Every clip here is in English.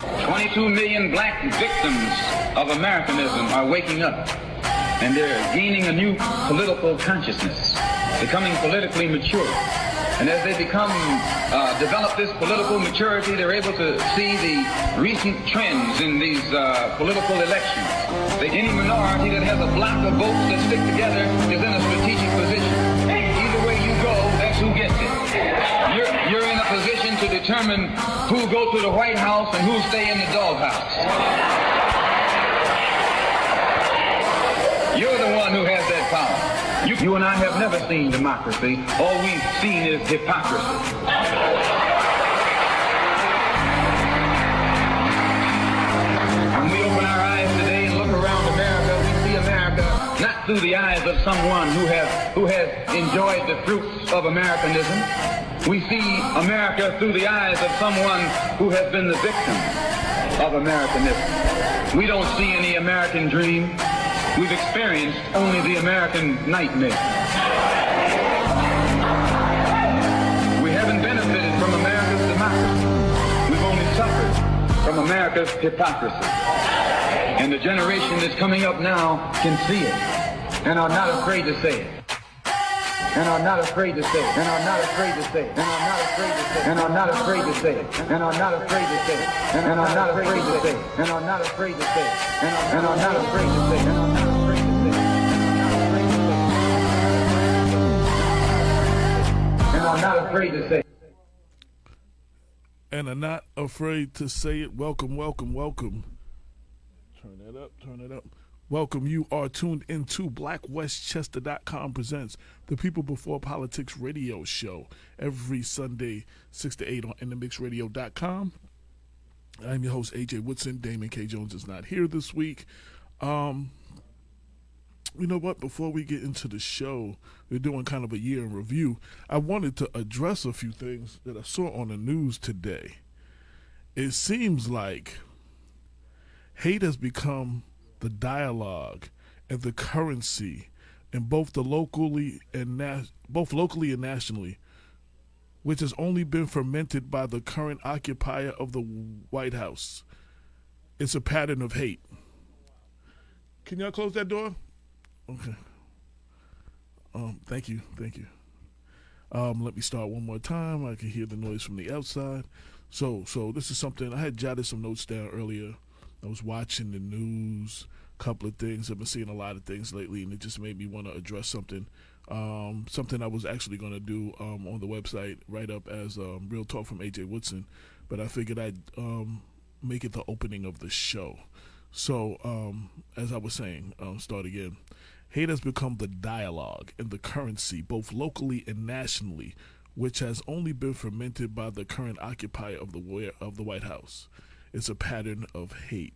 22 million black victims of Americanism are waking up, and they're gaining a new political consciousness, becoming politically mature. And as they develop this political maturity, they're able to see the recent trends in these political elections. Any minority that has a block of votes that stick together is in a strategic position. Either way you go, that's who gets it. You're in a position to determine who go to the White House and who stay in the doghouse. You're the one who has that power. You and I have never seen democracy. All we've seen is hypocrisy. When we open our eyes today and look around America, we see America not through the eyes of someone who has enjoyed the fruits of Americanism. We see America through the eyes of someone who has been the victim of Americanism. We don't see any American dream. We've experienced only the American nightmare. We haven't benefited from America's democracy. We've only suffered from America's hypocrisy. And the generation that's coming up now can see it and are not afraid to say it. And are not afraid to say it. And are not afraid to say it. And are not afraid to say it. And are not afraid to say it. And are not afraid to say it. And are not afraid to say it. And are not afraid to say it. And are not afraid to say it. And are not afraid to say it. And are not afraid to say it. Welcome, welcome, welcome. Turn that up, turn it up. Welcome. You are tuned into BlackWestchester.com presents the People Before Politics radio show every Sunday, 6 to 8 on NMixRadio.com. I'm your host, AJ Woodson. Damon K. Jones is not here this week. You know what? Before we get into the show, we're doing kind of a year in review. I wanted to address a few things that I saw on the news today. It seems like hate has become the dialogue and the currency in both locally and nationally, which has only been fermented by the current occupier of the White House. It's a pattern of hate. Can y'all close that door? Okay. Thank you. Let me start one more time. I can hear the noise from the outside. So this is something I had jotted some notes down earlier. I was watching the news, a couple of things. I've been seeing a lot of things lately, and it just made me want to address something. Something I was actually going to do on the website, right up as Real Talk from AJ Woodson, but I figured I'd make it the opening of the show. So, as I was saying, start again. Hate has become the dialogue and the currency, both locally and nationally, which has only been fermented by the current occupier of the White House. It's a pattern of hate.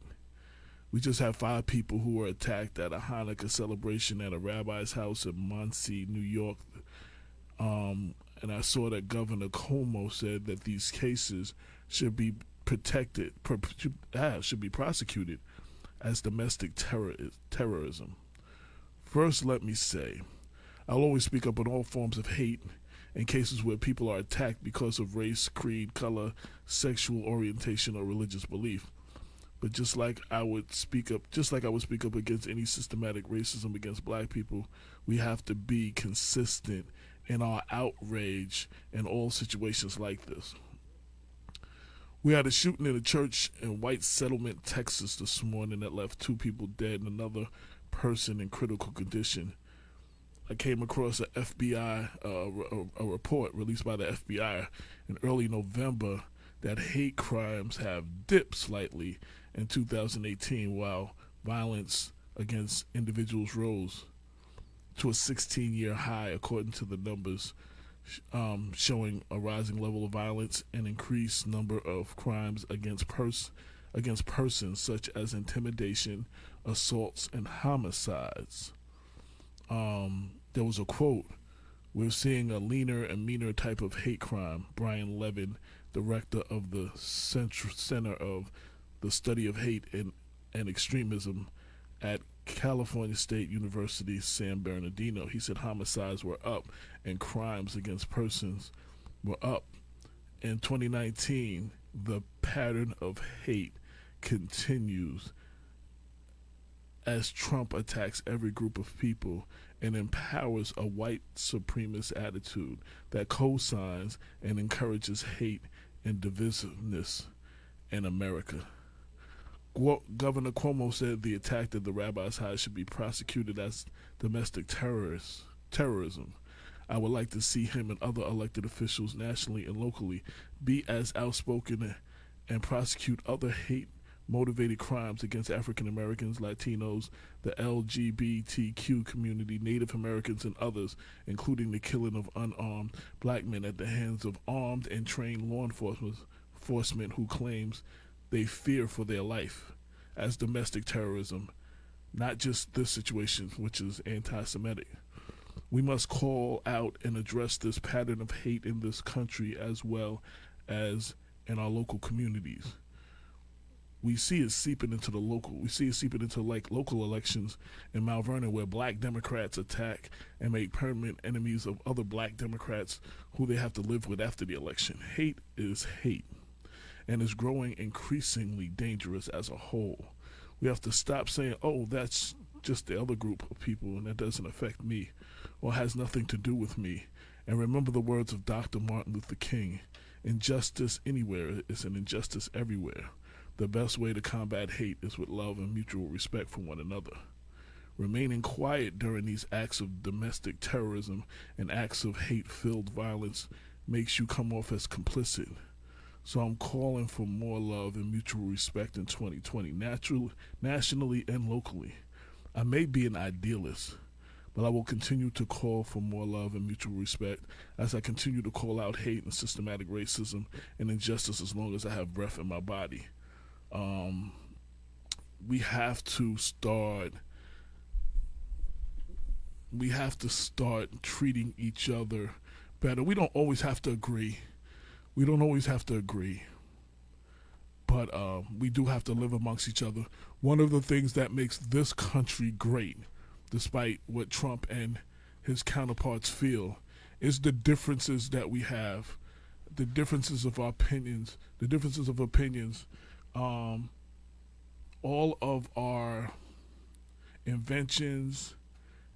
We just had 5 people who were attacked at a Hanukkah celebration at a rabbi's house in Muncie, New York. And I saw that Governor Cuomo said that these cases should be should be prosecuted as domestic terrorism. First, let me say, I'll always speak up on all forms of hate in cases where people are attacked because of race, creed, color, sexual orientation, or religious belief. But just like I would speak up against any systematic racism against black people, we have to be consistent in our outrage in all situations like this. We had a shooting in a church in White Settlement, Texas this morning that left 2 people dead and another person in critical condition. I came across a FBI a report released by the FBI in early November that hate crimes have dipped slightly in 2018, while violence against individuals rose to a 16-year high, according to the numbers showing a rising level of violence and increased number of crimes against persons, such as intimidation, assaults, and homicides. There was a quote, "We're seeing a leaner and meaner type of hate crime." Brian Levin, director of the Center of the Study of Hate and Extremism at California State University, San Bernardino. He said homicides were up and crimes against persons were up. In 2019, the pattern of hate continues as Trump attacks every group of people and empowers a white supremacist attitude that co-signs and encourages hate and divisiveness in America. Governor Cuomo said the attack at the rabbi's house should be prosecuted as domestic terrorism. I would like to see him and other elected officials nationally and locally be as outspoken and prosecute other hate-motivated crimes against African Americans, Latinos, the LGBTQ community, Native Americans, and others, including the killing of unarmed black men at the hands of armed and trained law enforcement who claims they fear for their life, as domestic terrorism, not just this situation, which is anti-Semitic. We must call out and address this pattern of hate in this country as well as in our local communities. We see it seeping into local elections in Mount Vernon, where black Democrats attack and make permanent enemies of other black Democrats who they have to live with after the election. Hate is hate and is growing increasingly dangerous as a whole. We have to stop saying, oh, that's just the other group of people and that doesn't affect me or has nothing to do with me. And remember the words of Dr. Martin Luther King, injustice anywhere is an injustice everywhere. The best way to combat hate is with love and mutual respect for one another. Remaining quiet during these acts of domestic terrorism and acts of hate-filled violence makes you come off as complicit. So I'm calling for more love and mutual respect in 2020, nationally and locally. I may be an idealist, but I will continue to call for more love and mutual respect as I continue to call out hate and systematic racism and injustice as long as I have breath in my body. We have to start treating each other better. We don't always have to agree. But we do have to live amongst each other. One of the things that makes this country great, despite what Trump and his counterparts feel, is the differences that we have, the differences of our opinions, all of our inventions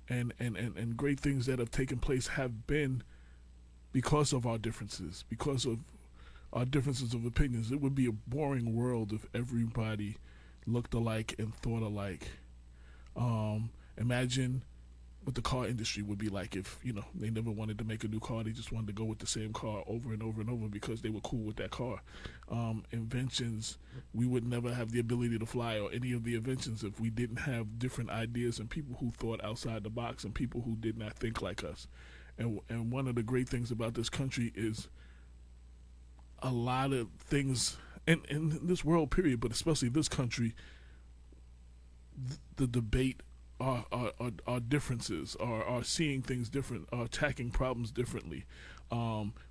and great things that have taken place have been because of our differences, because of our differences of opinions. It would be a boring world if everybody looked alike and thought alike. Imagine what the car industry would be like if, they never wanted to make a new car. They just wanted to go with the same car over and over and over because they were cool with that car. Inventions, we would never have the ability to fly or any of the inventions if we didn't have different ideas and people who thought outside the box and people who did not think like us. And one of the great things about this country is a lot of things, and in this world period, but especially this country, the debate, our differences, are seeing things different, are attacking problems differently.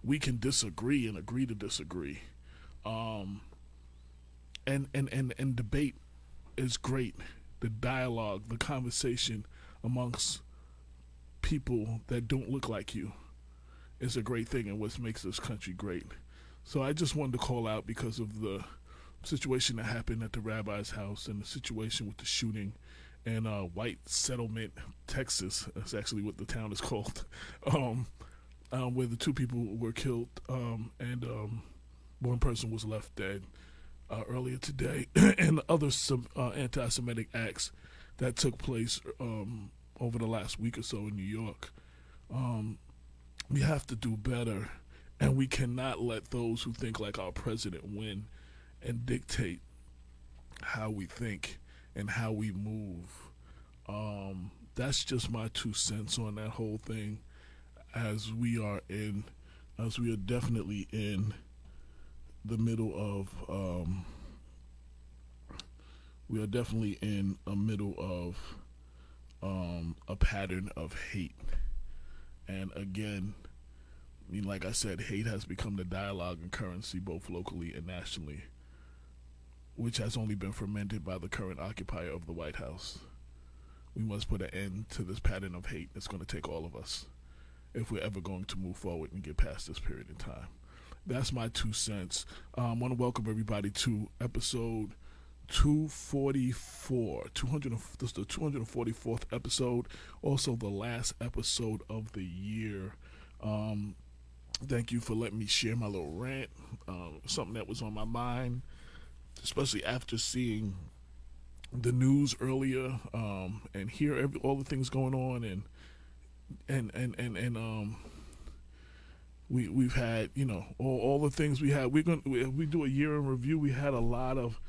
We can disagree and agree to disagree. And debate is great. The dialogue, the conversation amongst people that don't look like you is a great thing and what makes this country great. So I just wanted to call out because of the situation that happened at the rabbi's house and the situation with the shooting in White Settlement, Texas. That's actually what the town is called, where the two people were killed and one person was left dead earlier today, and the other anti-Semitic acts that took place over the last week or so in New York. We have to do better, and we cannot let those who think like our president win and dictate how we think and how we move. That's just my 2 cents on that whole thing, as we are definitely in the middle of a pattern of hate. And again, like I said, hate has become the dialogue and currency both locally and nationally, which has only been fermented by the current occupier of the White House. We must put an end to this pattern of hate. It's going to take all of us if we're ever going to move forward and get past this period in time. that's my 2 cents. I want to welcome everybody to episode 244. This is the 244th episode, also the last episode of the year. Thank you for letting me share my little rant, something that was on my mind, especially after seeing the news earlier, and hear all the things going on, and we've had, all the things we had. We do a year in review. We had a lot of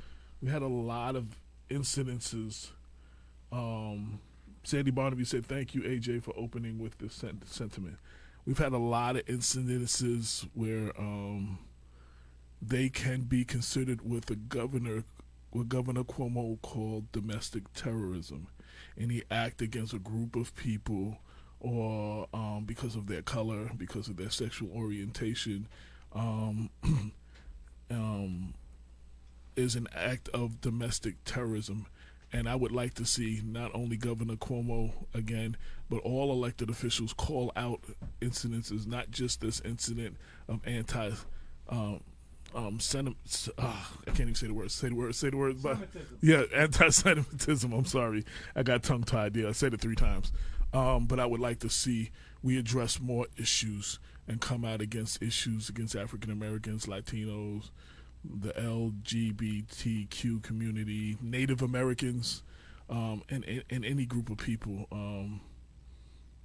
incidences. Sandy Barnaby said, "Thank you, AJ, for opening with this sentiment." We've had a lot of incidences where they can be considered what Governor Cuomo called domestic terrorism, any act against a group of people, or because of their color, because of their sexual orientation, is an act of domestic terrorism. And I would like to see not only Governor Cuomo again, but all elected officials call out incidences, not just this incident of anti-Semitism. I can't even say the word. Say the word. But yeah, anti-Semitism. I'm sorry, I got tongue-tied there. I said it 3 times. But I would like to see we address more issues and come out against issues against African Americans, Latinos, the LGBTQ community, Native Americans, and any group of people.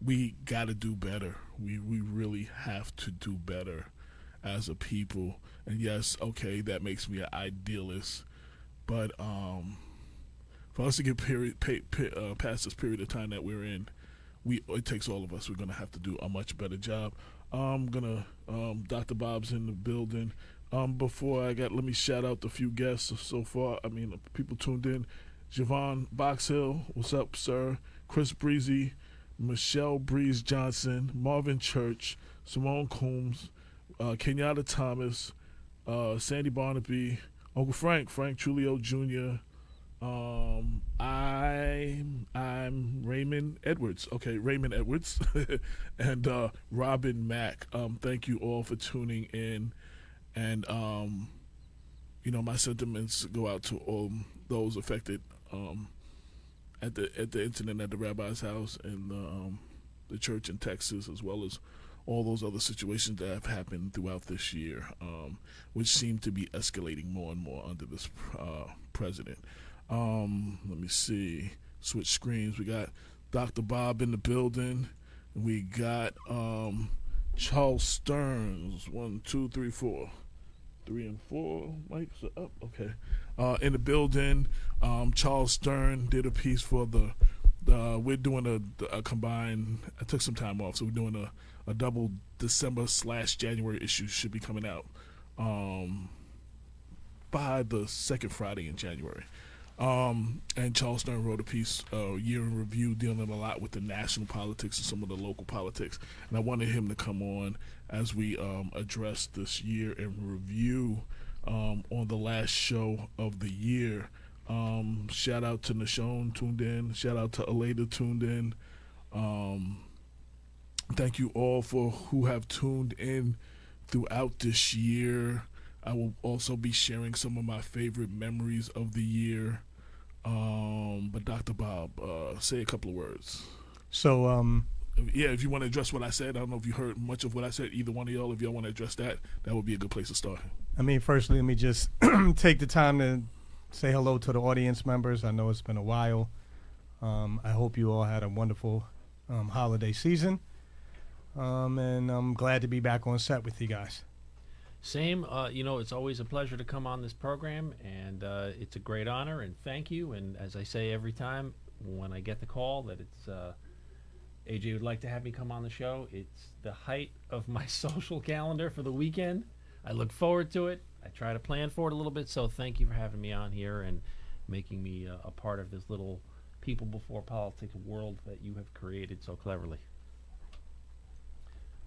We got to do better. We really have to do better as a people. And yes, okay, that makes me an idealist, but for us to get past this period of time that we're in, it takes all of us. We're going to have to do a much better job. Dr. Bob's in the building. Let me shout out the few guests so far. People tuned in. Javon Boxhill, what's up, sir? Chris Breezy, Michelle Breeze Johnson, Marvin Church, Simone Coombs, Kenyatta Thomas, Sandy Barnaby, Uncle Frank Trulio Jr., I'm Raymond Edwards. Okay, Raymond Edwards, and Robin Mack. Thank you all for tuning in. And, my sentiments go out to all those affected at the incident at the rabbi's house and the church in Texas, as well as all those other situations that have happened throughout this year, which seem to be escalating more and more under this president. Let me see. Switch screens. We got Dr. Bob in the building. We got Charles Stearns. 1, 2, 3, 4. 3 and 4 mics are up. Okay. In the building, Charles Stern did a piece for we're doing a combined. I took some time off, so we're doing a double December/January issue. Should be coming out by the second Friday in January. And Charles Stern wrote a piece, year in review, dealing a lot with the national politics and some of the local politics. And I wanted him to come on as we address this year in review on the last show of the year. Shout out to Nashon tuned in. Shout out to Aleda tuned in. Thank you all for who have tuned in throughout this year. I will also be sharing some of my favorite memories of the year. But Dr. Bob, say a couple of words. So, if you want to address what I said, I don't know if you heard much of what I said, either one of y'all. If y'all want to address that would be a good place to start. Firstly, let me just take the time to say hello to the audience members. I know it's been a while. I hope you all had a wonderful holiday season. And I'm glad to be back on set with you guys. Same. It's always a pleasure to come on this program, and it's a great honor, and thank you. And as I say every time when I get the call that it's AJ would like to have me come on the show, it's the height of my social calendar for the weekend. I look forward to it. I try to plan for it a little bit, so thank you for having me on here and making me a part of this little people before politics world that you have created so cleverly.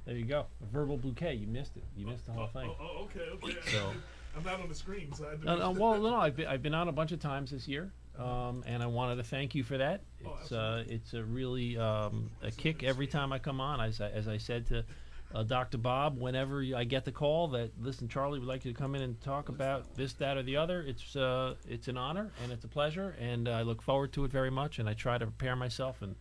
There you go. A verbal bouquet. You missed it. You missed the whole thing. Okay. So I'm not on the screen, so I No. I've been on a bunch of times this year, and I wanted to thank you for that. It's a really a kick every time I come on. As I said to Dr. Bob, whenever I get the call that, listen, Charlie would like you to come in and talk about this, that, or the other, it's an honor and it's a pleasure, and I look forward to it very much, and I try to prepare myself and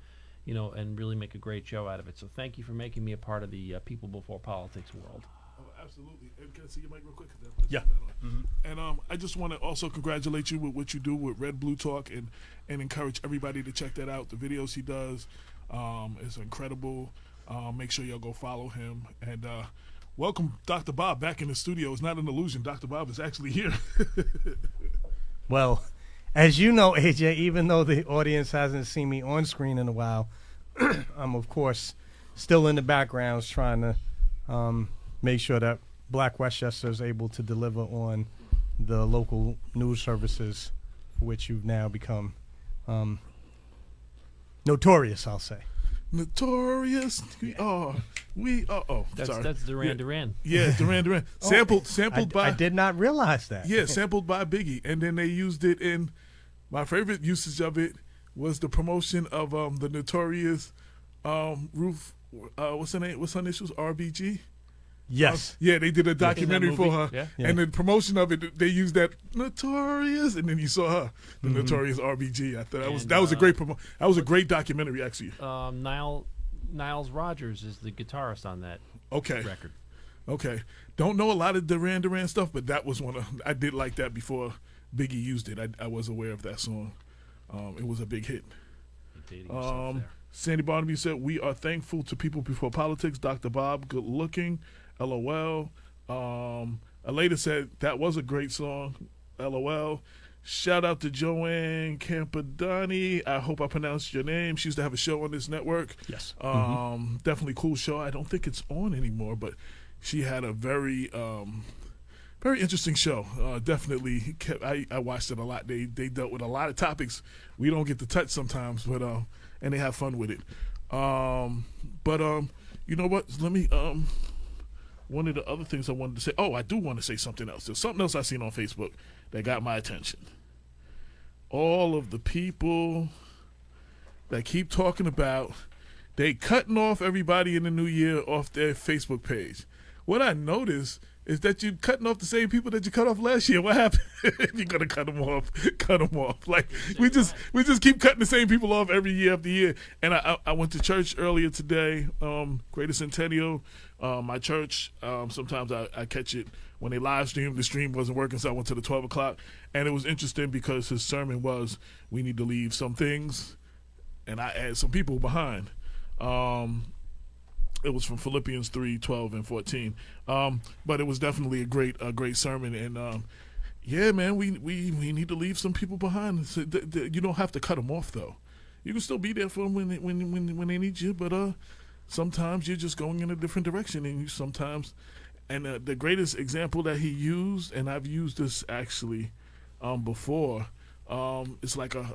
really make a great show out of it. So thank you for making me a part of the People Before Politics world. Oh, absolutely. And can I see your mic real quick? Yeah. And I just want to also congratulate you with what you do with Red Blue Talk and encourage everybody to check that out. The videos he does is incredible. Make sure y'all go follow him. And welcome Dr. Bob back in the studio. It's not an illusion. Dr. Bob is actually here. Well, as you know, AJ, even though the audience hasn't seen me on screen in a while, I'm, of course, still in the backgrounds trying to make sure that Black Westchester is able to deliver on the local news services, for which you've now become notorious, I'll say. Notorious. That's Duran. Yeah, Duran. Sampled by. I did not realize that. Yeah, sampled by Biggie, and then they used it in. My favorite usage of it was the promotion of the Notorious Ruth. What's her name? What's her initials? RBG. Yes. Yeah, they did a documentary for her, Yeah. and the promotion of it, they used that Notorious, and then you saw her, the Notorious RBG. I thought that was a great that was a great documentary, actually. Niles Rodgers is the guitarist on that record. Okay. Don't know a lot of Duran stuff, but that was I did like that before Biggie used it. I was aware of that song. It was a big hit. Dating yourself there. Sandy Barnaby said, "We are thankful to People Before Politics. Dr. Bob, good looking. LOL." Aleda said, "That was a great song. LOL." Shout out to Joanne Campadani. I hope I pronounced your name. She used to have a show on this network. Yes. Definitely cool show. I don't think it's on anymore, but she had a very interesting show. Definitely I watched it a lot. They dealt with a lot of topics we don't get to touch sometimes, but and they have fun with it. But you know what? Let me one of the other things I wanted to say. Oh, I do want to say something else. There's something else I seen on Facebook that got my attention. All of the people that keep talking about they cutting off everybody in the new year off their Facebook page. What I noticed is that you're cutting off the same people that you cut off last year. What happened? If you're gonna cut them off, cut them off. Like we just keep cutting the same people off every year after year. And I went to church earlier today, Greater Centennial. My church. Sometimes I catch it when they live stream. The stream wasn't working, so I went to the 12 o'clock. And it was interesting because his sermon was, we need to leave some things, and I add some people behind. It was from Philippians 3:12 and 14. But it was definitely a great sermon. And yeah, man, we need to leave some people behind. So you don't have to cut them off, though. You can still be there for them when they need you. But sometimes you're just going in a different direction, and the greatest example that he used, and I've used this actually before. It's like a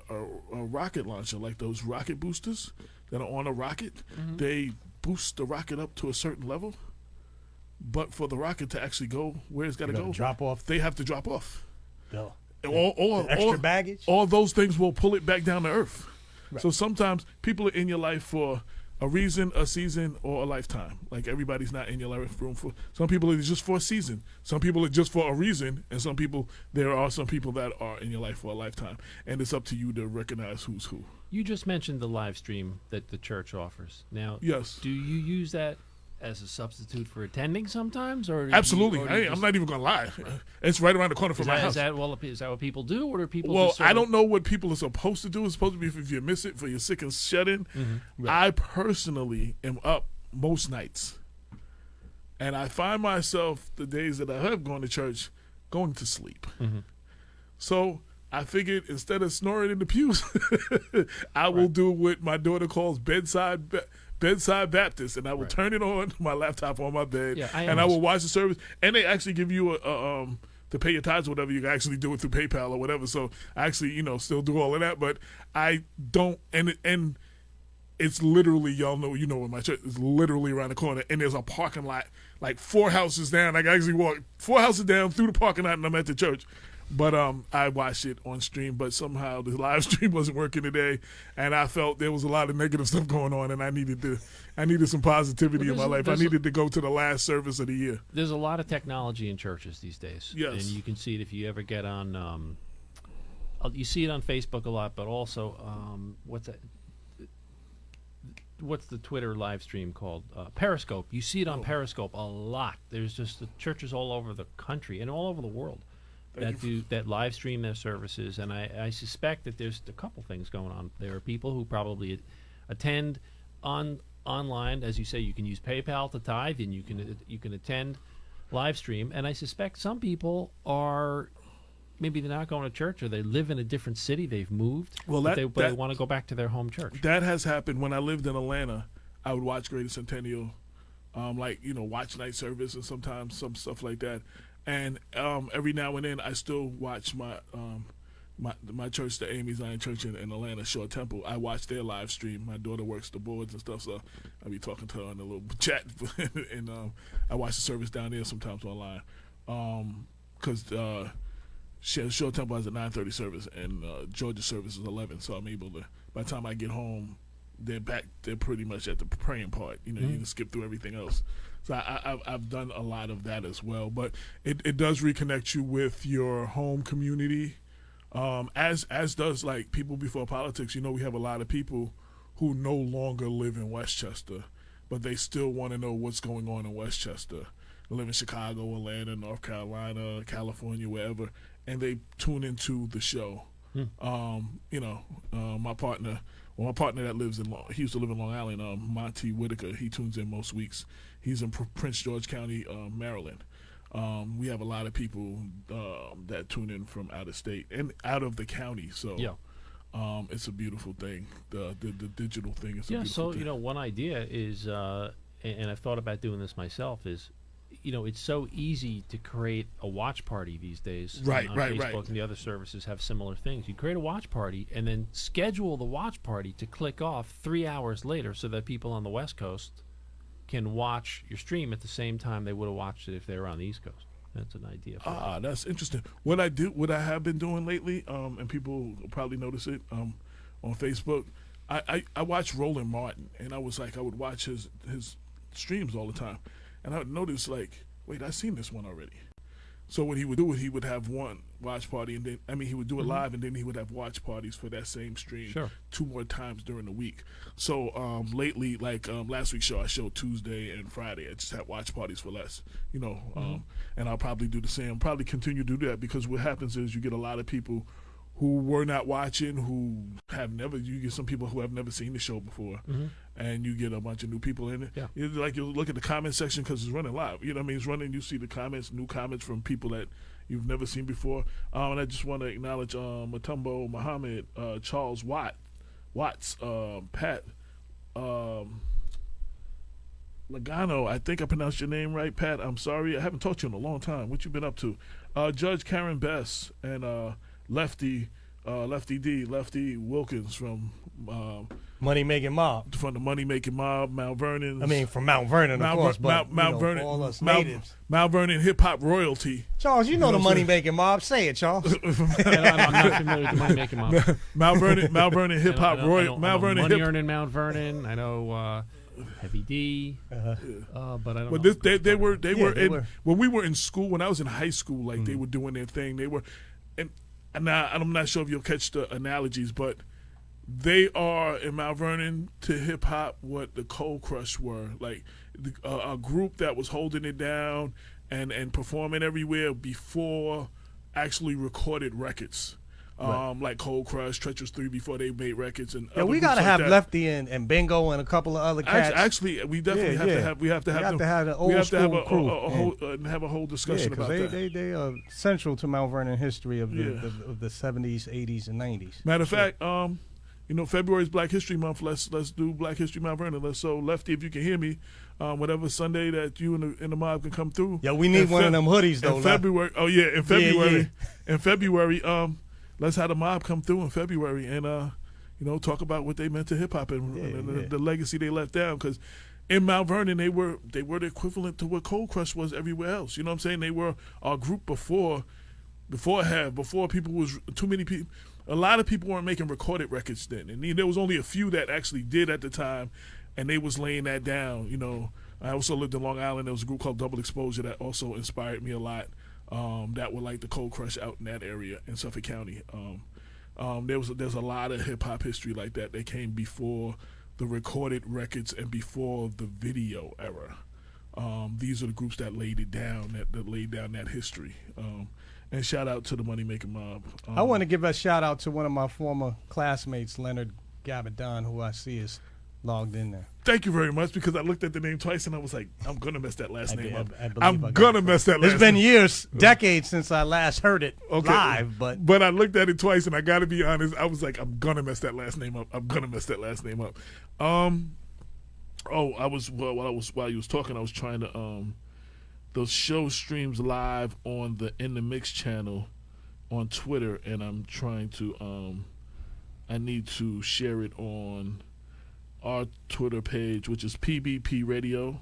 rocket launcher, like those rocket boosters that are on a rocket. Mm-hmm. They boost the rocket up to a certain level, but for the rocket to actually go where it's got to go, drop off. They have to drop off. Bill. Or extra baggage. All those things will pull it back down to earth. Right. So sometimes people are in your life for a reason, a season, or a lifetime. Like everybody's not in your life room for. Some people are just for a season. Some people are just for a reason, and there are some people that are in your life for a lifetime. And it's up to you to recognize who's who. You just mentioned the live stream that the church offers. Now, yes, do you use that as a substitute for attending sometimes, or absolutely? I'm not even gonna lie. It's right around the corner from my house. Is that what people do, or do people? Well, just I don't know what people are supposed to do. It's supposed to be if you miss it for your sick and shut in. Mm-hmm. Right. I personally am up most nights, and I find myself the days that I have gone to church going to sleep. Mm-hmm. So I figured instead of snoring in the pews, I will do what my daughter calls bedside Baptist, and I will turn it on my laptop on my bed, and I will watch the service. And they actually give you to pay your tithes or whatever. You can actually do it through PayPal or whatever. So I actually, still do all of that, but I don't. And it's literally, y'all know, when my church is literally around the corner, and there's a parking lot like 4 houses down. I can actually walk 4 houses down through the parking lot, and I'm at the church. But I watched it on stream, but somehow the live stream wasn't working today, and I felt there was a lot of negative stuff going on, and I needed some positivity in my life. I needed to go to the last service of the year. There's a lot of technology in churches these days. Yes. And you can see it if you ever get on, you see it on Facebook a lot, but also, what's the Twitter live stream called? Periscope. You see it on Periscope a lot. There's just the churches all over the country and all over the world that live stream their services, and I suspect that there's a couple things going on. There are people who probably attend online, as you say. You can use PayPal to tithe, and you can attend live stream. And I suspect some people are maybe they're not going to church, or they live in a different city. They've moved, but they want to go back to their home church. That has happened. When I lived in Atlanta, I would watch Greater Centennial, watch night service and sometimes some stuff like that. And every now and then, I still watch my church, the Amy Zion Church in Atlanta, Shore Temple. I watch their live stream. My daughter works the boards and stuff, so I be talking to her on a little chat, and I watch the service down there sometimes online, because Shore Temple has a 9:30 service, and Georgia service is 11. So I'm able to. By the time I get home, they're pretty much at the praying part. You can skip through everything else. So I've done a lot of that as well, but it does reconnect you with your home community, as does like people before politics. We have a lot of people who no longer live in Westchester, but they still want to know what's going on in Westchester. They live in Chicago, Atlanta, North Carolina, California, wherever, and they tune into the show. My partner that lives he used to live in Long Island, Monty Whitaker, he tunes in most weeks. He's in Prince George County, Maryland. We have a lot of people that tune in from out of state and out of the county. So it's a beautiful thing. The digital thing is a beautiful thing. So, one idea is, and I've thought about doing this myself, is, it's so easy to create a watch party these days. Right. Facebook and the other services have similar things. You create a watch party and then schedule the watch party to click off 3 hours later so that people on the West Coast can watch your stream at the same time they would have watched it if they were on the East Coast. That's an idea. That's interesting. What I have been doing lately, and people probably notice it on Facebook, I watch Roland Martin, and I would watch his streams all the time. And I would notice, wait, I've seen this one already. So what he would do is he would have one watch party, and then he would do it live, and then he would have watch parties for that same stream 2 more times during the week. So lately, last week's show, I showed Tuesday and Friday. I just had watch parties for less, and I'll probably do the same. Probably continue to do that, because what happens is you get a lot of people who were not watching, you get some people who have never seen the show before, and you get a bunch of new people in it. Yeah. You'll look at the comment section because it's running live. It's running. You see the comments, new comments from people that you've never seen before. And I just want to acknowledge Matumbo Muhammad, Charles Watts, Pat Lagano. I think I pronounced your name right, Pat. I'm sorry. I haven't talked to you in a long time. What you been up to? Judge Karen Bess and Lefty Wilkins from Money Making Mob. From the Money Making Mob, Mount Vernon. I mean, from Mount Vernon, of course, but Mount Vernon, all us natives. Mount Vernon hip hop royalty. Charles, you know the Money Making Mob. Say it, Charles. I'm not familiar with the Money Making Mob. Mount Vernon hip hop royalty. Mount Vernon Money Earning Mount Vernon. I know Heavy D. But I don't know. But they were when we were in school. When I was in high school, they were doing their thing. They were, and I'm not sure if you'll catch the analogies, but they are in Mount Vernon to hip hop what the Cold Crush were, a group that was holding it down and performing everywhere before actually recorded records. Like Cold Crush, Treacherous 3 before they made records, and we gotta have Lefty and Bingo and a couple of other cats. Actually, we definitely have to have an old school crew and have a whole discussion about that. They are central to Mount Vernon history of the 70s, 80s, and 90s. Matter of fact, February is Black History Month. Let's do Black History Mount Vernon. So Lefty, if you can hear me, whatever Sunday that you and the mob can come through. Yeah, we need one of them hoodies though. In February. Oh yeah, in February. In February. Let's have the mob come through in February and talk about what they meant to hip hop and the legacy they left down. Because in Mount Vernon, they were the equivalent to what Cold Crush was everywhere else. You know what I'm saying? They were our group before before people was too many people. A lot of people weren't making recorded records then, and there was only a few that actually did at the time, and they was laying that down. I also lived in Long Island. There was a group called Double Exposure that also inspired me a lot. That were like the Cold Crush out in that area in Suffolk County. There's a lot of hip hop history like that came before the recorded records and before the video era. These are the groups that laid it down, that laid down that history. And shout out to the Moneymaker Mob. I want to give a shout out to one of my former classmates, Leonard Gabadon, who I see is logged in there. Thank you very much, because I looked at the name twice and I was like, I'm going to mess that last name up. I I'm going to mess that last name up. It's been years, decades since I last heard it live. But I looked at it twice, and I got to be honest, I was like, I'm going to mess that last name up. While you was talking, I was trying to, the show streams live on the In the Mix channel on Twitter, and I'm trying to, I need to share it on our Twitter page, which is PBP Radio.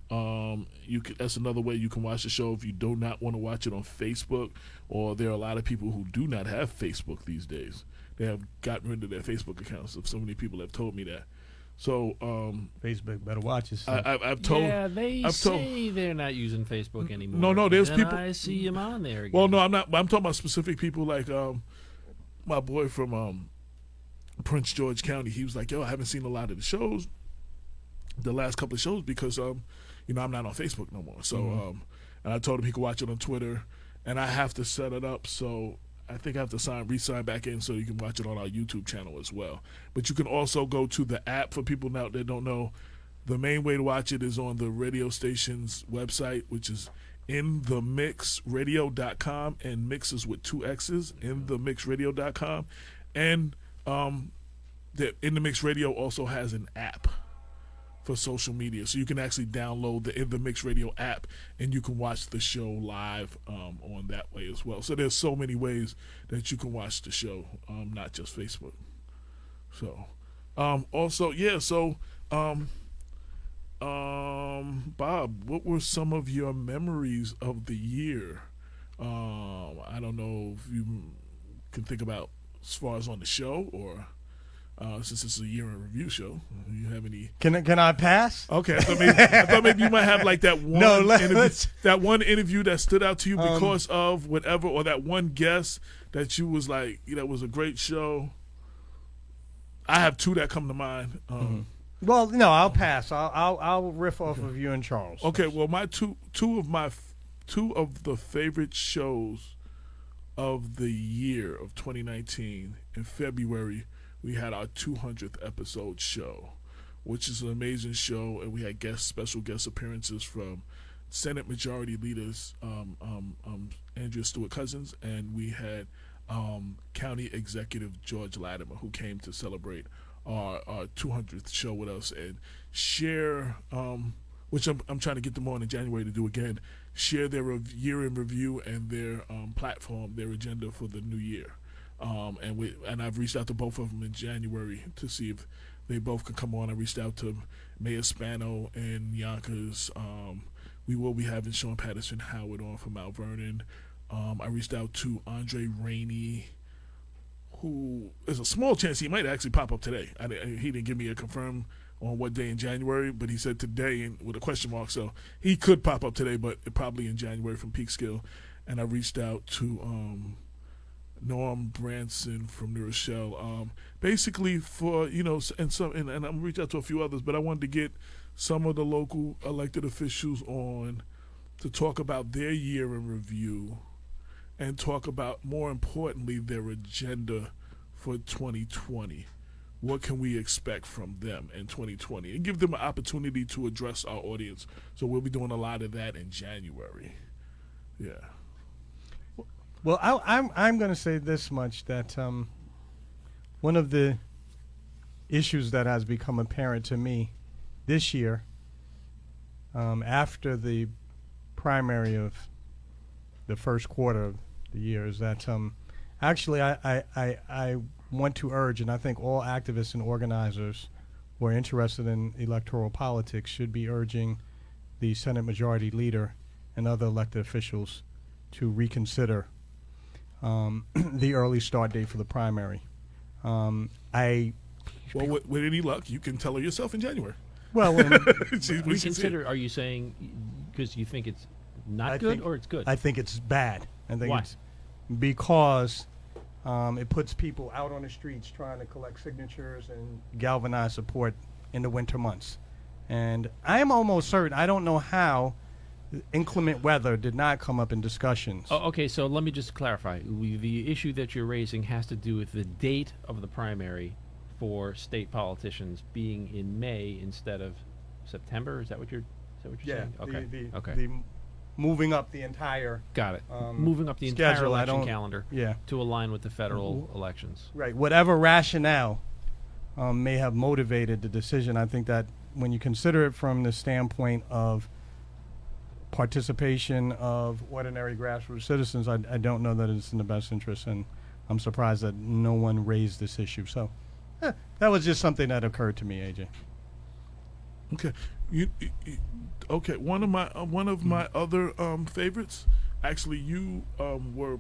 That's another way you can watch the show if you do not want to watch it on Facebook, or there are a lot of people who do not have Facebook these days. They have gotten rid of their Facebook accounts. So many people have told me that. So Facebook better watch it. I've told. Yeah, they say they're not using Facebook anymore. No, there's people. I see them on there again. Well, no, I'm not. I'm talking about specific people like my boy from Prince George County. He was like, "Yo, I haven't seen a lot of the shows, the last couple of shows, because I'm not on Facebook no more." So and I told him he could watch it on Twitter, and I have to set it up so. I think I have to re-sign back in so you can watch it on our YouTube channel as well. But you can also go to the app for people now that don't know. The main way to watch it is on the radio station's website, which is inthemixradio.com, and mix is with 2 X's, inthemixradio.com. And the In the Mix Radio also has an app for social media, so you can actually download the In the Mix Radio app, and you can watch the show live on that way as well. So there's so many ways that you can watch the show, not just Facebook. So Bob, what were some of your memories of the year? I don't know if you can think about as far as on the show, or since it's a year in review show, do you have any? Can I pass? Okay, I thought maybe you might have like that one that one interview that stood out to you because of whatever, or that one guest that you was like, that was a great show. I have 2 that come to mind. Well, no, I'll pass. I'll riff off of you and Charles. Okay, well, my two of the favorite shows of the year of 2019 in February. We had our 200th episode show, which is an amazing show, and we had special guest appearances from Senate Majority Leaders Andrea Stewart Cousins, and we had County Executive George Latimer, who came to celebrate our 200th show with us and share, which I'm trying to get them on in January to do again, share their year in review and their platform, their agenda for the new year. And I've reached out to both of them in January to see if they both could come on. I reached out to Mayor Spano and Yonkers. We will be having Sean Patterson Howard on from Mount Vernon. I reached out to Andre Rainey, who is a small chance he might actually pop up today. He didn't give me a confirm on what day in January, but he said today with a question mark, so he could pop up today, but probably in January from Peekskill. And I reached out to Norm Branson from New Rochelle, basically for, and I'm gonna reach out to a few others, but I wanted to get some of the local elected officials on to talk about their year in review and talk about, more importantly, their agenda for 2020. What can we expect from them in 2020? And give them an opportunity to address our audience. So we'll be doing a lot of that in January. Yeah. Well, I'm going to say this much, that one of the issues that has become apparent to me this year, after the primary of the first quarter of the year, is that actually I want to urge, and I think all activists and organizers who are interested in electoral politics should be urging the Senate Majority Leader and other elected officials to reconsider the early start date for the primary. Well, with any luck, you can tell her yourself in January. Well, Are you saying because you think it's not good or it's good? I think it's bad. I think Why? it's because it puts people out on the streets trying to collect signatures and galvanize support in the winter months. And I am almost certain, I don't know how inclement weather did not come up in discussions. Oh, okay, so let me just clarify. The issue that you're raising has to do with the date of the primary for state politicians being in May instead of September. Is that what you're saying? Okay. The moving up the entire Got it. Moving up the entire schedule, election calendar yeah. to align with the federal elections. Right. Whatever rationale may have motivated the decision, I think that when you consider it from the standpoint of participation of ordinary grassroots citizens, I don't know that it's in the best interest, and I'm surprised that no one raised this issue. So that was just something that occurred to me, AJ. Okay, okay. One of my other favorites. Actually, you were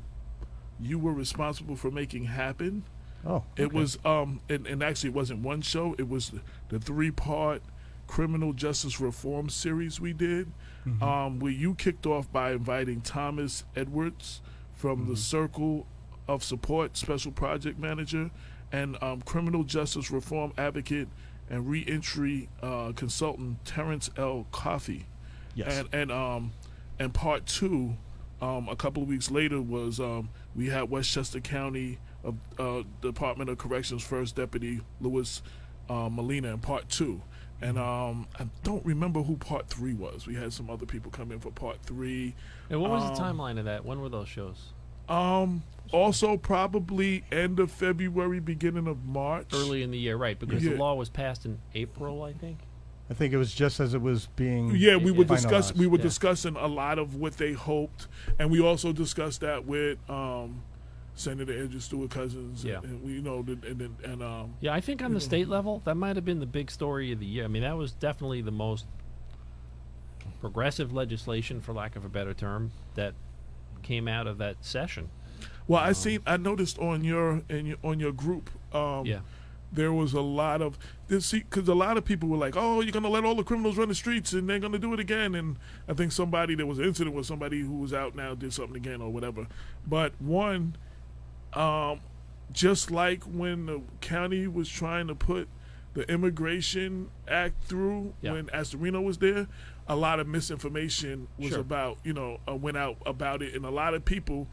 responsible for making happen. Oh, okay. It was and actually it wasn't one show. It was the 3-part criminal justice reform series we did, where you kicked off by inviting Thomas Edwards from the Circle of Support Special Project Manager and criminal justice reform advocate and reentry consultant Terrence L. Coffey. Yes. And part 2, a couple of weeks later, was we had Westchester County Department of Corrections First Deputy Louis Molina in part 2. And I don't remember who part 3 was. We had some other people come in for part 3. And what was the timeline of that? When were those shows? Also probably end of February, beginning of March. Early in the year, right? Because the law was passed in April, I think. I think it was just as it was being we were finalized. discussing a lot of what they hoped, and we also discussed that with Senator Andrew Stewart Cousins. Yeah. And we, Yeah, I think on the state level, that might have been the big story of the year. I mean, that was definitely the most progressive legislation, for lack of a better term, that came out of that session. Well, I noticed on your group, there was a lot of this, because a lot of people were like, "Oh, you're gonna let all the criminals run the streets, and they're gonna do it again." And I think there was an incident with somebody who was out now did something again or whatever. But one, just like when the county was trying to put the Immigration Act through when Astorino was there, a lot of misinformation was went out about it, and a lot of people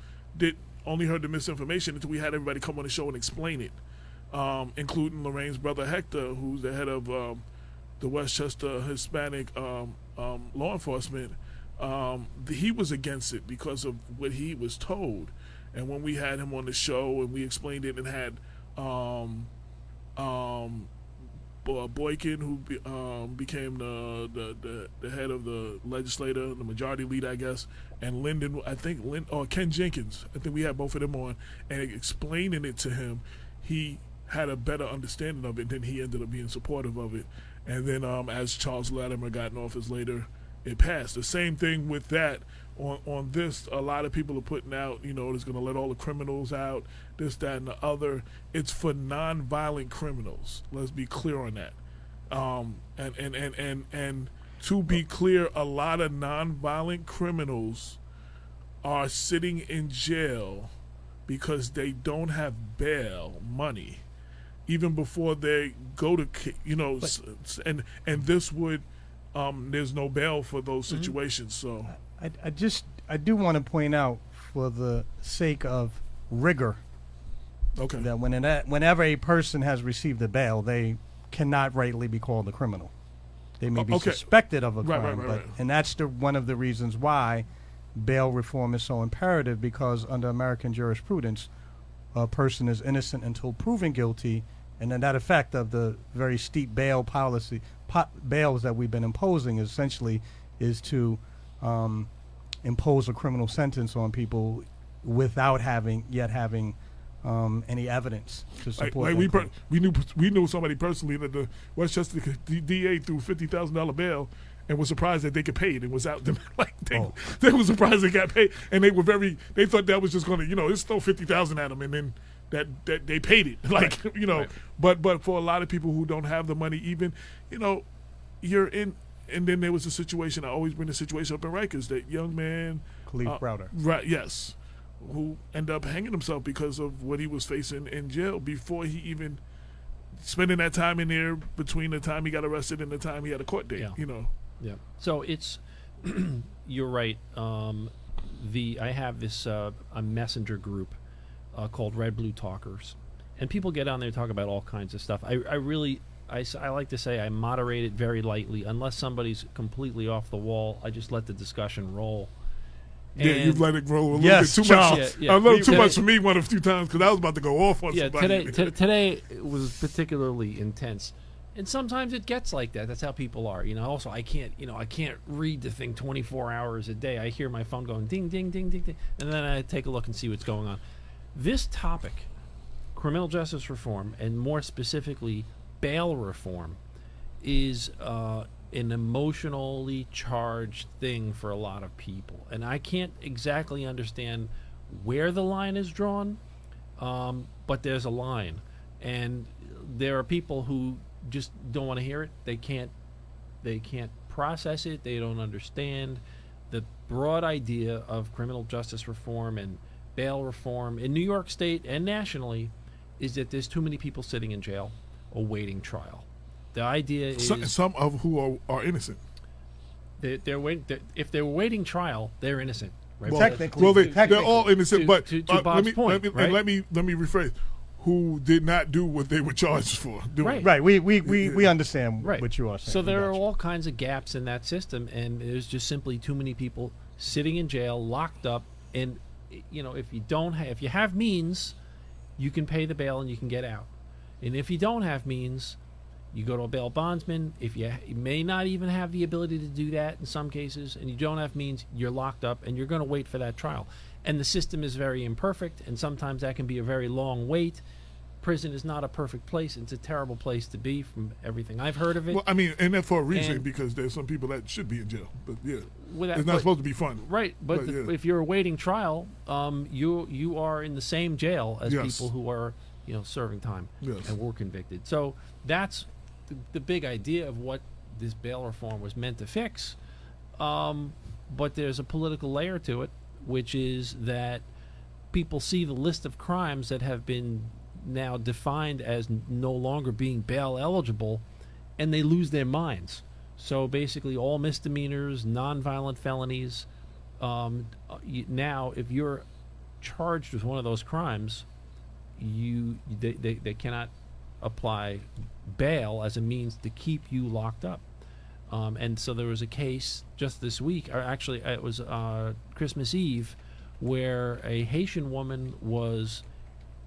only heard the misinformation until we had everybody come on the show and explain it, including Lorraine's brother Hector, who's the head of the Westchester Hispanic law enforcement. He was against it because of what he was told. And when we had him on the show and we explained it and had Boykin, who became the head of the legislator, the majority leader, I guess, and Lyndon, Ken Jenkins, I think we had both of them on, and explaining it to him, he had a better understanding of it, and then he ended up being supportive of it. And then as Charles Latimer got in office later, it passed. The same thing with that. On this, a lot of people are putting out, it's going to let all the criminals out, this, that, and the other. It's for non-violent criminals. Let's be clear on that. And to be clear, a lot of non-violent criminals are sitting in jail because they don't have bail money, even before they go to, and this would, there's no bail for those situations. So I do want to point out, for the sake of rigor, that whenever a person has received a bail, they cannot rightly be called a criminal. They may be suspected of a crime, and that's one of the reasons why bail reform is so imperative, because under American jurisprudence, a person is innocent until proven guilty, and then that effect of the very steep bail policy, bails that we've been imposing, essentially is to impose a criminal sentence on people without having any evidence to support. We knew somebody personally that the Westchester DA threw $50,000 bail, and was surprised that they could pay it and was out. They were surprised they got paid, and they thought that was just going to, just throw $50,000 at them, and then that they paid it. Right. But for a lot of people who don't have the money, even, you're in. And then there was a situation. I always bring the situation up in Rikers. That young man, Khalif Browder, right? Yes, who ended up hanging himself because of what he was facing in jail before he even spending that time in there between the time he got arrested and the time he had a court date. Yeah. So it's you're right. I have this a messenger group called Red Blue Talkers, and people get on there and talk about all kinds of stuff. I like to say I moderate it very lightly. Unless somebody's completely off the wall, I just let the discussion roll. Yeah, you've let it roll a little bit too Charles. much. Yeah. A little too much for me one or two times because I was about to go off on somebody. Today it was particularly intense. And sometimes it gets like that. That's how people are. Also, I can't read the thing 24 hours a day. I hear my phone going ding, ding, ding, ding, ding. And then I take a look and see what's going on. This topic, criminal justice reform, and more specifically, bail reform, is an emotionally charged thing for a lot of people. And I can't exactly understand where the line is drawn, but there's a line. And there are people who just don't want to hear it. They can't process it. They don't understand the broad idea of criminal justice reform and bail reform in New York State and nationally is that there's too many people sitting in jail awaiting trial. The idea is some of who are innocent. If they're waiting trial, they're innocent. Right? Well, technically, they're all innocent. But to Bob's point, let me rephrase. Who did not do what they were charged for doing? Right. We understand what you are saying. So there are all kinds of gaps in that system, and there's just simply too many people sitting in jail, locked up. And if you have means, you can pay the bail and you can get out. And if you don't have means, you go to a bail bondsman. If you may not even have the ability to do that in some cases, and you don't have means, you're locked up and you're going to wait for that trial. And the system is very imperfect, and sometimes that can be a very long wait. Prison is not a perfect place. It's a terrible place to be from everything I've heard of it. Well, and that's for a reason, because there's some people that should be in jail. But it's not supposed to be fun. Right, but if you're awaiting trial, you are in the same jail as people who are serving time and were convicted. So that's the big idea of what this bail reform was meant to fix. But there's a political layer to it, which is that people see the list of crimes that have been now defined as no longer being bail eligible, and they lose their minds. So basically all misdemeanors, nonviolent felonies, now if you're charged with one of those crimes, they cannot apply bail as a means to keep you locked up. And so there was a case just this week, or actually it was Christmas Eve, where a Haitian woman was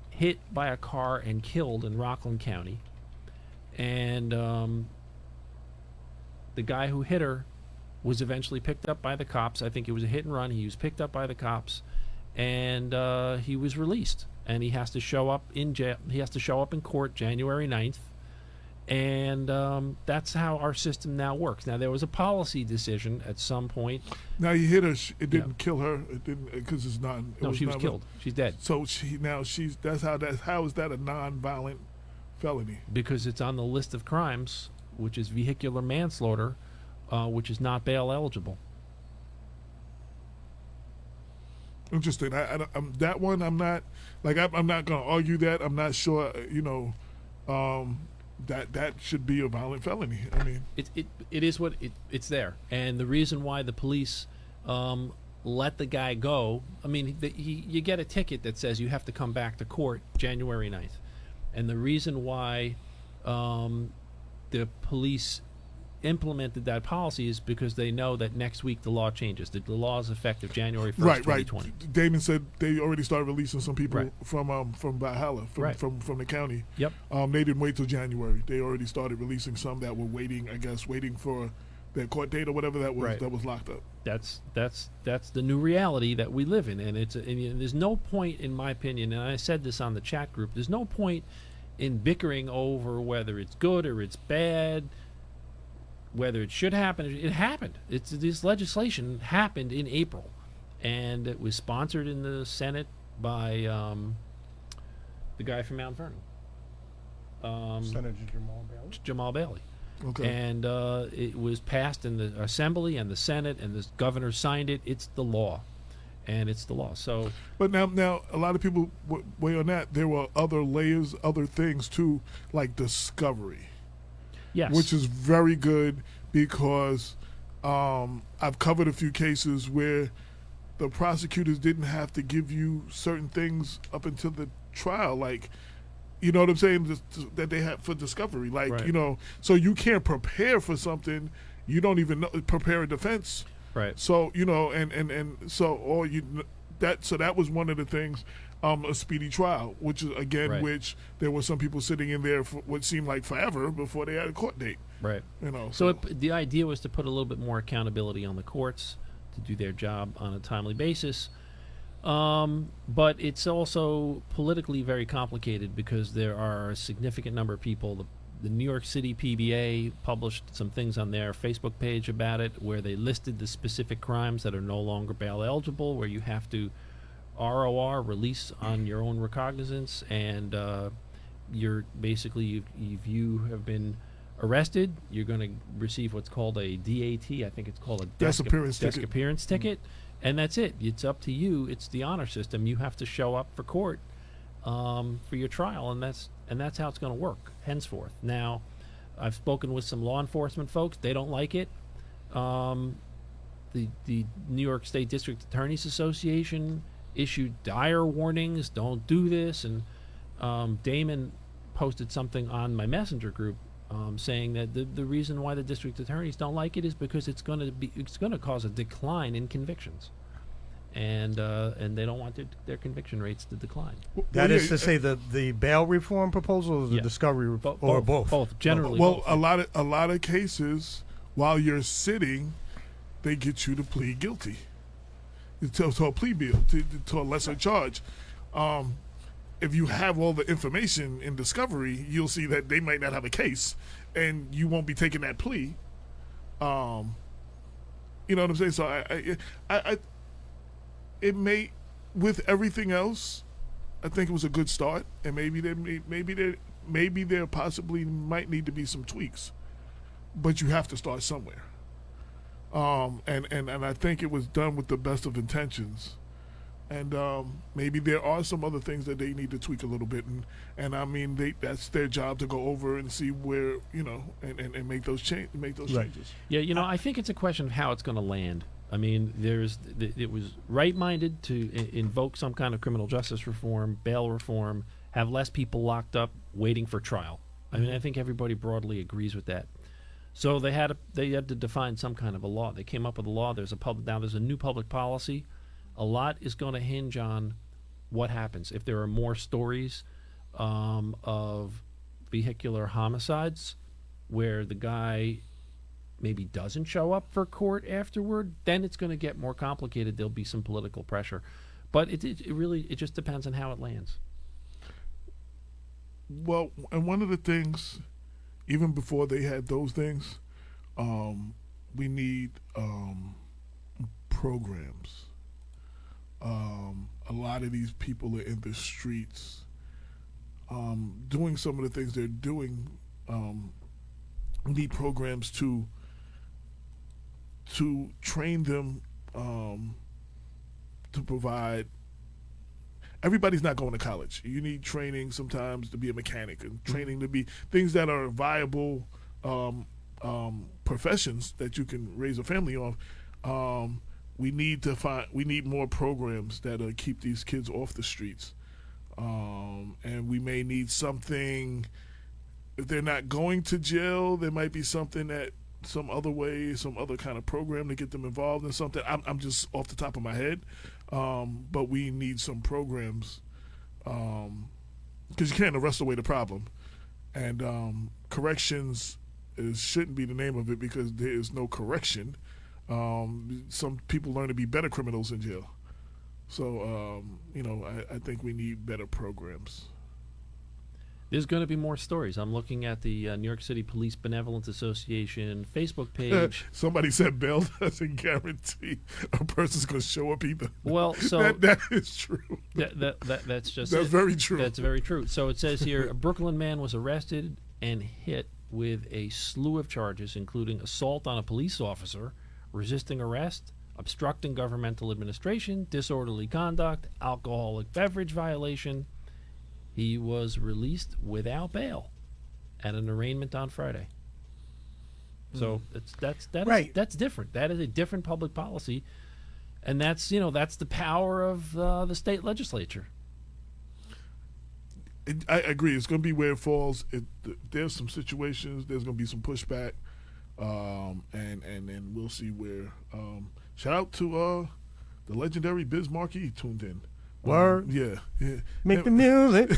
hit by a car and killed in Rockland County. And the guy who hit her was eventually picked up by the cops. I think it was a hit and run. He was picked up by the cops, and he was released. And he has to show up in jail. He has to show up in court January 9th. And that's how our system now works. Now, there was a policy decision at some point. Now, you hit her. It didn't kill her. It didn't, because it's not. She was killed. She's dead. So how is that a non-violent felony? Because it's on the list of crimes, which is vehicular manslaughter, which is not bail eligible. Interesting. That one, I'm not going to argue that. I'm not sure. That should be a violent felony. I mean, it is what it's there, and the reason why the police let the guy go. I mean, you get a ticket that says you have to come back to court January 9th, and the reason why the police implemented that policy is because they know that next week the law changes. The law is effective January 1st, 2020. Right. Damon said they already started releasing some people from Valhalla, from the county. Yep. They didn't wait till January. They already started releasing some that were waiting for their court date or whatever that was that was locked up. That's the new reality that we live in, and there's no point, in my opinion, and I said this on the chat group, there's no point in bickering over whether it's good or it's bad. whether it should happen, it happened. This legislation happened in April, and it was sponsored in the Senate by the guy from Mount Vernon, Senator Jamal Bailey. Jamal Bailey. Okay. And it was passed in the Assembly and the Senate, and the governor signed it. It's the law, and it's the law. So, But now a lot of people weigh on that. There were other layers, other things too, like discovery, yes, which is very good because I've covered a few cases where the prosecutors didn't have to give you certain things up until the trial, like, you know what I'm saying, that they had for discovery, like, Right. you know, so you can't prepare for something you don't even know, prepare a defense. right. So, you know, and so all you that was one of the things, a speedy trial, which is again, Right. which there were some people sitting in there for what seemed like forever before they had a court date. Right. You know, So the idea was to put a little bit more accountability on the courts to do their job on a timely basis. But it's also politically very complicated because there are a significant number of people. The New York City PBA published some things on their Facebook page about it where they listed the specific crimes that are no longer bail eligible, where you have to ROR, release on your own recognizance, and you're basically, if you have been arrested, you're going to receive what's called a DAT. I think it's called a Desk appearance desk ticket. appearance ticket, and that's it. It's up to you. It's the honor system. You have to show up for court for your trial, and that's how it's going to work henceforth. Now, I've spoken with some law enforcement folks. They don't like it. The New York State District Attorneys Association issued dire warnings. Don't do this. And Damon posted something on my messenger group saying that the reason why the district attorneys don't like it is because it's going to cause a decline in convictions, and they don't want their conviction rates to decline. That is to say, the bail reform proposal or the Yeah. discovery or both? Both, generally. Well, both. a lot of cases, while you're sitting, they get you to plead guilty to a plea deal, to a lesser charge. If you have all the information in discovery, you'll see that they might not have a case, and you won't be taking that plea. You know what I'm saying? So I it may, with everything else, I think it was a good start, and maybe there possibly might need to be some tweaks, but you have to start somewhere. And I think it was done with the best of intentions. And maybe there are some other things that they need to tweak a little bit, and I mean that's their job to go over and see where, you know, and make those changes. Yeah, you know, I think it's a question of how it's going to land. I mean, it was right-minded to invoke some kind of criminal justice reform, bail reform, have less people locked up waiting for trial. I mean, I think everybody broadly agrees with that. So they had to define some kind of a law. They came up with a law. There's a new public policy. A lot is going to hinge on what happens if there are more stories of vehicular homicides where the guy maybe doesn't show up for court afterward. Then it's going to get more complicated. There'll be some political pressure, but it just depends on how it lands. Well, and one of the things, even before they had those things, we need programs. A lot of these people are in the streets doing some of the things they're doing. We need programs to train them, to provide. Everybody's not going to college. You need training sometimes to be a mechanic, and training to be things that are viable professions that you can raise a family on. We need more programs that keep these kids off the streets, and we may need something. If they're not going to jail, there might be something that some other way, some other kind of program to get them involved in something. I'm just off the top of my head, but we need some programs because you can't arrest away the problem, and corrections shouldn't be the name of it because there is no correction. Some people learn to be better criminals in jail. So, I think we need better programs. There's going to be more stories. I'm looking at the New York City Police Benevolence Association Facebook page. Somebody said bail doesn't guarantee a person's going to show up either. Well, so that is true. That's just That's it. very true. That's very true. So it says here, a Brooklyn man was arrested and hit with a slew of charges, including assault on a police officer, resisting arrest, obstructing governmental administration, disorderly conduct, alcoholic beverage violation. He was released without bail at an arraignment on Friday. So that's different. That is a different public policy, and that's the power of the state legislature. I agree. It's going to be where it falls. There's some situations. There's going to be some pushback, and we'll see where. Shout out to the legendary Biz Markie tuned in. Word. Yeah. Make the music.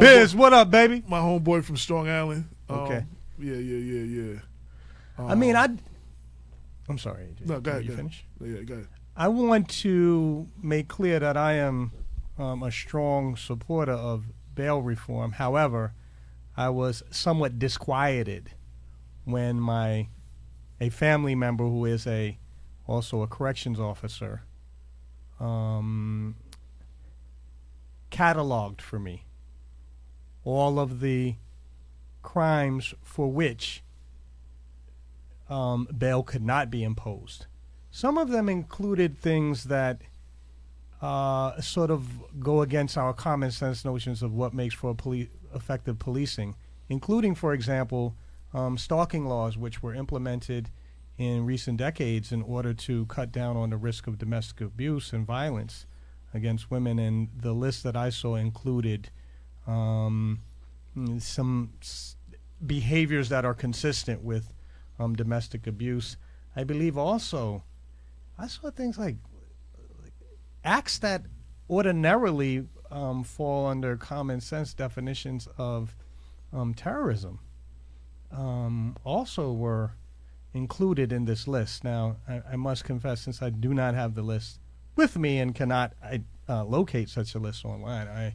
Biz, what up, baby? My homeboy from Strong Island. Okay. Yeah. I'm sorry, AJ. No, go ahead. You finish? Yeah, go ahead. I want to make clear that I am a strong supporter of bail reform. However, I was somewhat disquieted when a family member who is also a corrections officer cataloged for me all of the crimes for which bail could not be imposed. Some of them included things that sort of go against our common sense notions of what makes for effective policing, including, for example, stalking laws, which were implemented in recent decades in order to cut down on the risk of domestic abuse and violence against women. And the list that I saw included some behaviors that are consistent with domestic abuse. I believe also I saw things like acts that ordinarily fall under common sense definitions of terrorism also were included in this list. Now, I must confess, since I do not have the list with me and cannot locate such a list online, I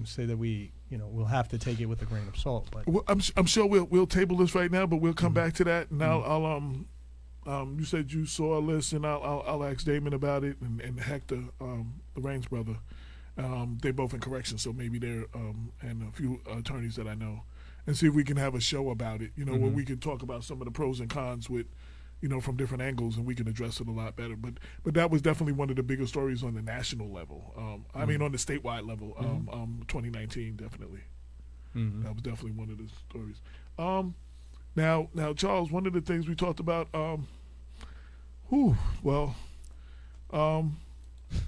say that we'll have to take it with a grain of salt. But well, I'm sure we'll table this right now, but we'll come back to that. And I'll you said you saw a list, and I'll ask Damon about it, and Hector, the Raines brother. They're both in corrections, so maybe they're and a few attorneys that I know, and see if we can have a show about it. Where we can talk about some of the pros and cons with, from different angles, and we can address it a lot better. But that was definitely one of the bigger stories on the national level. I mean, on the statewide level, 2019 definitely. That was definitely one of the stories. Now, Charles, one of the things we talked about.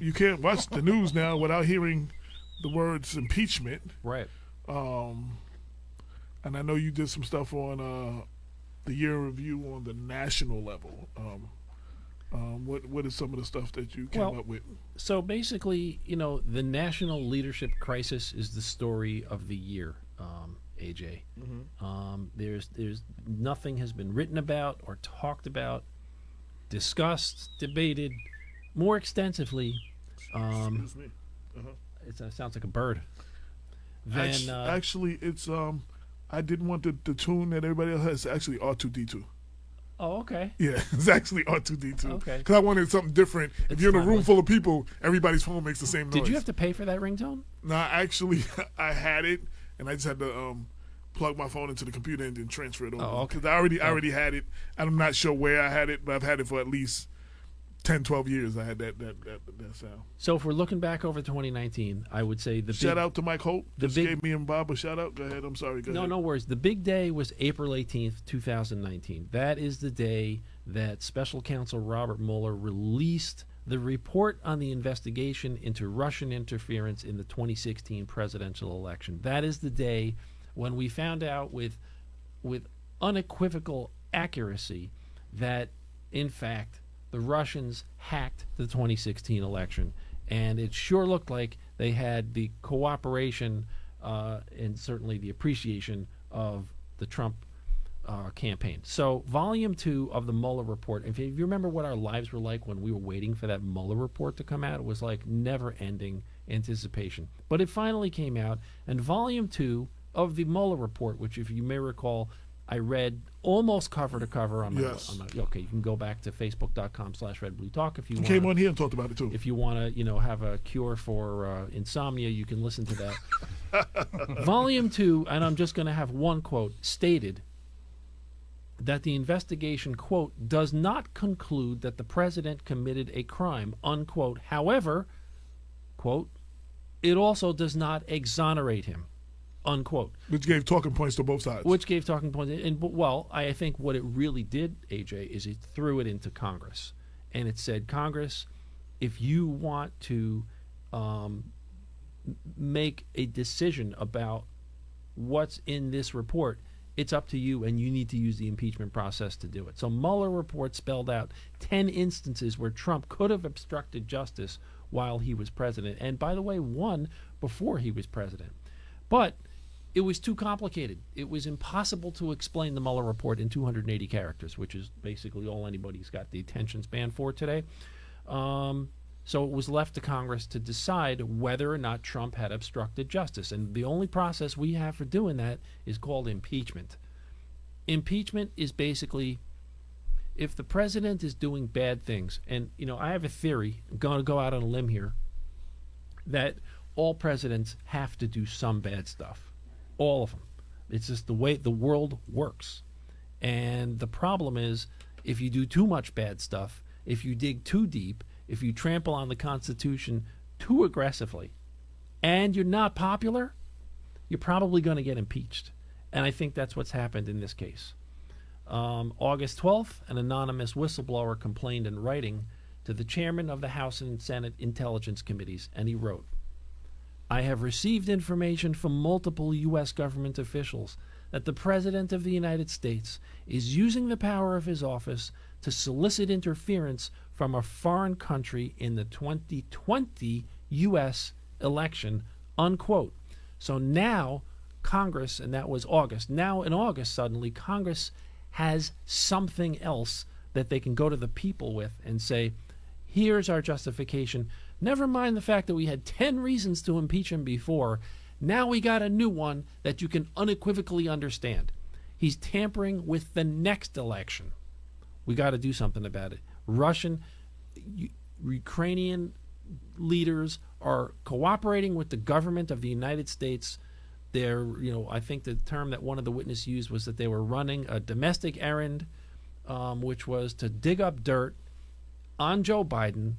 You can't watch the news now without hearing the words impeachment. Right. And I know you did some stuff on the year review on the national level. What is some of the stuff that you came up with? So basically, the national leadership crisis is the story of the year, AJ. There's nothing has been written about or talked about, discussed, debated more extensively. Excuse me. It sounds like a bird. Actually, it's I didn't want the tune that everybody else has. It's actually R2D2. Oh, okay. Yeah, it's actually R2D2. Okay. Because I wanted something different. If you're in a room full of people, everybody's phone makes the same noise. Did you have to pay for that ringtone? No, actually, I had it, and I just had to plug my phone into the computer and then transfer it over. Oh, okay. Because I already had it. I'm not sure where I had it, but I've had it for at least 10, 12 years. I had that sound. So if we're looking back over 2019, I would say shout out to Mike Holt. Gave me and Bob a shout out. Go ahead. I'm sorry. Go ahead. No worries. The big day was April 18th, 2019. That is the day that Special Counsel Robert Mueller released the report on the investigation into Russian interference in the 2016 presidential election. That is the day when we found out with unequivocal accuracy that, in fact, the Russians hacked the 2016 election, and it sure looked like they had the cooperation and certainly the appreciation of the Trump campaign. So volume 2 of the Mueller report, if you remember what our lives were like when we were waiting for that Mueller report to come out, it was like never-ending anticipation. But it finally came out, and volume 2 of the Mueller report, which if you may recall, I read almost cover to cover on my, Yes. okay, you can go back to facebook.com/redbluetalk if you want. Came on here and talked about it too. If you want to, have a cure for insomnia, you can listen to that. Volume 2, and I'm just going to have one quote, stated that the investigation, quote, does not conclude that the president committed a crime, unquote. However, quote, it also does not exonerate him, unquote. Which gave talking points to both sides. Which gave talking points. I think what it really did, AJ, is it threw it into Congress. And it said, Congress, if you want to make a decision about what's in this report, it's up to you, and you need to use the impeachment process to do it. So Mueller report spelled out 10 instances where Trump could have obstructed justice while he was president. And by the way, one before he was president. But it was too complicated. It was impossible to explain the Mueller report in 280 characters, which is basically all anybody's got the attention span for today. So it was left to Congress to decide whether or not Trump had obstructed justice. And the only process we have for doing that is called impeachment. Impeachment is basically if the president is doing bad things. And, I have a theory, I'm going to go out on a limb here, that all presidents have to do some bad stuff. All of them. It's just the way the world works. And the problem is, if you do too much bad stuff, if you dig too deep, if you trample on the Constitution too aggressively, and you're not popular, you're probably going to get impeached. And I think that's what's happened in this case. August 12th, an anonymous whistleblower complained in writing to the chairman of the House and Senate Intelligence Committees, and he wrote, I have received information from multiple U.S. government officials that the President of the United States is using the power of his office to solicit interference from a foreign country in the 2020 U.S. election, unquote. So now Congress, and that was August, now in August suddenly Congress has something else that they can go to the people with and say, here's our justification. Never mind the fact that we had 10 reasons to impeach him before. Now we got a new one that you can unequivocally understand. He's tampering with the next election. We got to do something about it. Russian, Ukrainian leaders are cooperating with the government of the United States. They're, I think the term that one of the witnesses used was that they were running a domestic errand, which was to dig up dirt on Joe Biden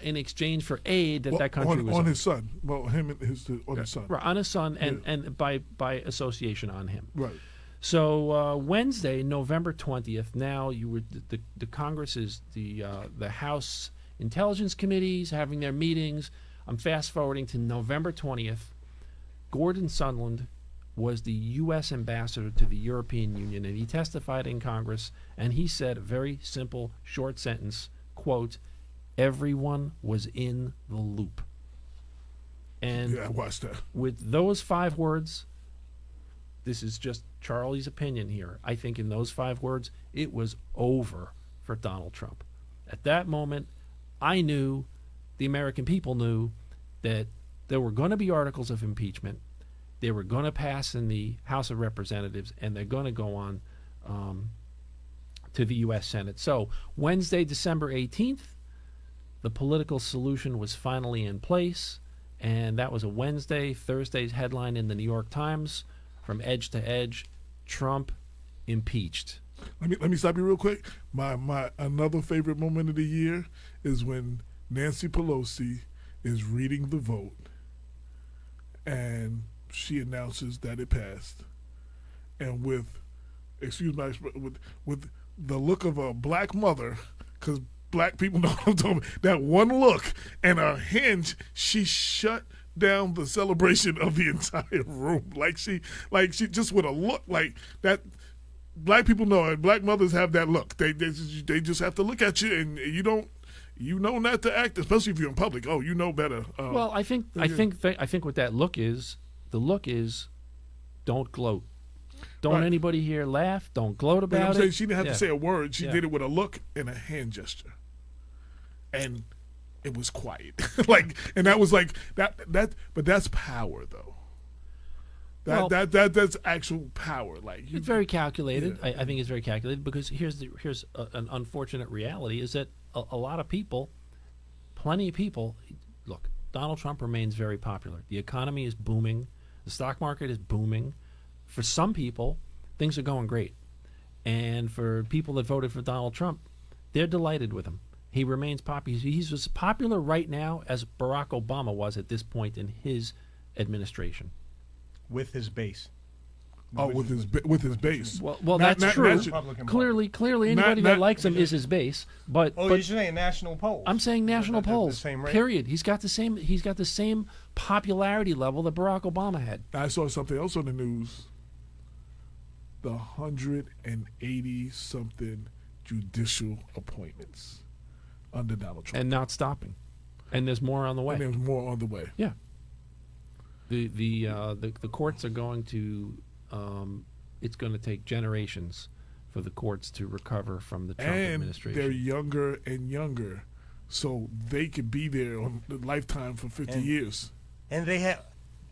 in exchange for aid that country was on his son. Well, him and his son. Right, on his son, and by association on him. Right. So Wednesday, November 20th. Now the Congress is the House Intelligence Committees having their meetings. I'm fast forwarding to November 20th. Gordon Sondland was the U.S. ambassador to the European Union, and he testified in Congress, and he said a very simple, short sentence, quote, everyone was in the loop. And yeah, I watched that. With those 5 words, this is just Charlie's opinion here. I think in those 5 words, it was over for Donald Trump. At that moment, I knew, the American people knew, that there were going to be articles of impeachment. They were going to pass in the House of Representatives, and they're going to go on to the U.S. Senate. So Wednesday, December 18th, the political solution was finally in place, and that was a Wednesday. Thursday's headline in the New York Times, from edge to edge, Trump impeached. Let me stop you real quick. My another favorite moment of the year is when Nancy Pelosi is reading the vote, and she announces that it passed, and with the look of a black mother, because black people know what I'm talking about, that one look and a hinge, she shut down the celebration of the entire room. Like she just with a look like that. Black people know it. Black mothers have that look. They just have to look at you, and you know not to act, especially if you're in public. Oh, you know better. Well, I think what that look is, the look is, don't gloat. Don't anybody here laugh. Don't gloat But about I'm saying it. she didn't have to say a word. She Yeah. did it with a look and a hand gesture, and it was quiet. Like, and that was like that. But that's power, though. That's actual power. Like, It's very calculated. Yeah. I think it's very calculated because here's an unfortunate reality is that a lot of people, plenty of people, look, Donald Trump remains very popular. The economy is booming. The stock market is booming. For some people, things are going great. And for people that voted for Donald Trump, they're delighted with him. He remains popular. He's as popular right now as Barack Obama was at this point in his administration. With his base. Oh, with his base. Well, that's true. Clearly, anybody that likes him is his base. But you're saying national polls? I'm saying national The polls. same rate? Period. He's got the same popularity level that Barack Obama had. I saw something else on the news. The 180 something judicial appointments under Donald Trump, And not stopping. And there's more on the way. and there's more on the way. Yeah. The courts are going to it's going to take generations for the courts to recover from the Trump And administration. they're younger and younger, so they could be there on the lifetime for 50 years. And they have,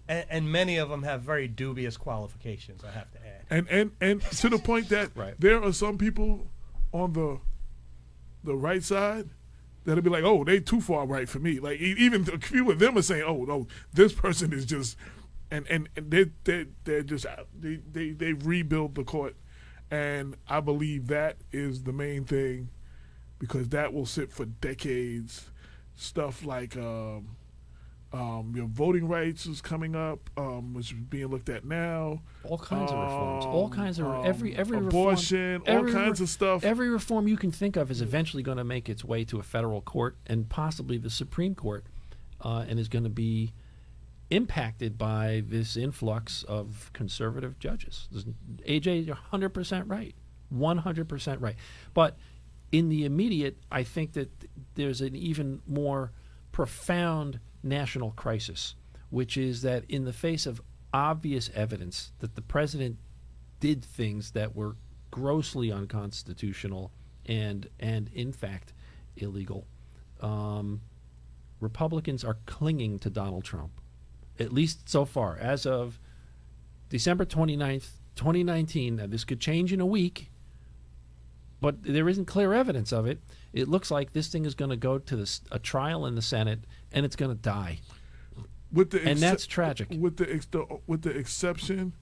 and many of them have very dubious qualifications, I have to add. And to the point that Right. there are some people on the right side that'll be like, oh, they too far right for me. Like, even a few of them are saying, oh no, this person is just, and they're just they rebuild the court, and I believe that is the main thing, because that will sit for decades. Stuff like your voting rights is coming up, which is being looked at now. All kinds of reforms. All kinds of every abortion, reform, all kinds of stuff. Every reform you can think of is eventually going to make its way to a federal court and possibly the Supreme Court, and is going to be impacted by this influx of conservative judges. AJ, you're 100% right. 100% right. But in the immediate, I think that there's an even more profound national crisis, which is that in the face of obvious evidence that the president did things that were grossly unconstitutional and in fact illegal, Republicans are clinging to Donald Trump, at least so far. As of December 29th, 2019, now this could change in a week, but there isn't clear evidence of it. It looks like this thing is going to go to a trial in the Senate, and it's going to die. And that's tragic. With the exception,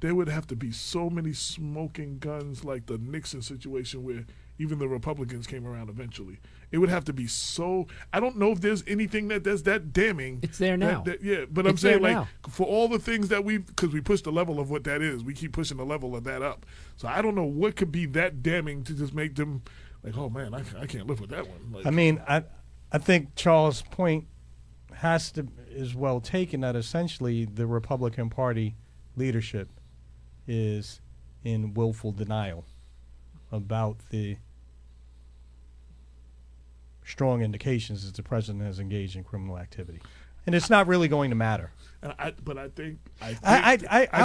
there would have to be so many smoking guns like the Nixon situation where even the Republicans came around eventually. It would have to be so. I don't know if there's anything that's that damning. It's there now. But I'm saying, like, now. for all the things that because we pushed the level of what that is, we keep pushing the level of that up. So I don't know what could be that damning to just make them like, oh man, I can't live with that one. Like, I mean, I think Charles' point is well taken, that essentially the Republican Party leadership is in willful denial about the strong indications that the president has engaged in criminal activity, and it's not really going to matter. I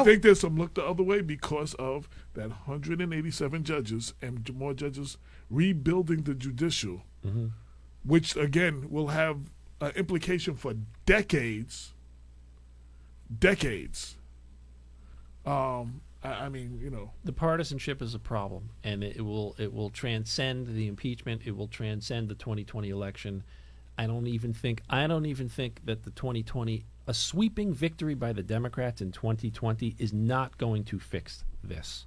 think there's some look the other way because of that 187 judges and more judges rebuilding the judicial, which again will have an implication for decades. I mean, the partisanship is a problem, and it will transcend the impeachment. It will transcend the 2020 election. I don't even think that the 2020, a sweeping victory by the Democrats in 2020 is not going to fix this.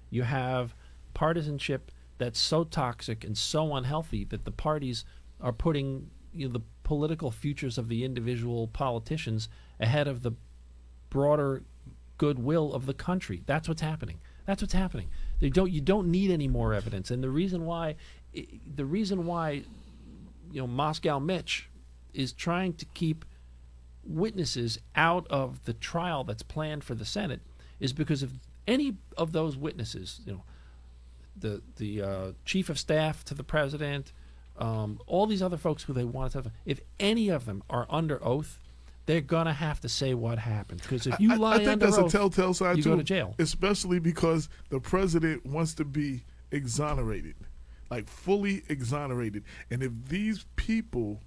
You have partisanship that's so toxic and so unhealthy that the parties are putting the political futures of the individual politicians ahead of the broader goodwill of the country. That's what's happening. You don't need any more evidence, and the reason why Moscow Mitch is trying to keep witnesses out of the trial that's planned for the Senate is because if any of those witnesses, the chief of staff to the president, all these other folks who they want to testify, if any of them are under oath, they're gonna have to say what happened, because if you lie I think under that's oath, a telltale sign you too, go to jail. especially because the president wants to be exonerated, like fully exonerated. And if these people,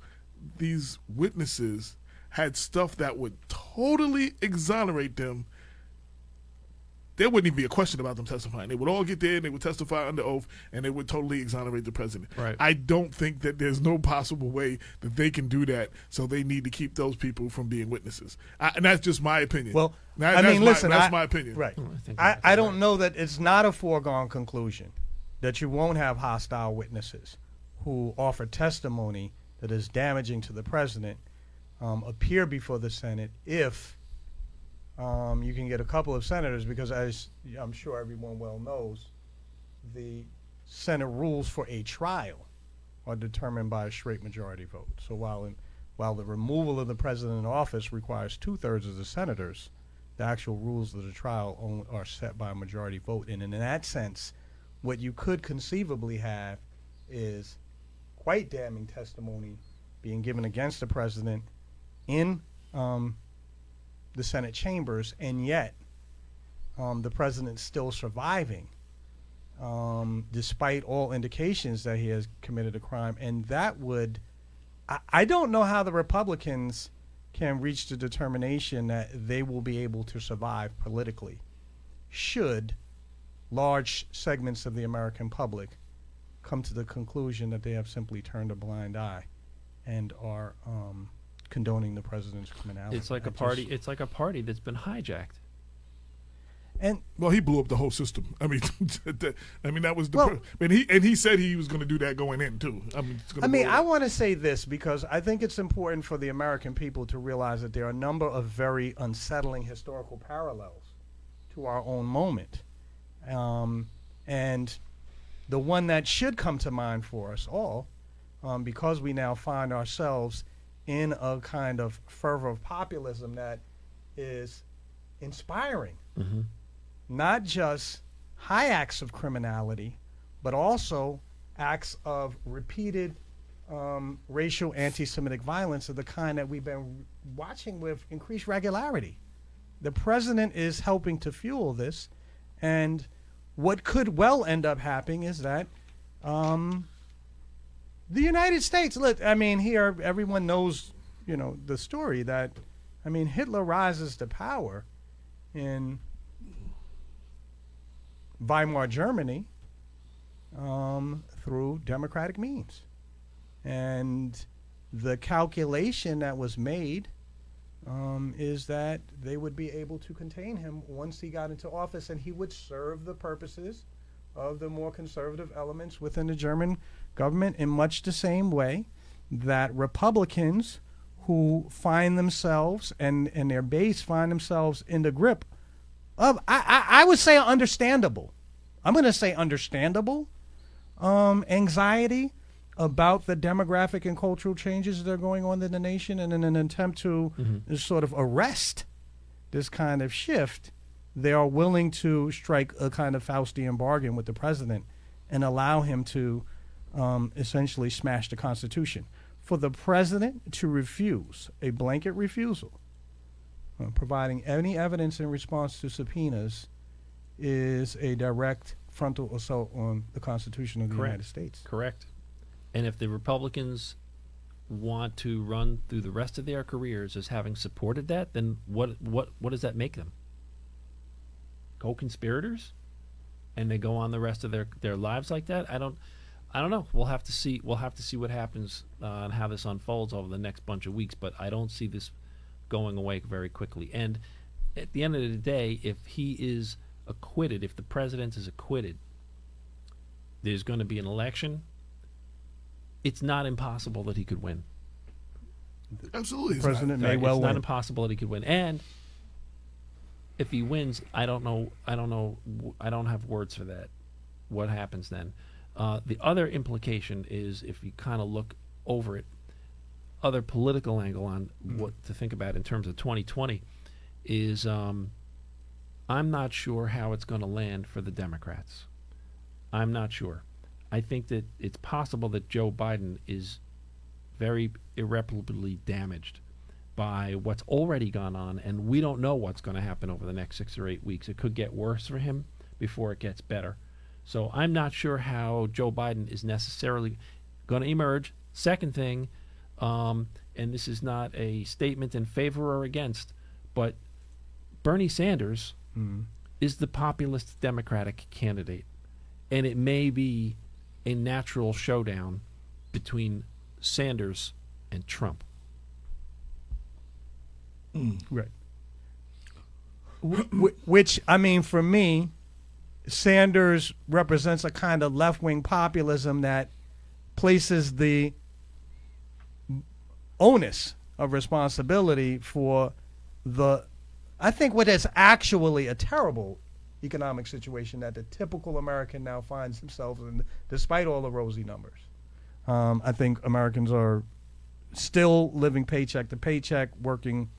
these witnesses, had stuff that would totally exonerate them, there wouldn't even be a question about them testifying. They would all get there and they would testify under oath and they would totally exonerate the president. Right. I don't think that there's no possible way that they can do that, so they need to keep those people from being witnesses. And that's just my opinion. Well, listen, that's my opinion. Right. think I don't know that it's not a foregone conclusion that you won't have hostile witnesses who offer testimony that is damaging to the president appear before the Senate if you can get a couple of senators, because as I'm sure everyone well knows, the Senate rules for a trial are determined by a straight majority vote. So while the removal of the president in office requires 2/3 of the senators, the actual rules of the trial are set by a majority vote. And in that sense, what you could conceivably have is quite damning testimony being given against the president in the Senate chambers, and yet the president's still surviving, despite all indications that he has committed a crime. And that would, I don't know how the Republicans can reach the determination that they will be able to survive politically should large segments of the American public come to the conclusion that they have simply turned a blind eye and are condoning the president's criminality. It's like a party. It's like a party that's been hijacked. And well, he blew up the whole system. I mean, that was the. Well, he said he was going to do that going in too. I want to say this because I think it's important for the American people to realize that there are a number of very unsettling historical parallels to our own moment, and the one that should come to mind for us all, because we now find ourselves in a kind of fervor of populism that is inspiring. Mm-hmm. Not just high acts of criminality, but also acts of repeated racial anti-Semitic violence of the kind that we've been watching with increased regularity. The president is helping to fuel this, and what could well end up happening is that the United States, look, I mean, here everyone knows, the story that, Hitler rises to power in Weimar Germany through democratic means. And the calculation that was made is that they would be able to contain him once he got into office, and he would serve the purposes of the more conservative elements within the German government in much the same way that Republicans who find themselves and their base find themselves in the grip of, I would say understandable. I'm going to say understandable anxiety about the demographic and cultural changes that are going on in the nation, and in an attempt to sort of arrest this kind of shift, they are willing to strike a kind of Faustian bargain with the president and allow him to essentially smash the Constitution. For the president to refuse, a blanket refusal, providing any evidence in response to subpoenas, is a direct frontal assault on the Constitution of the United States. Correct. And if the Republicans want to run through the rest of their careers as having supported that, then what does that make them? Co-conspirators? And they go on the rest of their lives like that? I don't know. We'll have to see what happens and how this unfolds over the next bunch of weeks, but I don't see this going away very quickly. And at the end of the day, if he is acquitted, if the president is acquitted, there's going to be an election. It's not impossible that he could win. Absolutely. The president may well win. It's win. not impossible that he could win. And if he wins, I don't know. I don't have words for that. What happens then? The other implication is, if you kind of look over it, other political angle on what to think about in terms of 2020 is I'm not sure how it's going to land for the Democrats. I'm not sure. I think that it's possible that Joe Biden is very irreparably damaged by what's already gone on, and we don't know what's going to happen over the next 6 or 8 weeks. It could get worse for him before it gets better. So I'm not sure how Joe Biden is necessarily going to emerge. Second thing, and this is not a statement in favor or against, but Bernie Sanders is the populist Democratic candidate, and it may be a natural showdown between Sanders and Trump. Right. Which, I mean, for me, Sanders represents a kind of left-wing populism that places the onus of responsibility for I think what is actually a terrible economic situation that the typical American now finds themselves in, despite all the rosy numbers. I think Americans are still living paycheck to paycheck, working.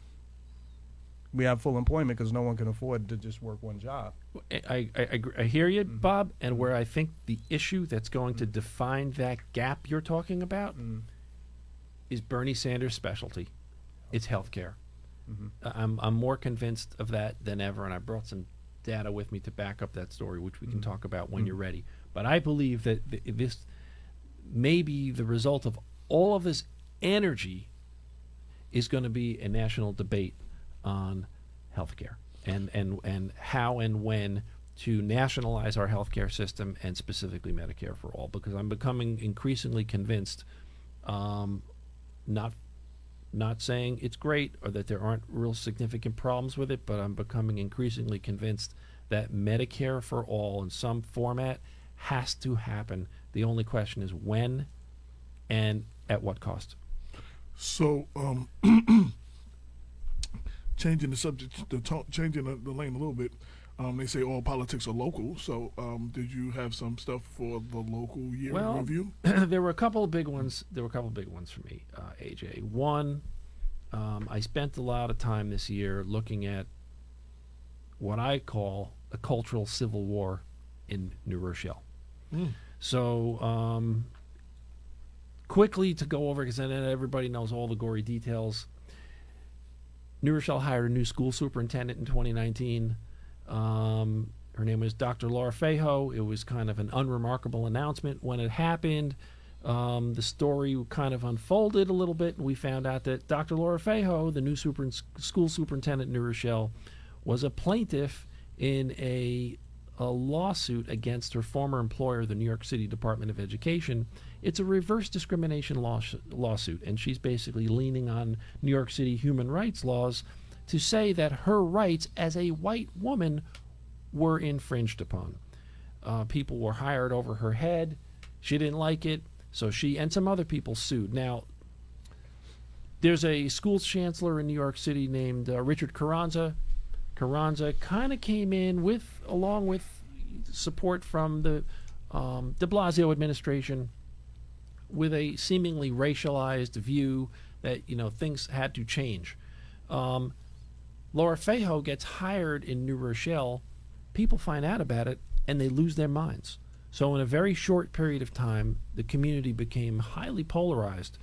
We have full employment because no one can afford to just work one job. I hear you, Bob, and where I think the issue that's going to define that gap you're talking about is Bernie Sanders' specialty. It's healthcare. I'm more convinced of that than ever, and I brought some data with me to back up that story, which we can talk about when you're ready. But I believe that this may be the result of all of this energy is going to be a national debate on healthcare and how and when to nationalize our healthcare system, and specifically Medicare for all, because I'm becoming increasingly convinced, not saying it's great or that there aren't real significant problems with it, but I'm becoming increasingly convinced that Medicare for all in some format has to happen. The only question is when and at what cost. So, changing the subject, changing the lane a little bit, they say all politics are local. So, did you have some stuff for the local year review? There were a couple of big ones. There were a couple of big ones for me, AJ. One, I spent a lot of time this year looking at what I call a cultural civil war in New Rochelle. So, quickly to go over, because then everybody knows all the gory details. New Rochelle hired a new school superintendent in 2019. Her name was Dr. Laura Fayho. It was kind of an unremarkable announcement when it happened. The story kind of unfolded a little bit, and we found out that Dr. Laura Fayho, the new school superintendent in New Rochelle, was a plaintiff in a lawsuit against her former employer, the New York City Department of Education. It's a reverse discrimination lawsuit, and she's basically leaning on New York City human rights laws to say that her rights as a white woman were infringed upon. People were hired over her head. She didn't like it, so she and some other people sued. Now, there's a school chancellor in New York City named Richard Carranza. Carranza kind of came in along with support from the de Blasio administration, with a seemingly racialized view that, things had to change. Laura Fayho gets hired in New Rochelle. People find out about it, and they lose their minds. So in a very short period of time, the community became highly polarized.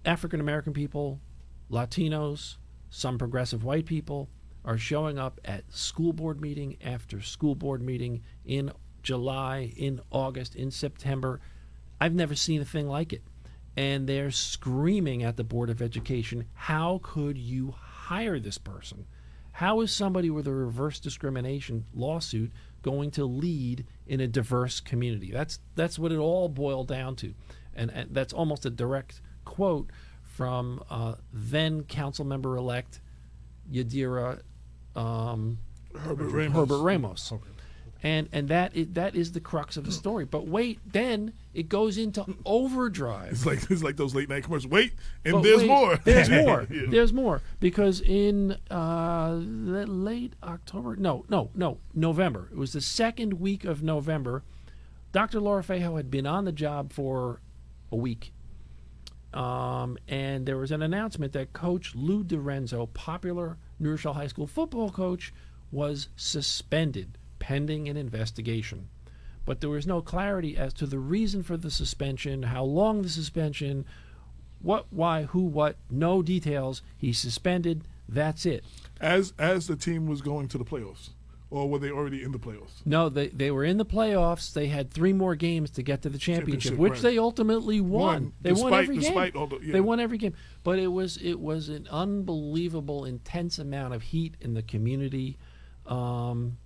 African-American people, Latinos, some progressive white people are showing up at school board meeting after school board meeting in July, in August, in September. I've never seen a thing like it. And they're screaming at the Board of Education, how could you hire this person? How is somebody with a reverse discrimination lawsuit going to lead in a diverse community? That's what it all boiled down to. And that's almost a direct quote from then council member-elect Yadira Herbert Ramos. And that is the crux of the story. But wait, then it goes into overdrive. It's like those late night commercials. Wait, and there's more. There's more. Yeah. There's more, because in late October, November. It was the second week of November. Dr. Laura Fayho had been on the job for a week, and there was an announcement that Coach Lou DiRenzo, popular New Rochelle High School football coach, was suspended pending an investigation. But there was no clarity as to the reason for the suspension, how long the suspension, What, why, who, what, no details. He's suspended. That's it. As the team was going to the playoffs, or were they already in the playoffs? No, they were in the playoffs. They had 3 more games to get to the championship, which right. they ultimately won. They won every game. They won every game. But it was an unbelievable, intense amount of heat in the community, and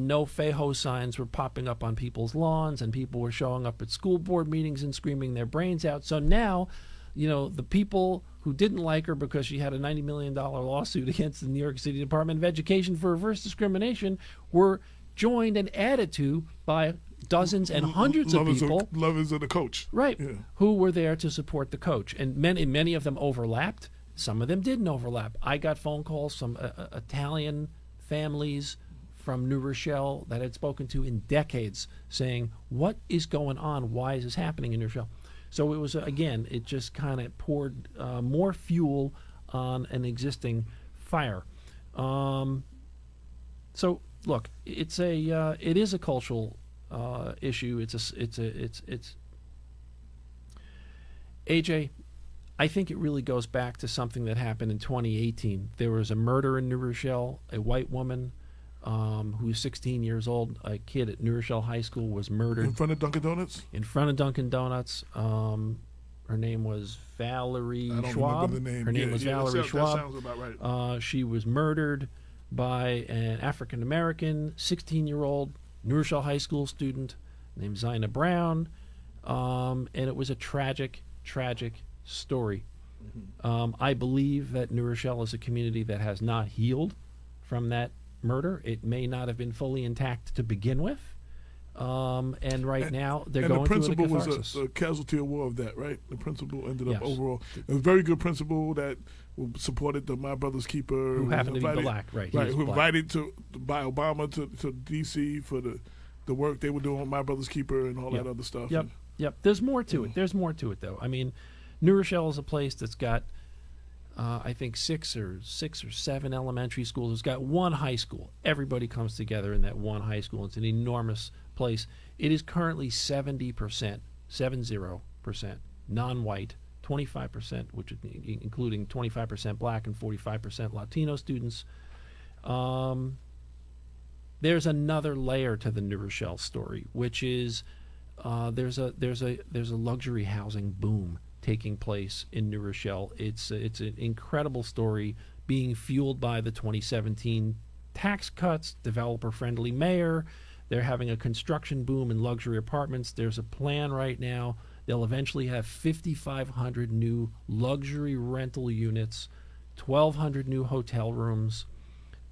no Fejo signs were popping up on people's lawns, and people were showing up at school board meetings and screaming their brains out. So now, the people who didn't like her because she had a $90 million lawsuit against the New York City Department of Education for reverse discrimination were joined and added to by dozens and hundreds of people. Lovers of the coach. Right. Yeah. Who were there to support the coach. And many of them overlapped. Some of them didn't overlap. I got phone calls from Italian families from New Rochelle that I'd spoken to in decades saying, what is going on? Why is this happening in New Rochelle? So it was, again, it just kind of poured more fuel on an existing fire. So look, it is a cultural issue. It's AJ, I think it really goes back to something that happened in 2018. There was a murder in New Rochelle. A white woman who was 16 years old, a kid at New Rochelle High School, was murdered. In front of Dunkin' Donuts? In front of Dunkin' Donuts. Her name was Valerie I don't Schwab. remember the name. Her name was Valerie Schwab. That sounds about right. She was murdered by an African-American, 16-year-old New Rochelle High School student named Zina Brown. And it was a tragic, tragic story. Mm-hmm. I believe that New Rochelle is a community that has not healed from that murder. It may not have been fully intact to begin with. And right now they're going through a catharsis. And the principal was a casualty of war of that, right? The principal ended up Yes. overall. It was a very good principal that supported the My Brother's Keeper. Who happened to be black, right? He was who black. invited by Obama to D.C. for the work they were doing with My Brother's Keeper and all that other stuff. Yep. There's more to it. There's more to it, though. I mean, New Rochelle is a place that's got, I think, 6 or 7 elementary schools. It's got one high school. Everybody comes together in that one high school. It's an enormous place. It is currently 70%, 70% non-white, 25%, which is including 25% black and 45% Latino students. There's another layer to the New Rochelle story, which is there's a luxury housing boom taking place in New Rochelle. It's an incredible story being fueled by the 2017 tax cuts, developer-friendly mayor. They're having a construction boom in luxury apartments. There's a plan right now. They'll eventually have 5,500 new luxury rental units, 1,200 new hotel rooms,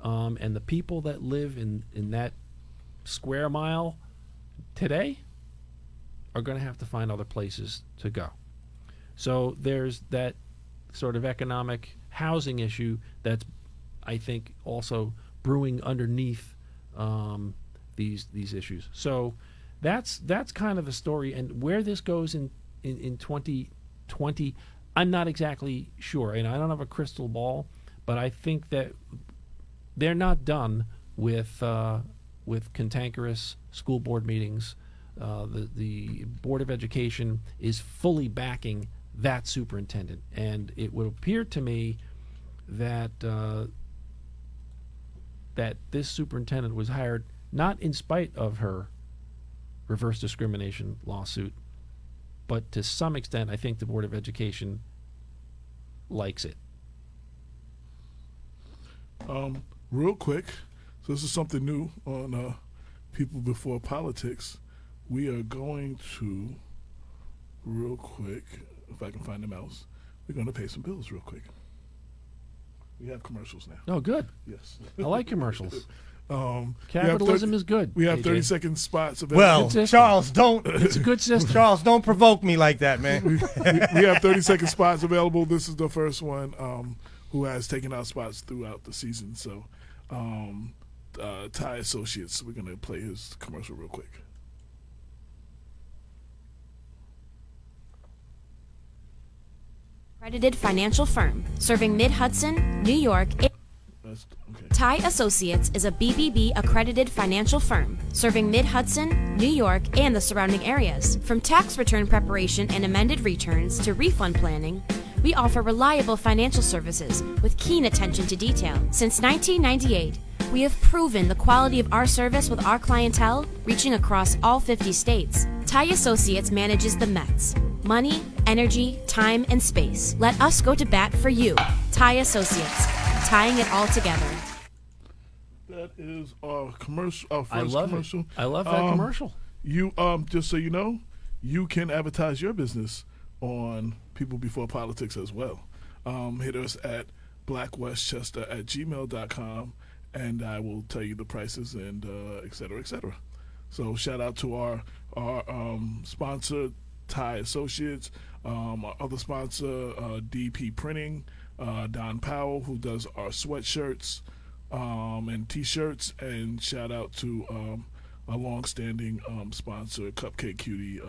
and the people that live in that square mile today are going to have to find other places to go. So there's that sort of economic housing issue that's, I think, also brewing underneath these issues. So that's kind of the story, and where this goes in 2020, I'm not exactly sure, and I don't have a crystal ball, but I think that they're not done with cantankerous school board meetings. The Board of Education is fully backing that superintendent, and it would appear to me that that this superintendent was hired not in spite of her reverse discrimination lawsuit, but to some extent, I think the Board of Education likes it. Real quick, so this is something new on People Before Politics. We are going to, real quick, if I can find the mouse, we're going to pay some bills real quick. We have commercials now. Oh, good. Yes. I like commercials. Capitalism Capitalism is good. We have AJ. 30-second spots available. Well, Good system. Charles, don't. It's a good system. Charles, don't provoke me like that, man. we have 30-second spots available. This is the first one who has taken out spots throughout the season. So, Ty Associates, we're going to play his commercial real quick. Accredited financial firm serving Mid-Hudson, New York. Okay. Ty Associates is a BBB accredited financial firm serving Mid-Hudson, New York, and the surrounding areas. From tax return preparation and amended returns to refund planning, we offer reliable financial services with keen attention to detail. Since 1998, we have proven the quality of our service with our clientele reaching across all 50 states. Ty Associates manages the Mets. Money, energy, time, and space. Let us go to bat for you. Ty Associates. Tying it all together. That is our commercial. Our first I love commercial. it. I love that commercial. You just so you know, you can advertise your business on People Before Politics as well. Hit us at blackwestchester@gmail.com, and I will tell you the prices and et cetera, et cetera. So shout out to our sponsor, Ty Associates, our other sponsor, DP Printing, Don Powell, who does our sweatshirts and T-shirts, and shout out to our long-standing sponsor, Cupcake Cutie,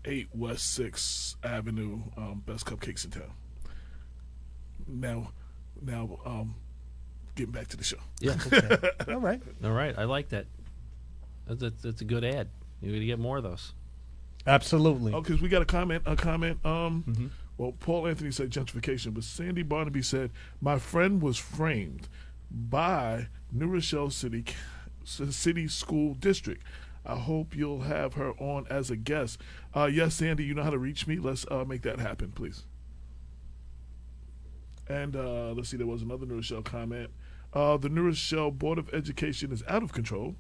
8 West 6th Avenue, best cupcakes in town. Now, getting back to the show. Yeah. Okay. All right. All right. I like that. That's a good ad. You gotta get more of those. Absolutely. Oh, because we got a comment. Well, Paul Anthony said gentrification, but Sandy Barnaby said, my friend was framed by New Rochelle City School District. I hope you'll have her on as a guest. Yes, Sandy, you know how to reach me. Let's make that happen, please. And let's see, there was another New Rochelle comment. The New Rochelle Board of Education is out of control.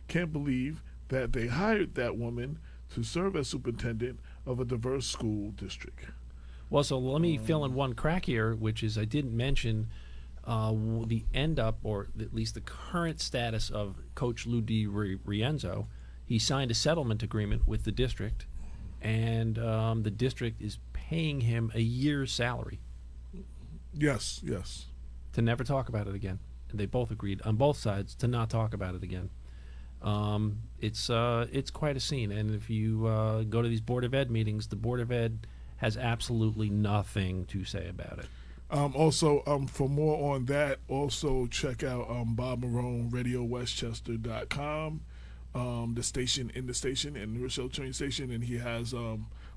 Can't believe that they hired that woman to serve as superintendent of a diverse school district. Well, so let me fill in one crack here, which is I didn't mention the end up, or at least the current status of Coach Lou Di Rienzo. He signed a settlement agreement with the district, and the district is paying him a year's salary. Yes. To never talk about it again. And they both agreed on both sides to not talk about it again. It's quite a scene, and if you go to these Board of Ed meetings, the Board of Ed has absolutely nothing to say about it. Also, for more on that, also check out Bob Marone, RadioWestchester.com, the station in the station, and New Rochelle train station, and he has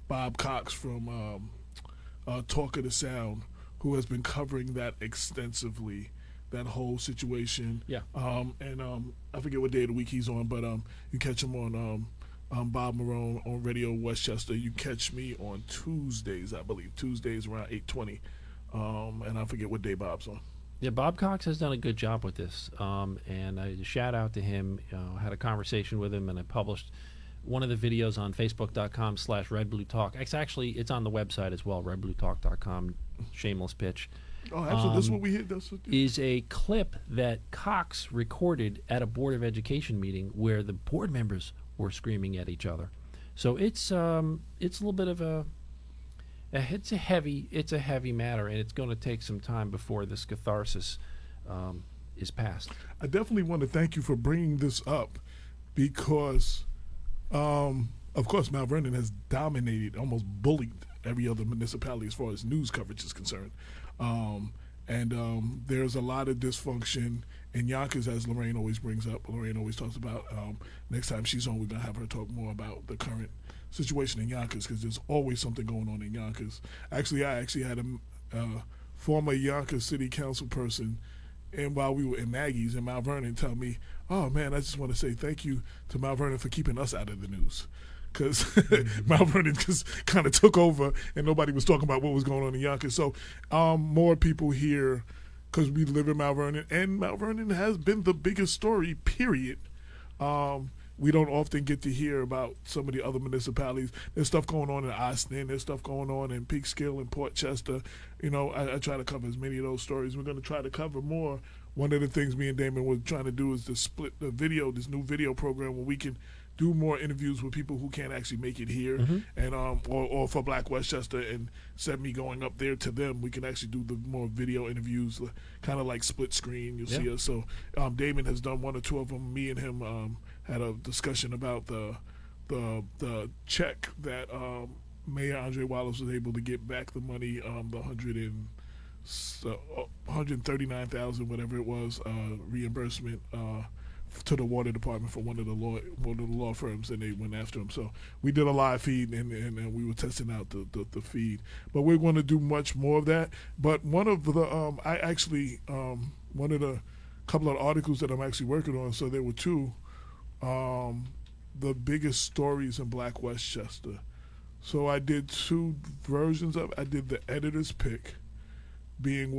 Bob Cox from Talk of the Sound, who has been covering that extensively, that whole situation. Yeah. And I forget what day of the week he's on, but you catch him on Bob Marone on Radio Westchester. You catch me on Tuesdays, I believe. Tuesdays around 8:20. And I forget what day Bob's on. Yeah, Bob Cox has done a good job with this. And I shout out to him. I had a conversation with him, and I published one of the videos on Facebook.com/RedBlueTalk. It's on the website as well, RedBlueTalk.com. Shameless pitch. Oh, absolutely. That's what we hit. Is a clip that Cox recorded at a Board of Education meeting where the board members were screaming at each other. So it's a little bit of it's a heavy matter, and it's going to take some time before this catharsis is passed. I definitely want to thank you for bringing this up because, of course, Mount Vernon has dominated, almost bullied every other municipality as far as news coverage is concerned. And there's a lot of dysfunction in Yonkers, as Lorraine always brings up. Lorraine always talks about, next time she's on, we're going to have her talk more about the current situation in Yonkers, because there's always something going on in Yonkers. I actually had a former Yonkers City Council person, and while we were in Maggie's in Mount Vernon, tell me, oh man, I just want to say thank you to Mount Vernon for keeping us out of the news. Because Mount Vernon just kind of took over and nobody was talking about what was going on in Yonkers. So more people here, because we live in Mount Vernon, and Mount Vernon has been the biggest story, period. We don't often get to hear about some of the other municipalities. There's stuff going on in Austin. There's stuff going on in Peekskill and Port Chester. You know, I try to cover as many of those stories. We're going to try to cover more. One of the things me and Damon were trying to do is to split the video, this new video program where we can do more interviews with people who can't actually make it here, and or for Black Westchester, and instead of me going up there to them, we can actually do the more video interviews, kind of like split screen. You'll see us. So Damon has done one or two of them. Me and him had a discussion about the check that Mayor Andre Wallace was able to get back, the money, the $100 and so $139,000, whatever it was, reimbursement to the water department from one of the law firms, and they went after him. So we did a live feed, and we were testing out the feed. But we're going to do much more of that. But one of the one of the couple of articles that I'm actually working on. So there were two, the biggest stories in Black Westchester. So I did two versions of it. I did the editor's pick, being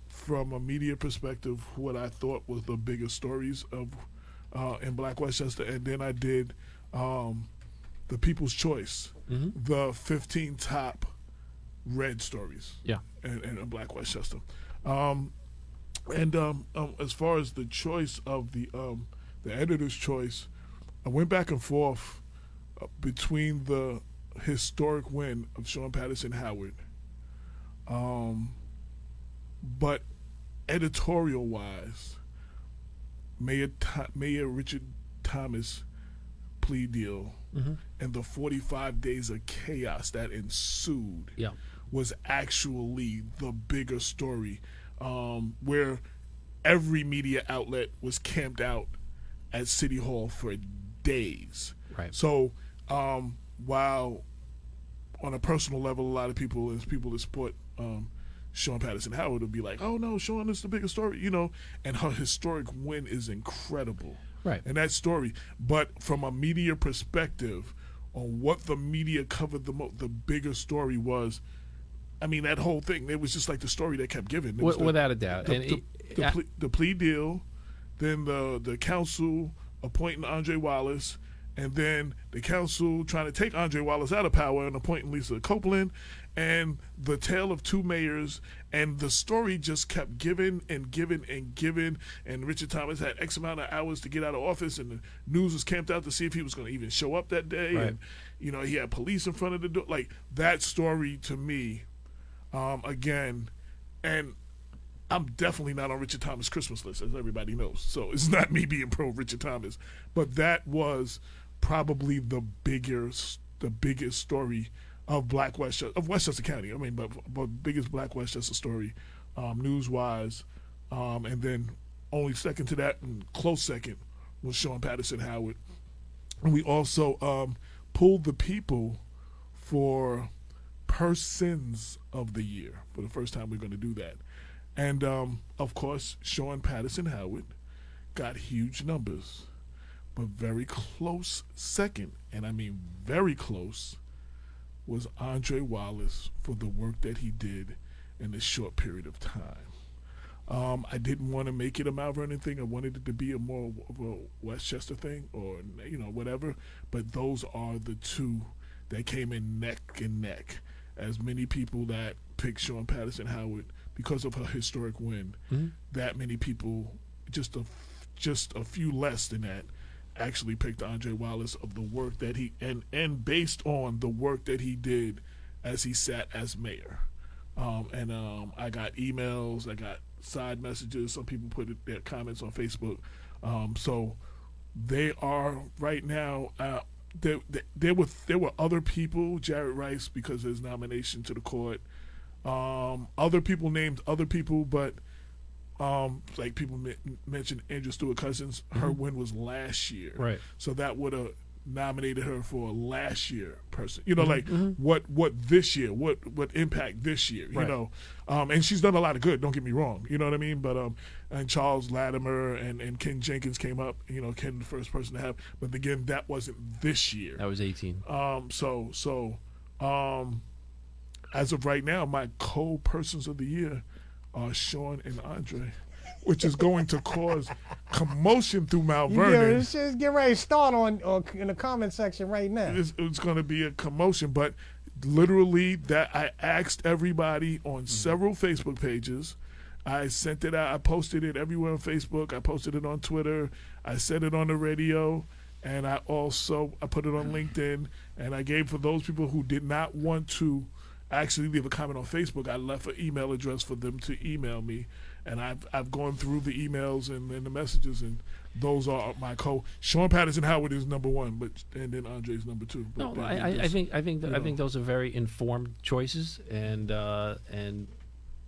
from a media perspective, what I thought was the biggest stories of in Black Westchester, and then I did the People's Choice, the 15 top red stories, in Black Westchester. As far as the choice of the editor's choice, I went back and forth between the historic win of Sean Patterson Howard, but editorial-wise, Mayor Richard Thomas plea deal and the 45 days of chaos that ensued was actually the bigger story, where every media outlet was camped out at City Hall for days. Right. So while on a personal level, a lot of people that support Sean Patterson Howard would be like, oh no, Sean is the biggest story, and her historic win is incredible. Right. And that story. But from a media perspective, on what the media covered the bigger story was, I mean, that whole thing, it was just like the story that kept giving. Without a doubt. The plea deal, then the council appointing Andre Wallace, and then the council trying to take Andre Wallace out of power and appointing Lisa Copeland, and the tale of two mayors, and the story just kept giving and giving and giving, and Richard Thomas had X amount of hours to get out of office, and the news was camped out to see if he was going to even show up that day, right. And he had police in front of the door. Like, that story to me, again, and I'm definitely not on Richard Thomas' Christmas list, as everybody knows, so it's not me being pro Richard Thomas, but that was probably the biggest story of Westchester County. I mean, but biggest Black Westchester story, news-wise, and then only second to that, and close second, was Sean Patterson Howard. And we also pulled the people for Persons of the Year. For the first time, we're going to do that. And, of course, Sean Patterson Howard got huge numbers, but very close second, and I mean very close, was Andre Wallace for the work that he did in this short period of time. I didn't want to make it a Mount Vernon thing. I wanted it to be a more of a Westchester thing, or whatever. But those are the two that came in neck and neck. As many people that picked Sean Patterson Howard because of her historic win, that many people, just a few less than that, actually picked Andre Wallace of the work that he and based on the work that he did as he sat as mayor. I got emails, I got side messages. Some people put their comments on Facebook. So they are right now. There were other people, Jared Rice, because of his nomination to the court. Other people named other people, but like people mentioned Andrew Stewart Cousins. Her win was last year, right? So that would have nominated her for a last year person. Like what this year, what impact this year, right. And she's done a lot of good. Don't get me wrong, you know what I mean. But and Charles Latimer and Ken Jenkins came up. Ken the first person to have, but again that wasn't this year. That was 18. As of right now, my co-persons of the year are Sean and Andre, which is going to cause commotion through Mount Vernon. Let's just get ready to start in the comment section right now. It's going to be a commotion, but literally that I asked everybody on several Facebook pages. I sent it out. I posted it everywhere on Facebook. I posted it on Twitter. I said it on the radio. And I put it on LinkedIn. And I gave, for those people who did not want to actually leave a comment on Facebook, I left an email address for them to email me, and I've gone through the emails and the messages, and those are my Sean Patterson Howard is number one, and then Andre's number two. But I think those are very informed choices, and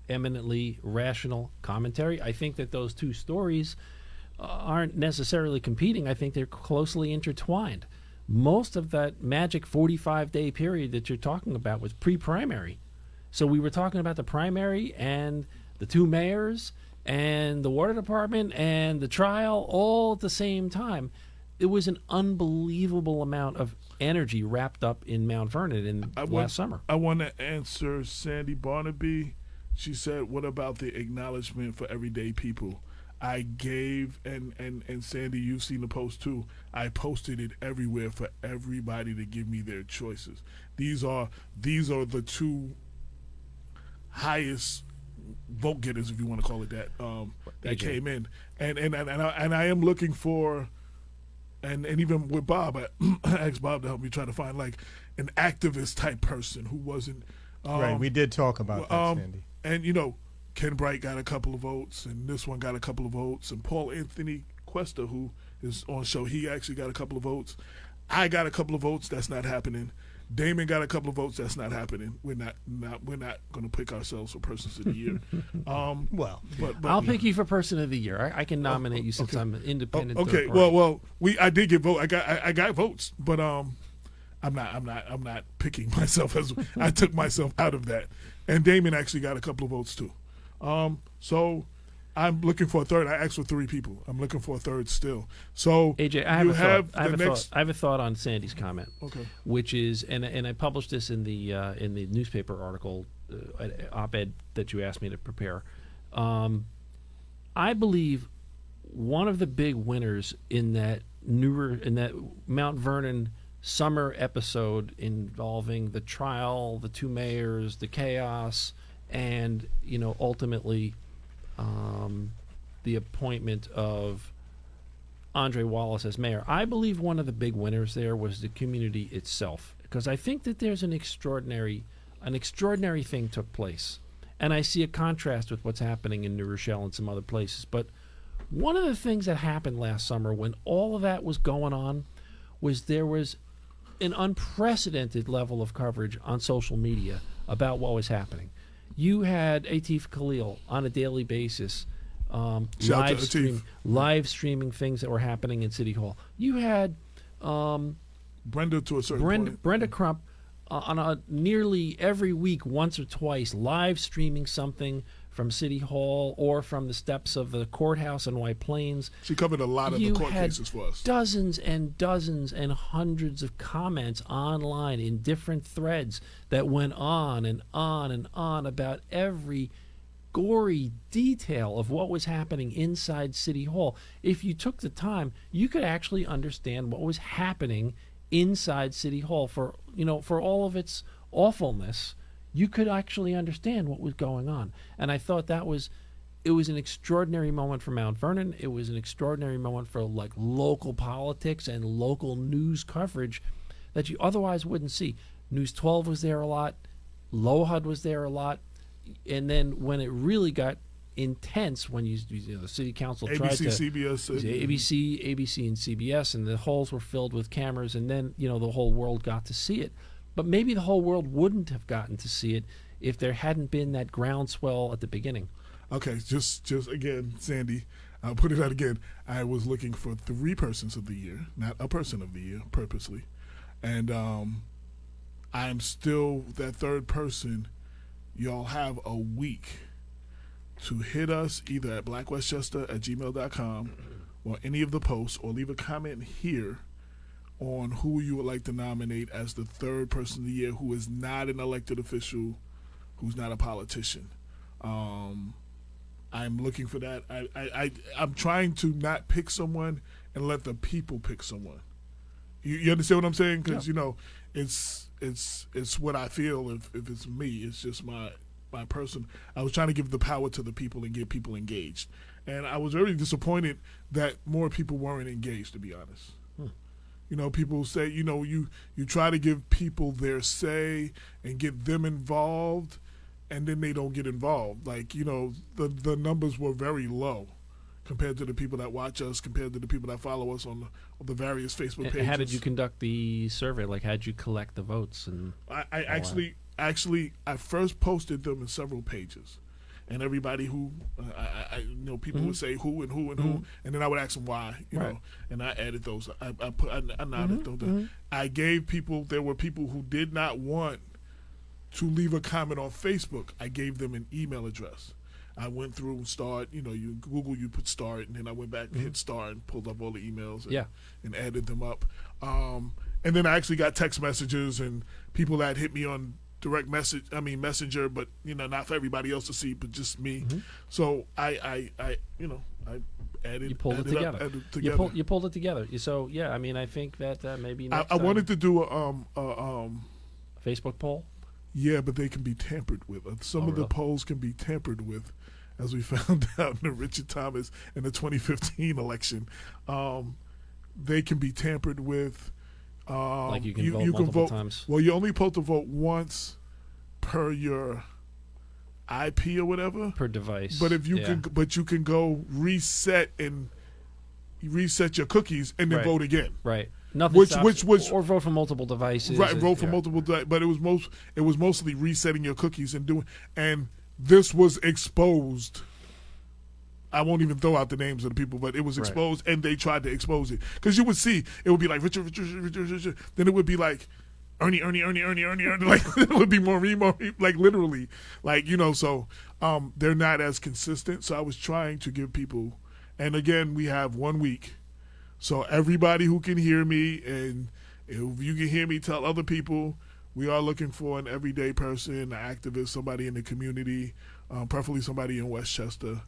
eminently rational commentary. I think that those two stories aren't necessarily competing. I think they're closely intertwined. Most of that magic 45-day period that you're talking about was pre-primary. So we were talking about the primary and the two mayors and the water department and the trial all at the same time. It was an unbelievable amount of energy wrapped up in Mount Vernon in last summer. I want to answer Sandy Barnaby. She said, what about the acknowledgement for everyday people? I gave, and Sandy, you've seen the post too, I posted it everywhere for everybody to give me their choices. These are the two highest vote getters, if you want to call it that, that came in. And I am looking for, and even with Bob, I asked Bob to help me try to find like an activist type person who wasn't. Right, we did talk about that, Sandy. And, you know, Ken Bright got a couple of votes, and this one got a couple of votes, and Paul Anthony Cuesta, who is on show, he actually got a couple of votes. I got a couple of votes. That's not happening. Damon got a couple of votes. That's not happening. We're not going to pick ourselves for Persons of the Year. But I'll pick you for Person of the Year. I can nominate you since I'm an independent. Okay. Well, I did get vote. I got votes, but I'm not picking myself as I took myself out of that. And Damon actually got a couple of votes too. So I'm looking for a third. I asked for 3 people. I'm looking for a third still. So AJ, I have a thought on Sandy's comment. Okay. Which is, and I published this in the newspaper article, op-ed that you asked me to prepare. I believe one of the big winners in that Mount Vernon summer episode involving the trial, the two mayors, the chaos, and ultimately the appointment of Andre Wallace as mayor. I believe one of the big winners there was the community itself, because I think that there's an extraordinary thing took place, and I see a contrast with what's happening in New Rochelle and some other places. But one of the things that happened last summer when all of that was going on was there was an unprecedented level of coverage on social media about what was happening. You had Atif Khalil on a daily basis live streaming things that were happening in City Hall. You had Brenda to a certain point. Brenda Crump on a nearly every week, once or twice, live streaming something from City Hall or from the steps of the courthouse in White Plains. She covered a lot of the court cases for us. Dozens and dozens and hundreds of comments online in different threads that went on and on and on about every gory detail of what was happening inside City Hall. If you took the time, you could actually understand what was happening inside City Hall. For all of its awfulness, you could actually understand what was going on. And I thought it was an extraordinary moment for Mount Vernon. It was an extraordinary moment for local politics and local news coverage that you otherwise wouldn't see. News 12 was there a lot. LOHUD was there a lot. And then when it really got intense, when the city council tried to CBS, ABC and CBS, and the halls were filled with cameras, and then the whole world got to see it. But maybe the whole world wouldn't have gotten to see it if there hadn't been that groundswell at the beginning. Okay, just again, Sandy, I'll put it out again. I was looking for 3 Persons of the Year, not a Person of the Year, purposely. And I'm still that third person. Y'all have a week to hit us either at blackwestchester@gmail.com or any of the posts, or leave a comment here on who you would like to nominate as the third Person of the Year who is not an elected official, who's not a politician. I'm looking for that. I'm trying to not pick someone and let the people pick someone. You understand what I'm saying? Because it's what I feel. If it's me, it's just my person. I was trying to give the power to the people and get people engaged, and I was very disappointed that more people weren't engaged, to be honest. People say, you try to give people their say and get them involved, and then they don't get involved. The numbers were very low compared to the people that watch us, compared to the people that follow us on the various Facebook pages. How did you conduct the survey? How did you collect the votes? And I actually I first posted them in several pages, and everybody who people would say who and who and who, and then I would ask them why, you know, and I added those. I nodded those. I gave people. There were people who did not want to leave a comment on Facebook. I gave them an email address. I went through and started, you Google, you put start, and then I went back and hit start and pulled up all the emails and added them up. And then I actually got text messages and people that hit me on Messenger, but, not for everybody else to see, but just me. So I added. You pulled it together. You pulled it together. So, yeah, I mean, I think that maybe next I wanted to do a Facebook poll. Yeah, but they can be tampered with. Some of the polls can be tampered with, as we found out in the Richard Thomas in the 2015 election. They can be tampered with. Like you can vote multiple times. Well, you're only supposed to vote once per your IP or whatever. Per device. But if you you can go reset your cookies and then vote again. Right. Nothing stops, or vote for multiple devices. Right, vote for multiple devices. But it was mostly resetting your cookies and this was exposed. I won't even throw out the names of the people, but it was exposed, and they tried to expose it. Because you would see, it would be like Richard. Then it would be like Ernie. Like it would be Maureen, like literally, like So they're not as consistent. So I was trying to give people, and again, we have 1 week. So everybody who can hear me, and if you can hear me tell other people, we are looking for an everyday person, an activist, somebody in the community, preferably somebody in Westchester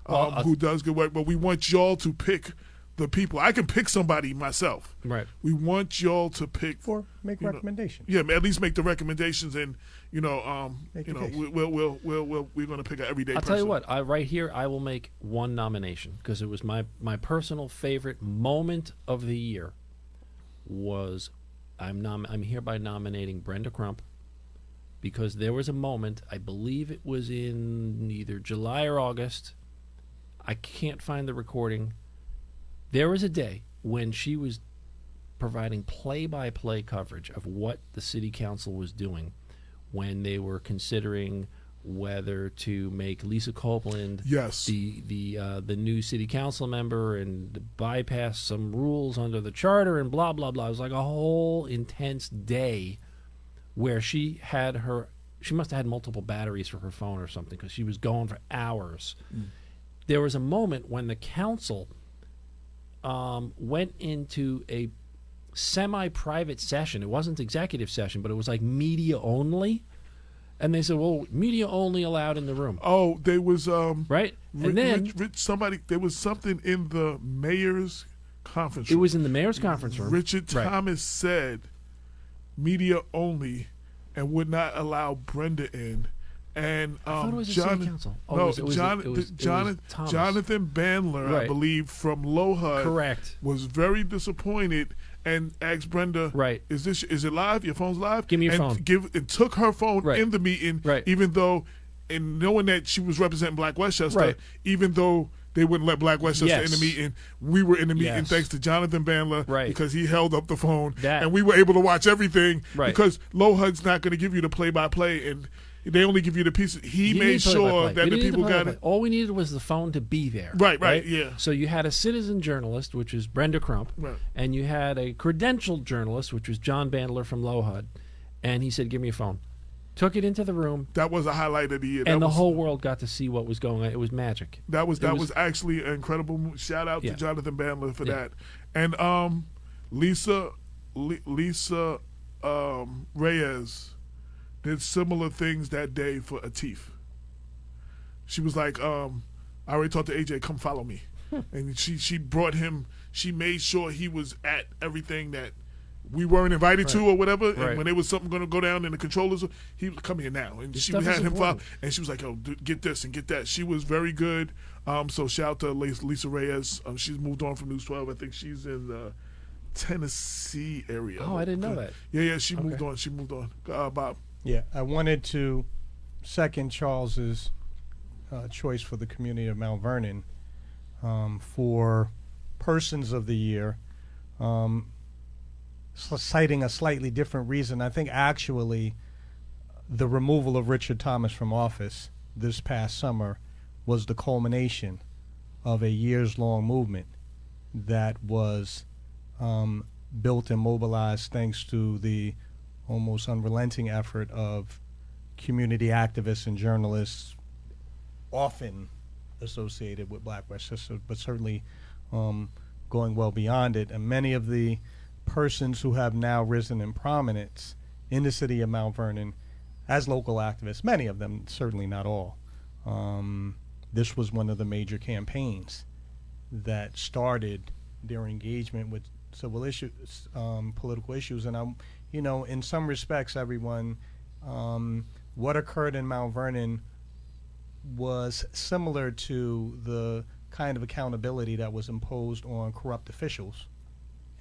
who does good work. But we want y'all to pick the people. I can pick somebody myself. Right. We want y'all to pick make recommendations. Yeah, at least make the recommendations, and we're going to pick an everyday person. I'll tell you what. Right here, I will make one nomination because it was my personal favorite moment of the year. Was I'm hereby nominating Brenda Crump because there was a moment, I believe it was in either July or August. I can't find the recording. There was a day when she was providing play-by-play coverage of what the city council was doing when they were considering whether to make Lisa Copeland the new city council member and bypass some rules under the charter and blah, blah, blah. It was like a whole intense day where she must have had multiple batteries for her phone or something because she was going for hours. There was a moment when the council went into a semi-private session. It wasn't executive session, but it was like media only. And they said, well, media only allowed in the room. Oh, there was... right? And then... there was something in the mayor's conference room. It was in the mayor's conference room. Richard Thomas said media only and would not allow Brenda in. And I thought it was the city council. Jonathan Bandler, I believe, from LoHUD, was very disappointed and asked Brenda, is it live? Your phone's live? Give me your phone. And took her phone in the meeting, even though, and knowing that she was representing Black Westchester, even though they wouldn't let Black Westchester in the meeting, we were in the meeting thanks to Jonathan Bandler because he held up the phone, and we were able to watch everything because LoHUD's not going to give you the play-by-play, and they only give you the pieces. He made sure that the people got it. All we needed was the phone to be there. Right, yeah. So you had a citizen journalist, which is Brenda Crump, and you had a credentialed journalist, which was John Bandler from LoHUD, and he said, give me your phone. Took it into the room. That was a highlight of the year. And the whole world got to see what was going on. It was magic. That was actually an incredible move. Shout out to Jonathan Bandler for that. And Lisa Reyes did similar things that day for Atif. She was like, I already talked to AJ, come follow me. And she brought him, she made sure he was at everything that we weren't invited to or whatever. And when there was something going to go down in the controllers, he would come here now. And she had him follow. And she was like, oh, get this and get that. She was very good. So shout out to Lisa Reyes. She's moved on from News 12. I think she's in the Tennessee area. Oh, I didn't know that. Yeah, she moved on. She moved on. Bob. Yeah, I wanted to second Charles's choice for the community of Mount Vernon for Persons of the Year, citing a slightly different reason. I think actually the removal of Richard Thomas from office this past summer was the culmination of a years-long movement that was built and mobilized thanks to the almost unrelenting effort of community activists and journalists, often associated with Black Westchester, but certainly going well beyond it. And many of the persons who have now risen in prominence in the city of Mount Vernon as local activists, many of them, certainly not all, this was one of the major campaigns that started their engagement with civil issues, political issues. And in some respects, everyone, what occurred in Mount Vernon was similar to the kind of accountability that was imposed on corrupt officials.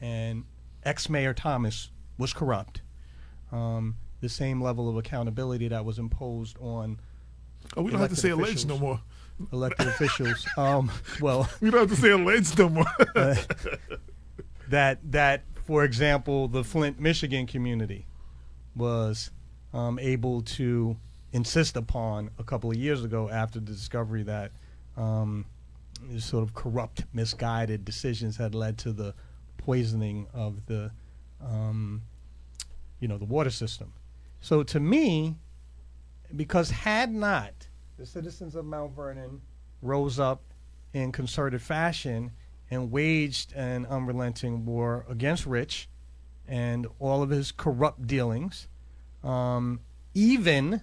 And ex-Mayor Thomas was corrupt. The same level of accountability that was imposed on we don't have to say alleged no more. Elected officials. Well, we don't have to say alleged no more. that, for example, the Flint, Michigan community was able to insist upon a couple of years ago after the discovery that sort of corrupt, misguided decisions had led to the poisoning of the water system. So to me, because had not the citizens of Mount Vernon rose up in concerted fashion and waged an unrelenting war against Rich and all of his corrupt dealings, even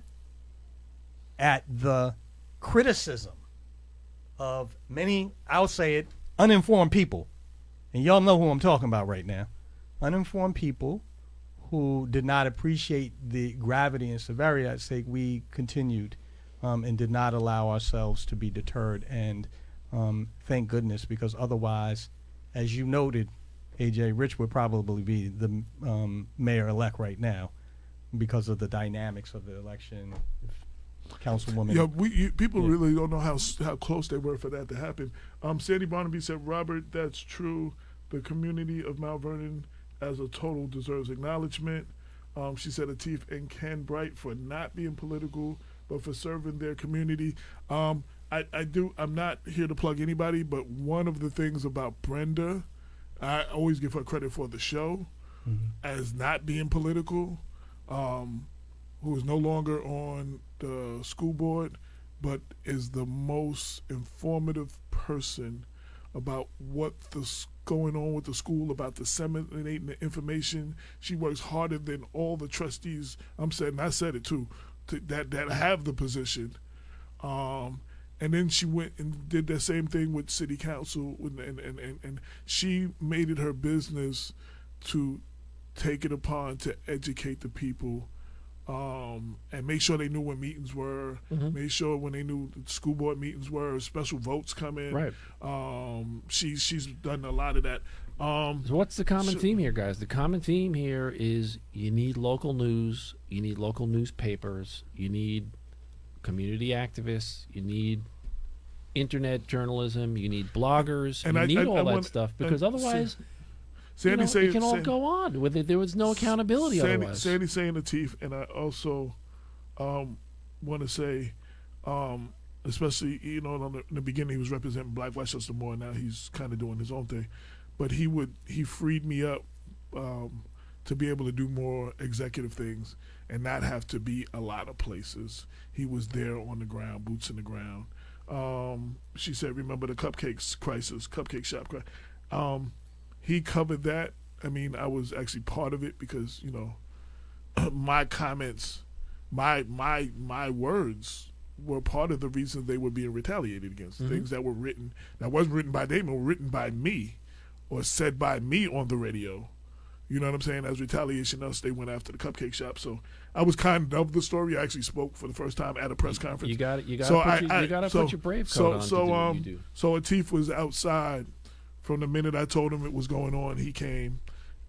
at the criticism of many, I'll say it, uninformed people, and y'all know who I'm talking about right now, uninformed people who did not appreciate the gravity and severity at stake, we continued and did not allow ourselves to be deterred. And thank goodness, because otherwise, as you noted, AJ, Rich would probably be the mayor-elect right now because of the dynamics of the election. Councilwoman. Yeah, people really don't know how close they were for that to happen. Sandy Barnaby said, Robert, that's true. The community of Mount Vernon as a total deserves acknowledgement. She said Atif and Ken Bright for not being political, but for serving their community. I'm not here to plug anybody, but one of the things about Brenda, I always give her credit for the show as not being political, who is no longer on the school board, but is the most informative person about what's going on with the school, about disseminating the information. She works harder than all the trustees. I said it too, that have the position. And then she went and did the same thing with city council, and she made it her business to take it upon to educate the people, and make sure they knew when meetings were, make sure when they knew the school board meetings were, special votes coming. Right. She's done a lot of that. So what's the common theme here, guys? The common theme here is you need local news, you need local newspapers, you need community activists, you need internet journalism, you need bloggers, and you need all that want, stuwant because otherwise... Sandy it can all go on with it. There was no accountability otherwise. Sandy's saying Atif, and I also want to say, especially in the beginning he was representing Black Westchester more. Now he's kind of doing his own thing, but he freed me up to be able to do more executive things and not have to be a lot of places. He was there on the ground, boots in the ground. She said, "Remember the cupcakes crisis, cupcake shop crisis." He covered that. I mean, I was actually part of it because, my comments, my words were part of the reason they were being retaliated against. Things that were written, that wasn't written by them, were written by me or said by me on the radio. You know what I'm saying? As retaliation, they went after the cupcake shop. So I was kind of the story. I actually spoke for the first time at a press conference. You got to put your brave coat on to do what you do. So Atif was outside. From the minute I told him it was going on, he came,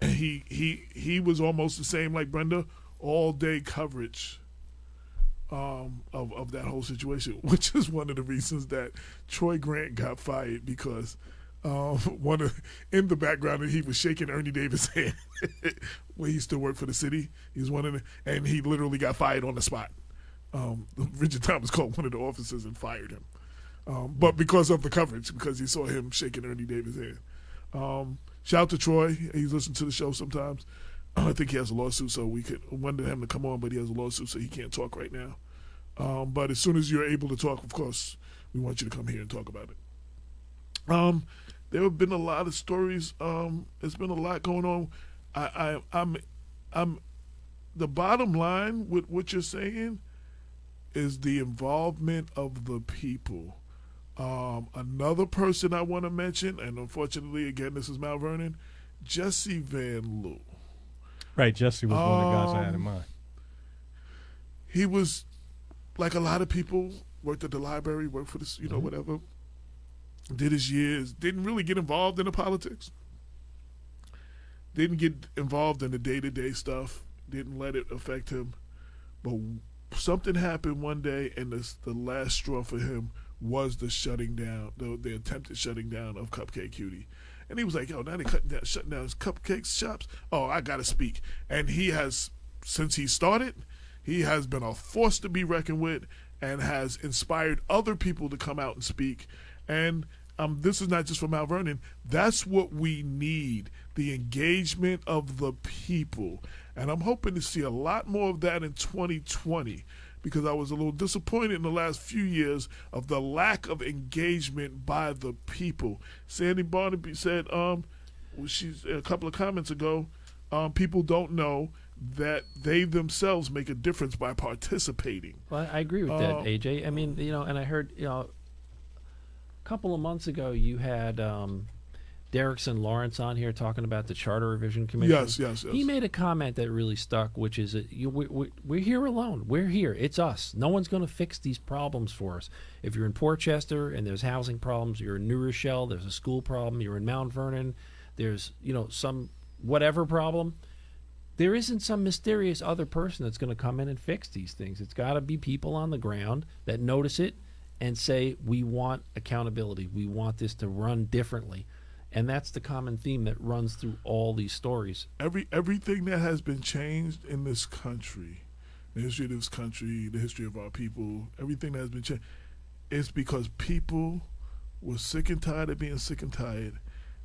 and he was almost the same like Brenda, all day coverage of that whole situation, which is one of the reasons that Troy Grant got fired because in the background he was shaking Ernie Davis' hand when he still worked for the city. He was and he literally got fired on the spot. Richard Thomas called one of the officers and fired him. But because of the coverage, because he saw him shaking Ernie Davis' hand. Shout out to Troy. He's listened to the show sometimes. I think he has a lawsuit, so we could wanted him to come on, but he has a lawsuit, so he can't talk right now. But as soon as you're able to talk, of course, we want you to come here and talk about it. There have been a lot of stories. There's been a lot going on. I'm the bottom line with what you're saying is the involvement of the people. Another person I want to mention, and unfortunately, again, this is Mount Vernon, Jesse Van Loo. Right, Jesse was one of the guys I had in mind. He was, like a lot of people, worked at the library, worked for this, whatever. Did his years, didn't really get involved in the politics. Didn't get involved in the day-to-day stuff. Didn't let it affect him. But something happened one day, and the last straw for him was the shutting down, the attempted shutting down of Cupcake Cutie. And he was like, yo, now they're shutting down his cupcake shops. Oh, I got to speak. And he has, since he started, he has been a force to be reckoned with and has inspired other people to come out and speak. And this is not just for Mount Vernon. That's what we need, the engagement of the people. And I'm hoping to see a lot more of that in 2020, because I was a little disappointed in the last few years of the lack of engagement by the people. Sandy Barnaby said, she's a couple of comments ago, people don't know that they themselves make a difference by participating. Well, I agree with that, AJ. I mean, and I heard, a couple of months ago you had Derrickson Lawrence on here talking about the Charter Revision Commission. Yes. He made a comment that really stuck, which is that we're here alone. We're here. It's us. No one's going to fix these problems for us. If you're in Port Chester and there's housing problems, you're in New Rochelle, there's a school problem, you're in Mount Vernon, there's some whatever problem, there isn't some mysterious other person that's going to come in and fix these things. It's got to be people on the ground that notice it and say, we want accountability. We want this to run differently. And that's the common theme that runs through all these stories. Everything that has been changed in this country, the history of this country, the history of our people, everything that has been changed, is because people were sick and tired of being sick and tired,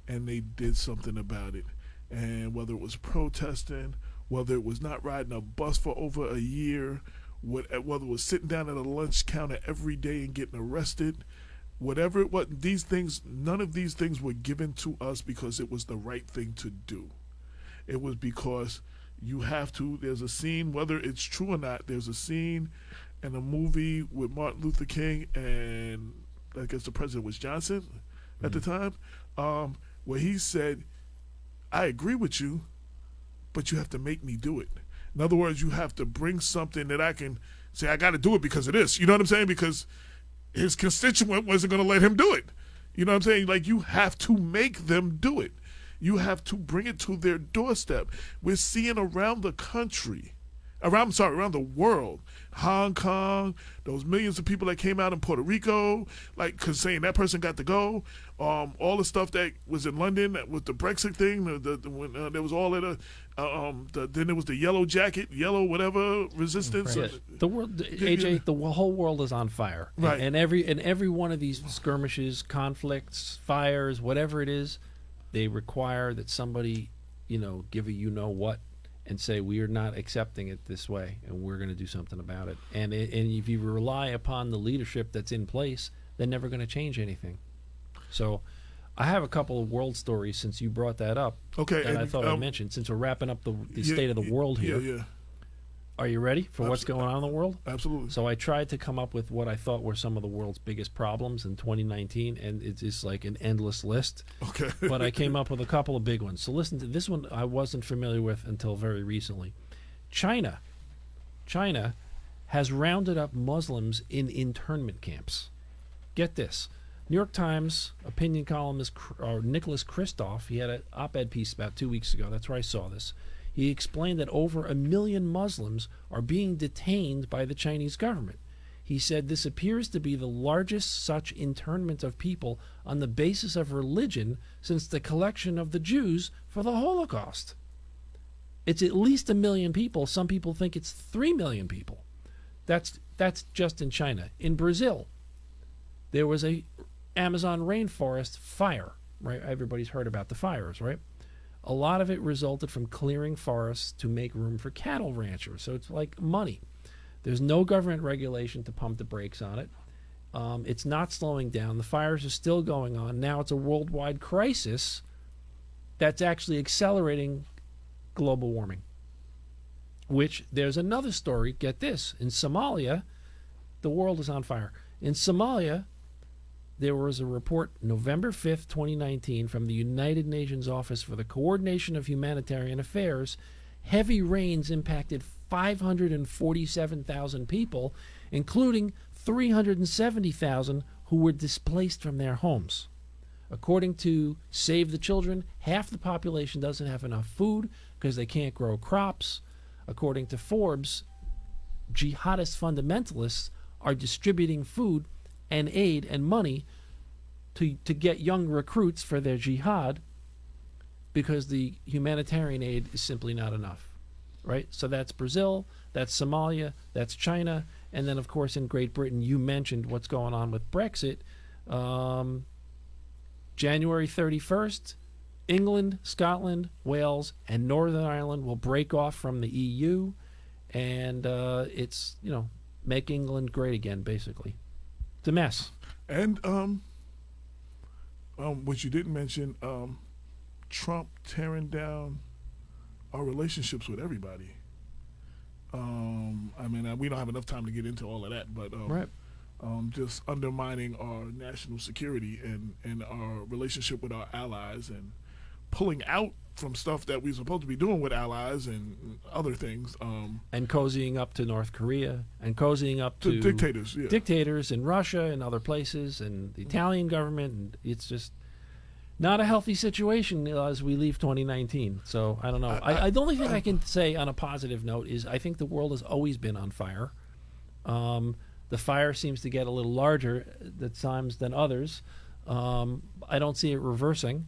and they did something about it. And whether it was protesting, whether it was not riding a bus for over a year, whether it was sitting down at a lunch counter every day and getting arrested, whatever it was, these things, none of these things were given to us because it was the right thing to do. It was because you have to, there's a scene, whether it's true or not, there's a scene in a movie with Martin Luther King and I guess the president was Johnson at the time, where he said, I agree with you, but you have to make me do it. In other words, you have to bring something that I can say, I got to do it because of this. You know what I'm saying? Because his constituent wasn't going to let him do it. You know what I'm saying? Like, you have to make them do it. You have to bring it to their doorstep. We're seeing around the country, around the world, Hong Kong, those millions of people that came out in Puerto Rico, like, because saying that person got to go, all the stuff that was in London with the Brexit thing, when there was all of then there was the yellow whatever resistance. Yes. The world, AJ, the whole world is on fire. Right. And every one of these skirmishes, conflicts, fires, whatever it is, they require that somebody, give a what and say, we are not accepting it this way, and we're going to do something about it. And if you rely upon the leadership that's in place, they're never going to change anything. So I have a couple of world stories since you brought that up. Okay. And I thought I'd mention, since we're wrapping up the state of the world here. Yeah. Are you ready for what's going on in the world? Absolutely. So I tried to come up with what I thought were some of the world's biggest problems in 2019, and it's just like an endless list. Okay. But I came up with a couple of big ones. So listen to this one I wasn't familiar with until very recently. China has rounded up Muslims in internment camps. Get this. New York Times opinion columnist Nicholas Kristof, he had an op-ed piece about 2 weeks ago. That's where I saw this. He explained that over 1 million Muslims are being detained by the Chinese government. He said this appears to be the largest such internment of people on the basis of religion since the collection of the Jews for the Holocaust. It's at least 1 million people. Some people think it's 3 million people. That's just in China. In Brazil, there was a Amazon rainforest fire, right? Everybody's heard about the fires, right? A lot of it resulted from clearing forests to make room for cattle ranchers. So it's like money. There's no government regulation to pump the brakes on it. It's not slowing down. The fires are still going on. Now it's a worldwide crisis that's actually accelerating global warming. Which, there's another story, get this. In Somalia, the world is on fire. In Somalia, there was a report November 5th, 2019, from the United Nations Office for the Coordination of Humanitarian Affairs. Heavy rains impacted 547,000 people, including 370,000 who were displaced from their homes. According to Save the Children, half the population doesn't have enough food because they can't grow crops. According to Forbes, jihadist fundamentalists are distributing food and aid and money to get young recruits for their jihad because the humanitarian aid is simply not enough, right? So that's Brazil, that's Somalia, that's China, and then, of course, in Great Britain, you mentioned what's going on with Brexit. January 31st, England, Scotland, Wales, and Northern Ireland will break off from the EU, and it's, make England great again, basically. It's a mess. And what you didn't mention, Trump tearing down our relationships with everybody. We don't have enough time to get into all of that, but right. Just undermining our national security and our relationship with our allies and pulling out from stuff that we're supposed to be doing with allies and other things. And cozying up to North Korea and cozying up to dictators, yeah. Dictators in Russia and other places and the Italian government. And it's just not a healthy situation as we leave 2019. So I don't know. The only thing I can say on a positive note is I think the world has always been on fire. The fire seems to get a little larger at times than others. I don't see it reversing.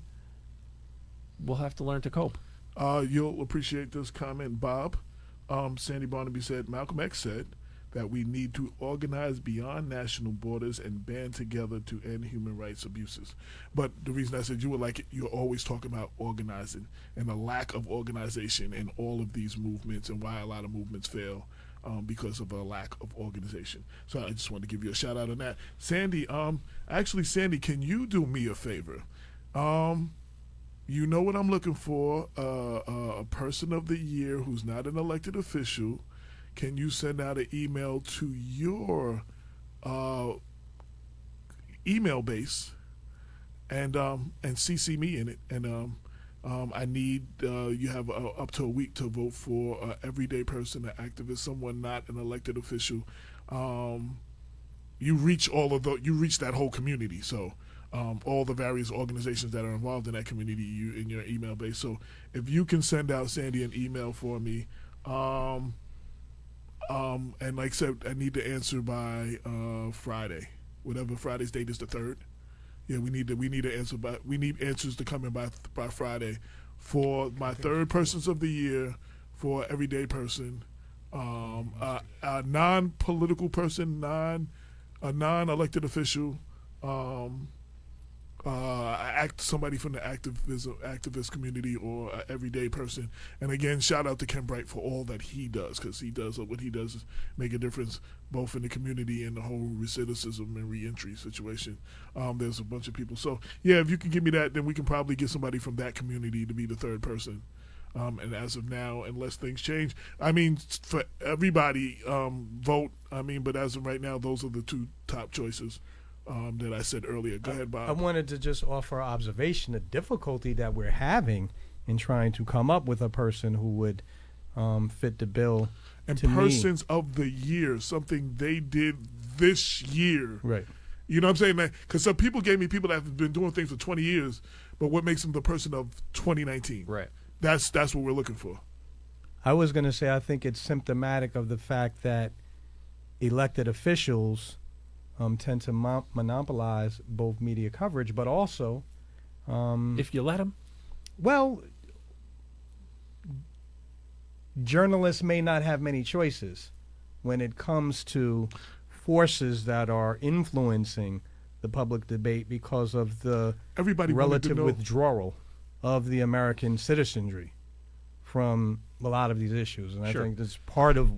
We'll have to learn to cope. You'll appreciate this comment, Bob. Sandy Barnaby said, Malcolm X said that we need to organize beyond national borders and band together to end human rights abuses. But the reason I said you would like it, you're always talking about organizing and the lack of organization in all of these movements and why a lot of movements fail because of a lack of organization. So I just wanted to give you a shout out on that. Sandy, Sandy, can you do me a favor? You know what I'm looking for, a person of the year who's not an elected official. Can you send out an email to your email base and CC me in it? And I need you have up to a week to vote for an everyday person, an activist, someone not an elected official. You reach that whole community. So. All the various organizations that are involved in that community in your email base. So if you can send out Sandy an email for me, and like I said, I need the answer by Friday, whatever Friday's date is, the 3rd. Yeah, we need an answer we need answers to come in by Friday for my third persons of the year, for everyday person, a non-political person, a non-elected official. Somebody from the activist community or an everyday person. And again, shout out to Ken Bright for all that he does, because what he does is make a difference both in the community and the whole recidivism and reentry situation. There's a bunch of people. So yeah, if you can give me that, then we can probably get somebody from that community to be the third person. And as of now, unless things change, for everybody, vote. But as of right now, those are the two top choices that I said earlier. Go ahead, Bob. I wanted to just offer observation, the difficulty that we're having in trying to come up with a person who would fit the bill. And persons of the year, something they did this year. Right. You know what I'm saying, man? Because some people gave me people that have been doing things for 20 years, but what makes them the person of 2019? Right. That's what we're looking for. I was going to say I think it's symptomatic of the fact that elected officials tend to monopolize both media coverage, but also if you let them. Well, journalists may not have many choices. when it comes to forces that are influencing the public debate because of the Everybody wanted to relative know. withdrawal of the American citizenry from a lot of these issues. And Sure. I think that's part of,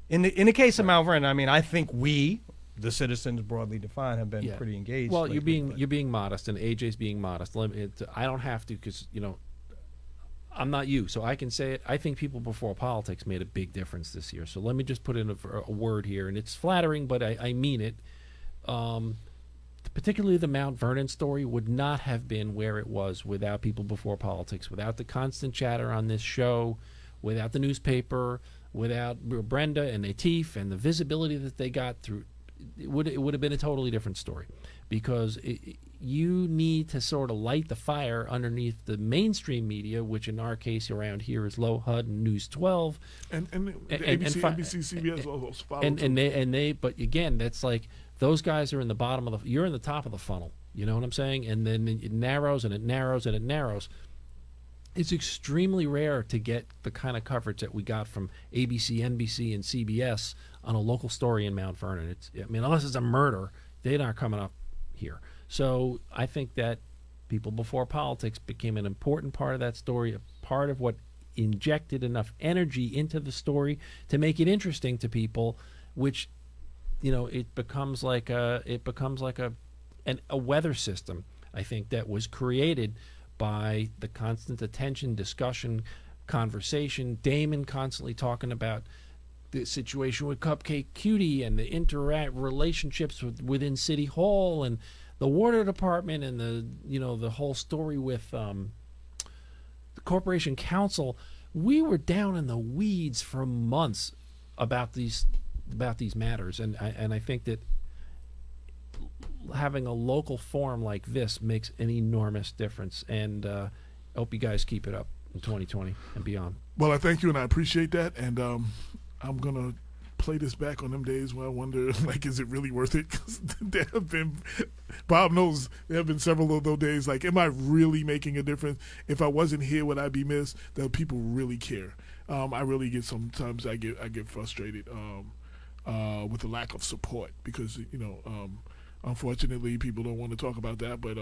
in the case of Mount Vernon, I mean, I think we, the citizens broadly defined, have been pretty engaged. Well, lately, you're being modest, and AJ's being modest. I don't have to, because I'm not you, so I can say it. I think people before politics made a big difference this year. So let me just put in a word here, and it's flattering, but I mean it. Particularly the Mount Vernon story would not have been where it was without people before politics, without the constant chatter on this show, without the newspaper, without Brenda and Atif and the visibility that they got through. It would have been a totally different story, because you need to sort of light the fire underneath the mainstream media, which in our case around here is Low HUD and News 12, And ABC, NBC, CBS all follow too. and they. But again, that's like those guys are in the bottom of the. You're in the top of the funnel. You know what I'm saying? And then it narrows and it narrows and it narrows. It's extremely rare to get the kind of coverage that we got from ABC, NBC, and CBS on a local story in Mount Vernon. Unless it's a murder, they're not coming up here. So I think that people before politics became an important part of that story, a part of what injected enough energy into the story to make it interesting to people, which, it becomes like a weather system, I think, that was created by the constant attention, discussion, conversation. Damon constantly talking about the situation with Cupcake Cutie and the relationships within City Hall and the water department and the whole story with the Corporation Council. We were down in the weeds for months about these matters, and I think that having a local forum like this makes an enormous difference, and I hope you guys keep it up in 2020 and beyond. Well, I thank you, and I appreciate that, and I'm going to play this back on them days where I wonder, is it really worth it? Because there have been, Bob knows, there have been several of those days, am I really making a difference? If I wasn't here, would I be missed? That people really care. I really get, sometimes I get frustrated with the lack of support, because, unfortunately, people don't want to talk about that, but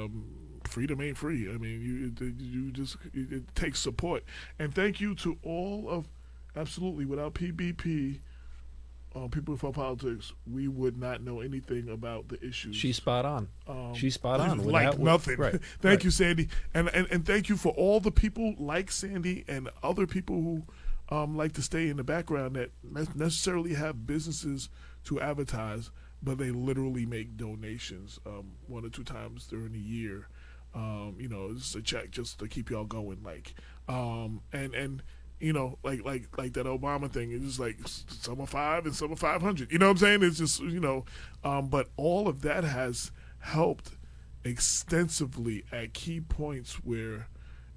freedom ain't free. I mean, it takes support. And thank you to all of, absolutely, without PBP, People Before Politics, we would not know anything about the issues. She's spot on. She's spot on. Nothing. Right. Thank you, Sandy. And thank you for all the people like Sandy and other people who like to stay in the background that necessarily have businesses to advertise, but they literally make donations 1 or 2 times during the year. It's a check just to keep y'all going. Like that Obama thing. It's just some are 5 and some are 500. You know what I'm saying? It's just but all of that has helped extensively at key points where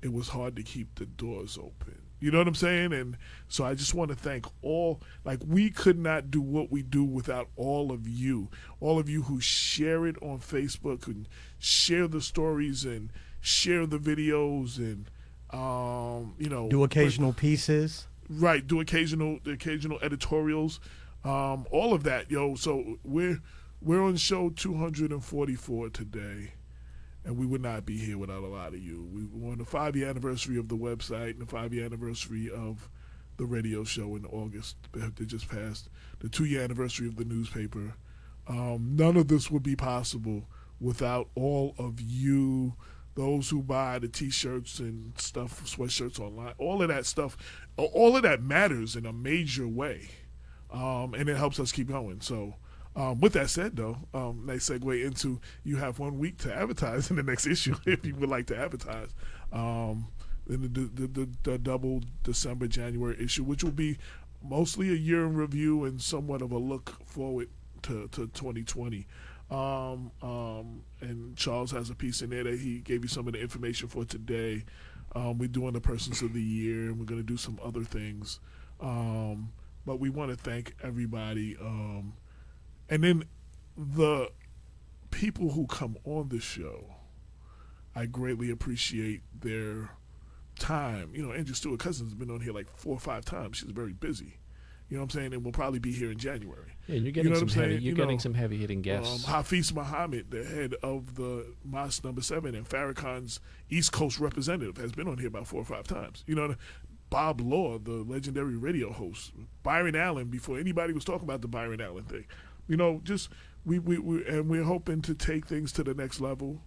it was hard to keep the doors open. You know what I'm saying? And so I just want to thank all, we could not do what we do without all of you who share it on Facebook and share the stories and share the videos and, do occasional pieces. Right. Do occasional editorials, all of that, yo. So we're on show 244 today. And we would not be here without a lot of you. We're on the 5-year anniversary of the website and the 5-year anniversary of the radio show in August that just passed, the 2-year anniversary of the newspaper. None of this would be possible without all of you, those who buy the T-shirts and stuff, sweatshirts online. All of that stuff, all of that matters in a major way, and it helps us keep going. So with that said, though, nice segue into you have 1 week to advertise in the next issue if you would like to advertise. In the double December, January issue, which will be mostly a year in review and somewhat of a look forward to 2020. And Charles has a piece in there that he gave you some of the information for today. We're doing the Persons of the Year, and we're going to do some other things. But we want to thank everybody. And then the people who come on the show, I greatly appreciate their time. Andrew Stewart Cousins has been on here 4 or 5 times. She's very busy. You know what I'm saying? And we'll probably be here in January. Yeah, and you're getting some heavy. You're You getting know, some heavy hitting guests. Hafiz Muhammad, the head of the Mosque Number 7 and Farrakhan's East Coast representative, has been on here about 4 or 5 times. You know, Bob Law, the legendary radio host, Byron Allen, before anybody was talking about the Byron Allen thing. You know, just we're hoping to take things to the next level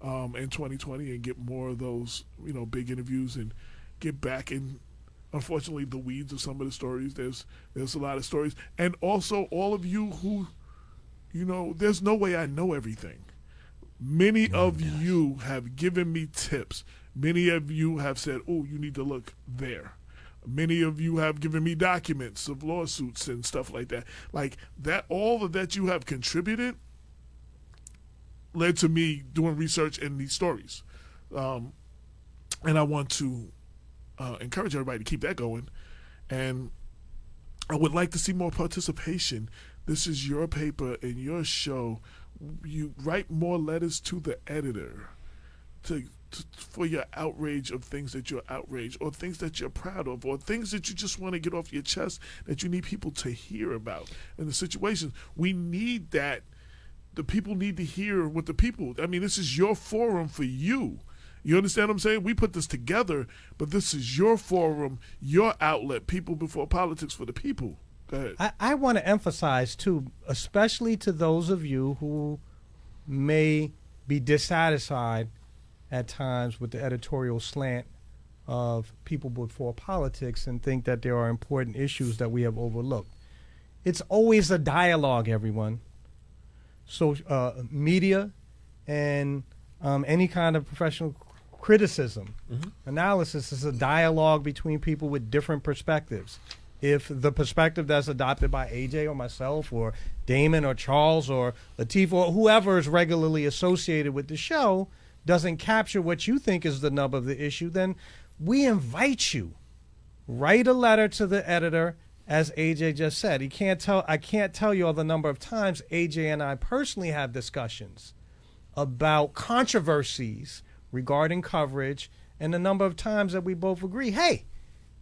in 2020 and get more of those, you know, big interviews and get back in, unfortunately, the weeds of some of the stories. There's a lot of stories. And also all of you who, you know, there's no way I know everything. Many of you have given me tips. Many of you have said, oh, you need to look there. Many of you have given me documents of lawsuits and stuff like that. Like that, all of that you have contributed led to me doing research in these stories. And I want to encourage everybody to keep that going. And I would like to see more participation. This is your paper and your show. You write more letters to the editor for your outrage of things that you're outraged, or things that you're proud of, or things that you just want to get off your chest that you need people to hear about. In the situations, we need that. The people need to hear what the people, I mean, this is your forum for you. You understand what I'm saying? We put this together, but this is your forum, your outlet, people before politics for the people. Go ahead. I want to emphasize, too, especially to those of you who may be dissatisfied at times with the editorial slant of people before politics and think that there are important issues that we have overlooked. It's always a dialogue, everyone. So media and any kind of professional criticism, analysis is a dialogue between people with different perspectives. If the perspective that's adopted by AJ or myself or Damon or Charles or Latif or whoever is regularly associated with the show doesn't capture what you think is the nub of the issue, then we invite you. Write a letter to the editor, as AJ just said. I can't tell you all the number of times AJ and I personally have discussions about controversies regarding coverage, and the number of times that we both agree, hey,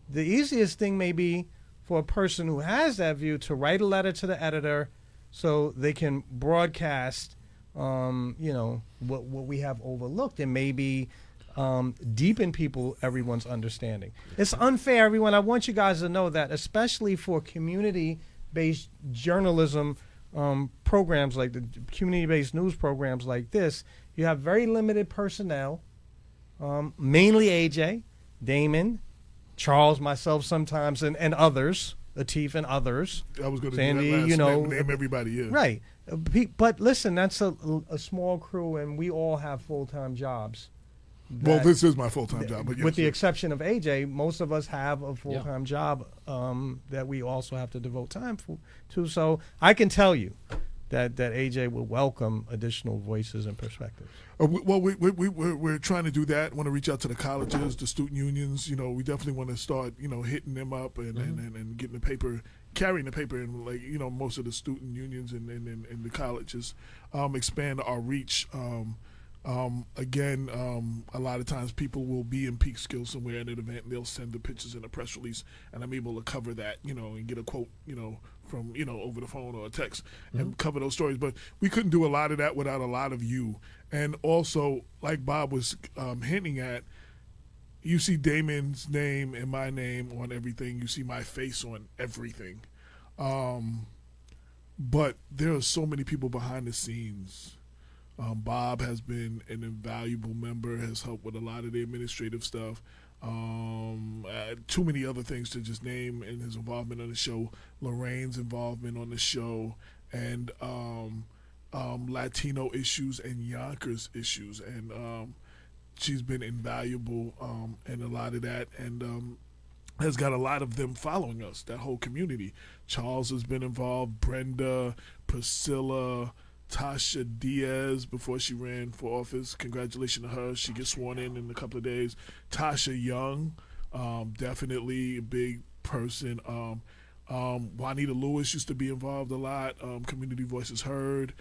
the easiest thing may be for a person who has that view to write a letter to the editor so they can broadcast what we have overlooked and maybe deepen everyone's understanding. It's unfair, everyone. I want you guys to know that, especially for community-based journalism programs like the community-based news programs like this, you have very limited personnel, mainly AJ, Damon, Charles, myself sometimes, and others, Latif and others. I was going to Sandy, do that last, name everybody, yeah. Right. But listen, that's a small crew, and we all have full-time jobs. Well, this is my full-time job. But yes, with the exception of AJ, most of us have a full-time job that we also have to devote time to. So I can tell you that AJ will welcome additional voices and perspectives. Well, we're trying to do that. Want to reach out to the colleges, the student unions. You know, we definitely want to start, hitting them up and getting the paper, carrying the paper, and most of the student unions and the colleges, expand our reach. Again, a lot of times people will be in Peekskill somewhere at an event, and they'll send the pictures in a press release, and I'm able to cover that, and get a quote, from, over the phone or a text and cover those stories. But we couldn't do a lot of that without a lot of you. And also, like Bob was hinting at, you see Damon's name and my name on everything. You see my face on everything. But there are so many people behind the scenes. Bob has been an invaluable member, has helped with a lot of the administrative stuff. Too many other things to just name in his involvement on the show. Lorraine's involvement on the show, and Latino issues and Yonkers issues. And she's been invaluable in a lot of that, and has got a lot of them following us, that whole community. Charles has been involved, Brenda, Priscilla, Tasha Diaz, before she ran for office. Congratulations to her. She gets sworn in a couple of days. Tasha Young, definitely a big person. Juanita Lewis used to be involved a lot. Community Voices Heard.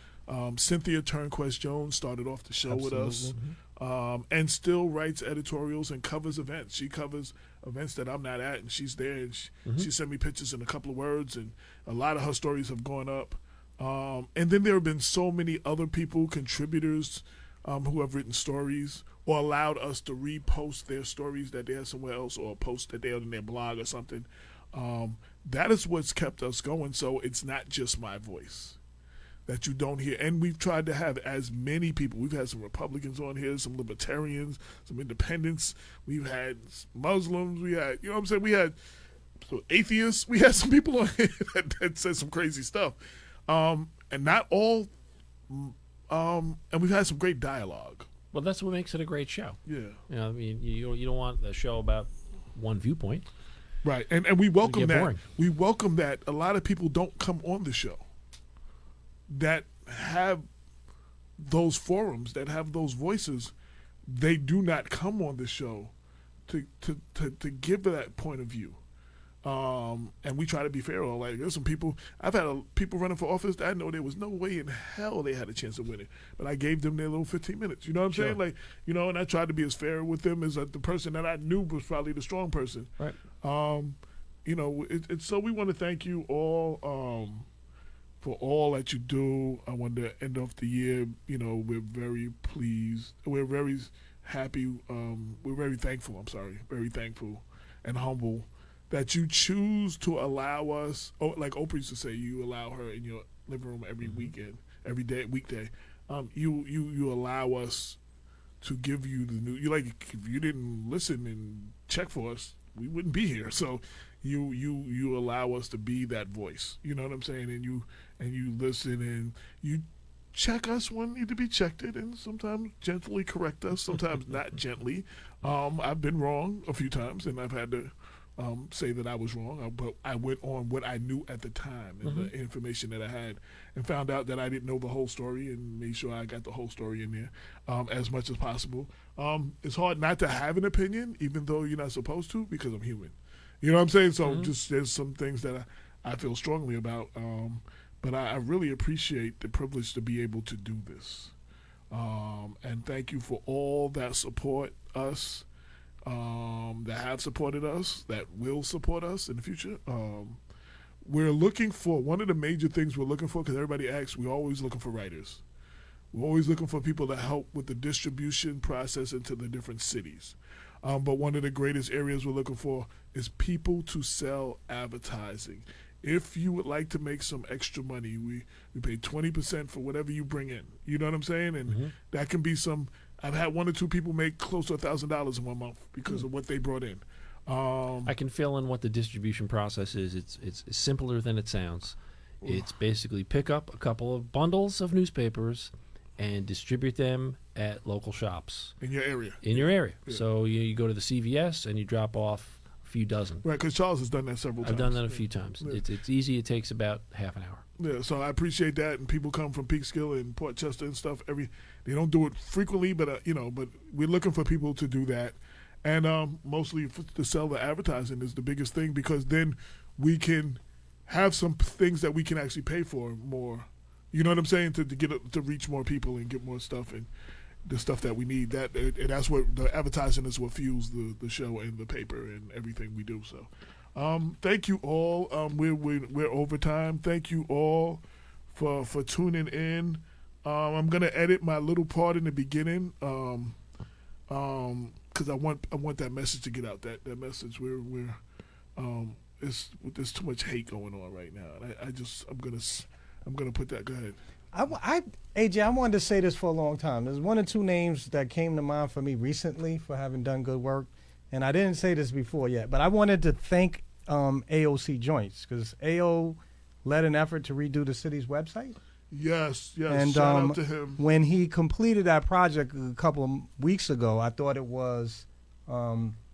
Cynthia Turnquest Jones started off the show with us. and still writes editorials and covers events. She covers events that I'm not at, and she's there, and she sent me pictures in a couple of words, and a lot of her stories have gone up. And then there have been so many other people, contributors, who have written stories or allowed us to repost their stories that they had somewhere else, or post that they had in their blog or something. That is what's kept us going. So it's not just my voice that you don't hear. And we've tried to have as many people. We've had some Republicans on here, some Libertarians, some Independents. We've had Muslims. We had, you know what I'm saying? We had atheists. We had some people on here that said some crazy stuff. And not all, and we've had some great dialogue. Well, that's what makes it a great show. Yeah. You know, I mean, you don't want a show about one viewpoint. Right. And we welcome that. Boring. We welcome that. A lot of people don't come on the show that have those forums, that have those voices. They do not come on the show to give that point of view. And we try to be fair. Like, there's some people, I've had people running for office that I know there was no way in hell they had a chance of winning, but I gave them their little 15 minutes. You know what I'm saying? Like, you know, and I tried to be as fair with them as the person that I knew was probably the strong person. Right. You know, so we want to thank you all for all that you do. I want to end off the year, you know, we're very pleased. We're very happy. We're very thankful, very thankful and humble that you choose to allow us, like Oprah used to say, you allow her in your living room every weekend, every day, weekday. You allow us to give you the new. You like, if you didn't listen and check for us, we wouldn't be here. So you allow us to be that voice. You know what I'm saying? And you listen and you check us when need to be checked it, and sometimes gently correct us, sometimes not gently. I've been wrong a few times, and I've had to say that I was wrong, but I went on what I knew at the time and the information that I had, and found out that I didn't know the whole story, and made sure I got the whole story in there as much as possible. It's hard not to have an opinion, even though you're not supposed to, because I'm human. You know what I'm saying? So just there's some things that I feel strongly about, but I really appreciate the privilege to be able to do this. And thank you for all that support us, that have supported us, that will support us in the future. We're looking for, one of the major things we're looking for, because everybody asks, we're always looking for writers. We're always looking for people to help with the distribution process into the different cities. But one of the greatest areas we're looking for is people to sell advertising. If you would like to make some extra money, we pay 20% for whatever you bring in. You know what I'm saying? And that can be some. I've had one or two people make close to $1,000 in 1 month because of what they brought in. I can fill in what the distribution process is. It's simpler than it sounds. It's basically pick up a couple of bundles of newspapers and distribute them at local shops. In your area. Yeah. So you go to the CVS and you drop off a few dozen. Right, because Charles has done that several times. I've done that a few times. Yeah. It's easy. It takes about half an hour. Yeah, so I appreciate that, and people come from Peekskill and Port Chester and stuff. They don't do it frequently, but but we're looking for people to do that, and mostly to sell the advertising is the biggest thing, because then we can have some things that we can actually pay for more. You know what I'm saying? To reach more people and get more stuff and the stuff that we need. That's what the advertising is, what fuels the show and the paper and everything we do. So. Thank you all. We're over time. Thank you all for tuning in. I'm gonna edit my little part in the beginning, because I want that message to get out. That message there's too much hate going on right now. And I'm gonna put that. Go ahead. AJ, I wanted to say this for a long time. There's one or two names that came to mind for me recently for having done good work. And I didn't say this before yet, but I wanted to thank AOC Joints, because AO led an effort to redo the city's website. Yes, and shout out to him. When he completed that project a couple of weeks ago, I thought it was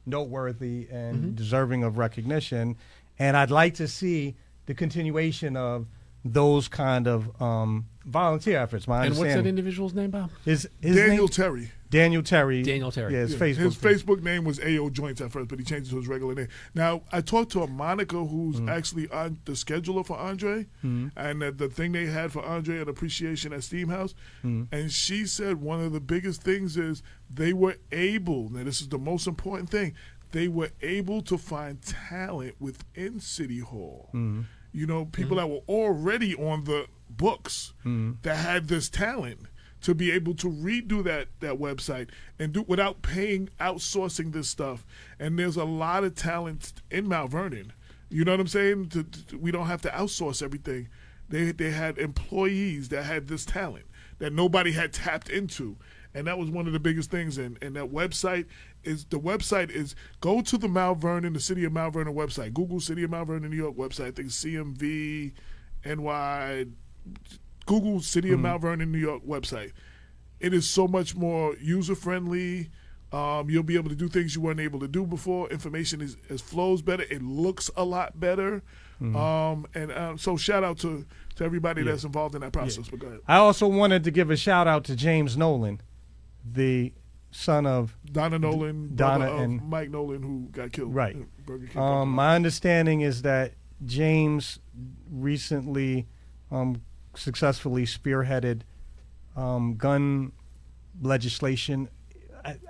noteworthy and deserving of recognition. And I'd like to see the continuation of those kind of volunteer efforts. My And what's that understanding. individual's name, Bob? His Daniel name? Terry. Daniel Terry. Daniel Terry. Yeah, his Yeah, Facebook. his page. Facebook name was AO Joints at first, but he changed it to his regular name. Now, I talked to a Monica who's actually on the scheduler for Andre, and the thing they had for Andre, an appreciation at Steamhouse, and she said one of the biggest things is they were able, now this is the most important thing, they were able to find talent within City Hall. You know, people that were already on the books that had this talent to be able to redo that website and do without outsourcing this stuff. And there's a lot of talent in Mount Vernon. You know what I'm saying? We don't have to outsource everything. They had employees that had this talent that nobody had tapped into. And that was one of the biggest things. And that website is go to the Mount Vernon, the City of Mount Vernon website. Google City of Mount Vernon, New York website. I think CMV, NY, Google City of Mount Vernon, New York website. It is so much more user-friendly. You'll be able to do things you weren't able to do before. Information flows better. It looks a lot better. So shout out to everybody that's involved in that process. But go ahead. I also wanted to give a shout out to James Nolan, the son of Donna Nolan, Donna brother of and Mike Nolan, who got killed. Right. at Burger King. My understanding is that James recently successfully spearheaded gun legislation.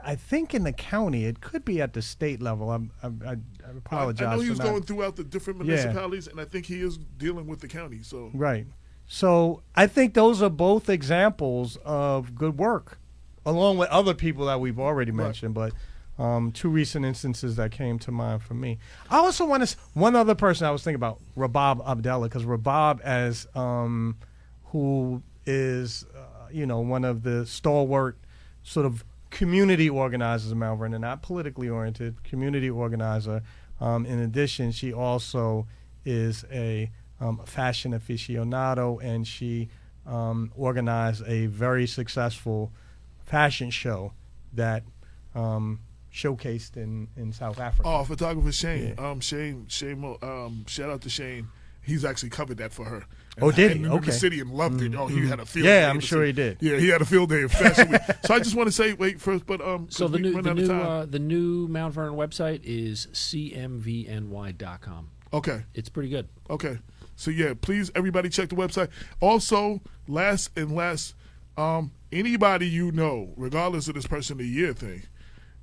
I think in the county. It could be at the state level. I apologize. I know he was for not- going throughout the different municipalities, and I think he is dealing with the county. So Right. So I think those are both examples of good work, along with other people that we've already mentioned. But two recent instances that came to mind for me. I also want to one other person I was thinking about, Rabab Abdallah, because Rabab, as who is one of the stalwart sort of community organizers of Mount Vernon, not politically oriented, community organizer. In addition, she also is a fashion aficionado, and she organized a very successful fashion show that showcased in South Africa. Oh, photographer Shane. Yeah. Shane. Shout out to Shane. He's actually covered that for her. Oh, did he? And Okay. the city and loved it. Oh, he had a field day. Yeah, in I'm the sure city. he did. Yeah, he had a field day in Fashion Week. So I just want to say, wait first, but So we run out of time. the new Mount Vernon website is cmvny.com. Okay. It's pretty good. Okay. So yeah, please everybody check the website. Also, last, anybody you know, regardless of this person of the year thing,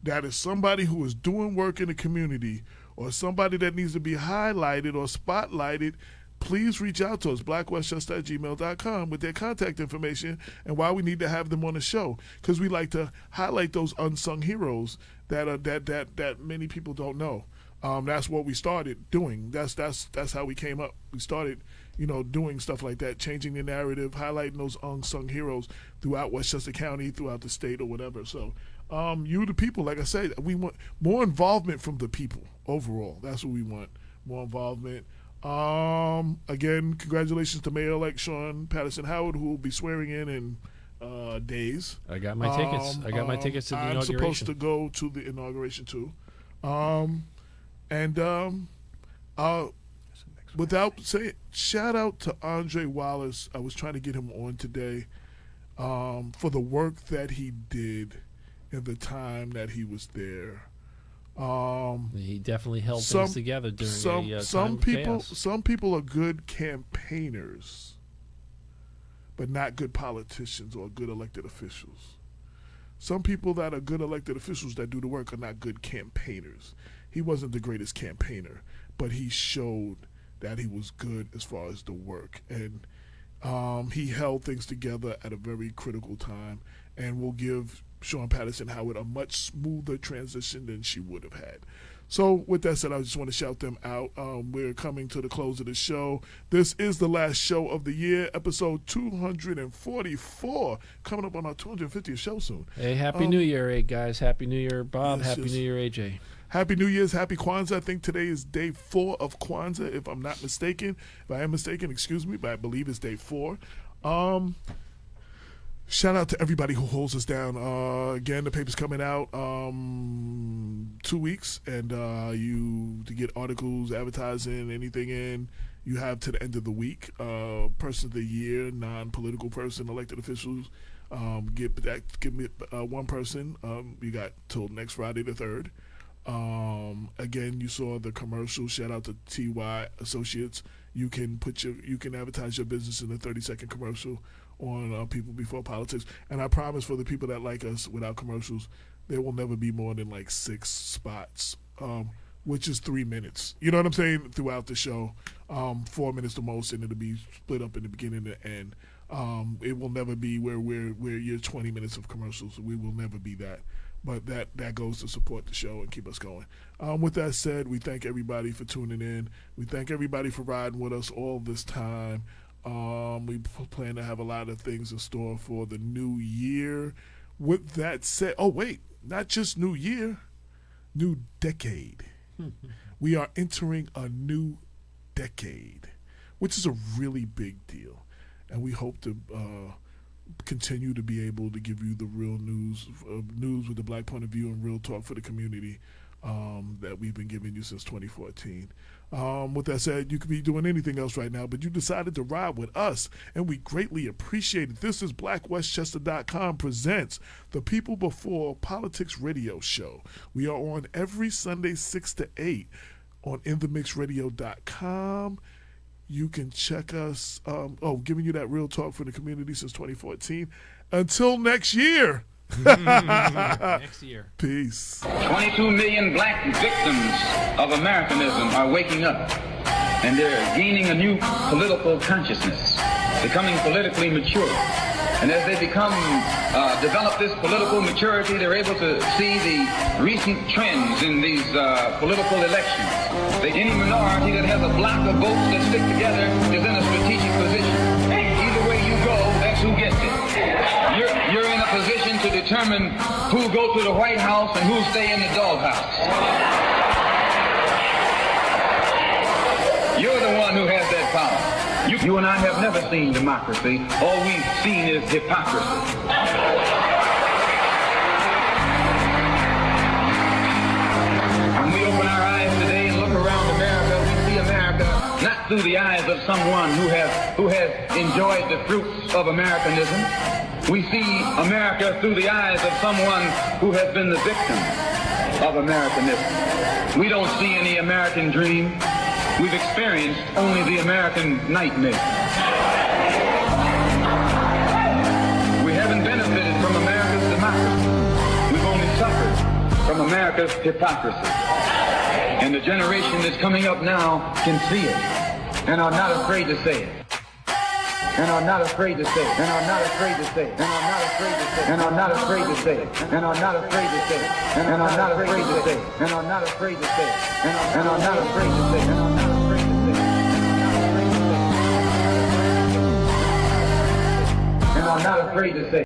that is somebody who is doing work in the community or somebody that needs to be highlighted or spotlighted, please reach out to us, blackwestchester@gmail.com, with their contact information and why we need to have them on the show, because we like to highlight those unsung heroes that many people don't know. That's what we started doing. That's how we came up. We started, doing stuff like that, changing the narrative, highlighting those unsung heroes throughout Westchester County, throughout the state, or whatever. So, you the people, like I said, we want more involvement from the people overall. That's what we want, more involvement. Again, congratulations to Mayor-elect Sean Patterson Howard, who will be swearing in days. I got my tickets. I got my tickets to the I'm inauguration. supposed to go to the inauguration too. Without saying, shout out to Andre Wallace. I was trying to get him on today for the work that he did in the time that he was there. He definitely held things together during a time of chaos. Some people are good campaigners, but not good politicians or good elected officials. Some people that are good elected officials that do the work are not good campaigners. He wasn't the greatest campaigner, but he showed that he was good as far as the work. And he held things together at a very critical time, and will give Sean Patterson Howard a much smoother transition than she would have had. So with that said, I just want to shout them out. We're coming to the close of the show. This is the last show of the year, episode 244, coming up on our 250th show soon. Hey, Happy New Year, guys. Happy New Year, Bob. Yes, Happy yes. New Year, AJ. Happy New Year's, Happy Kwanzaa. I think today is day 4 of Kwanzaa, if I'm not mistaken. If I am mistaken, excuse me, but I believe it's day 4. Shout out to everybody who holds us down. Again, the paper's coming out 2 weeks, and you to get articles, advertising, anything in, You have to the end of the week, person of the year, non-political person, elected officials. Give me one person. You got till next Friday the 3rd. Again, you saw the commercial. Shout out to TY Associates. You can advertise your business in a 30-second commercial on People Before Politics. And I promise, for the people that like us without commercials, there will never be more than like 6 spots, which is 3 minutes. You know what I'm saying? Throughout the show, 4 minutes the most, and it'll be split up in the beginning and the end. It will never be where you're 20 minutes of commercials. We will never be that. But that goes to support the show and keep us going. With that said, we thank everybody for tuning in. We thank everybody for riding with us all this time. We plan to have a lot of things in store for the new year. With that said, oh wait, not just new year, new decade. We are entering a new decade, which is a really big deal. And we hope to continue to be able to give you the real news with the Black point of view and real talk for the community that we've been giving you since 2014. With that said, you could be doing anything else right now, but you decided to ride with us, and we greatly appreciate it. This is BlackWestchester.com presents the People Before Politics radio show. We are on every Sunday 6 to 8 on InTheMixRadio.com. You can check us, giving you that real talk for the community since 2014. Until next year. Next year. Peace. 22 million black victims of Americanism are waking up, and they're gaining a new political consciousness, becoming politically mature. And as they develop this political maturity, they're able to see the recent trends in these political elections. Any minority that has a block of votes that stick together is in a strategic position. Either way you go, that's who gets it. You're in a position to determine who go to the White House and who stay in the doghouse. You're the one who has that power. You and I have never seen democracy. All we've seen is hypocrisy. When we open our eyes today and look around America, we see America not through the eyes of someone who has enjoyed the fruits of Americanism. We see America through the eyes of someone who has been the victim of Americanism. We don't see any American dream. We've experienced only the American nightmare. We haven't benefited from America's democracy. We've only suffered from America's hypocrisy. And the generation that's coming up now can see it and are not afraid to say it. And are not afraid to say it. And are not afraid to say it. And are not afraid to say it. And are not afraid to say it. And are not afraid to say it. And are not afraid to say it. And are not afraid to say it. And are not afraid to say it. And I'm not afraid to say.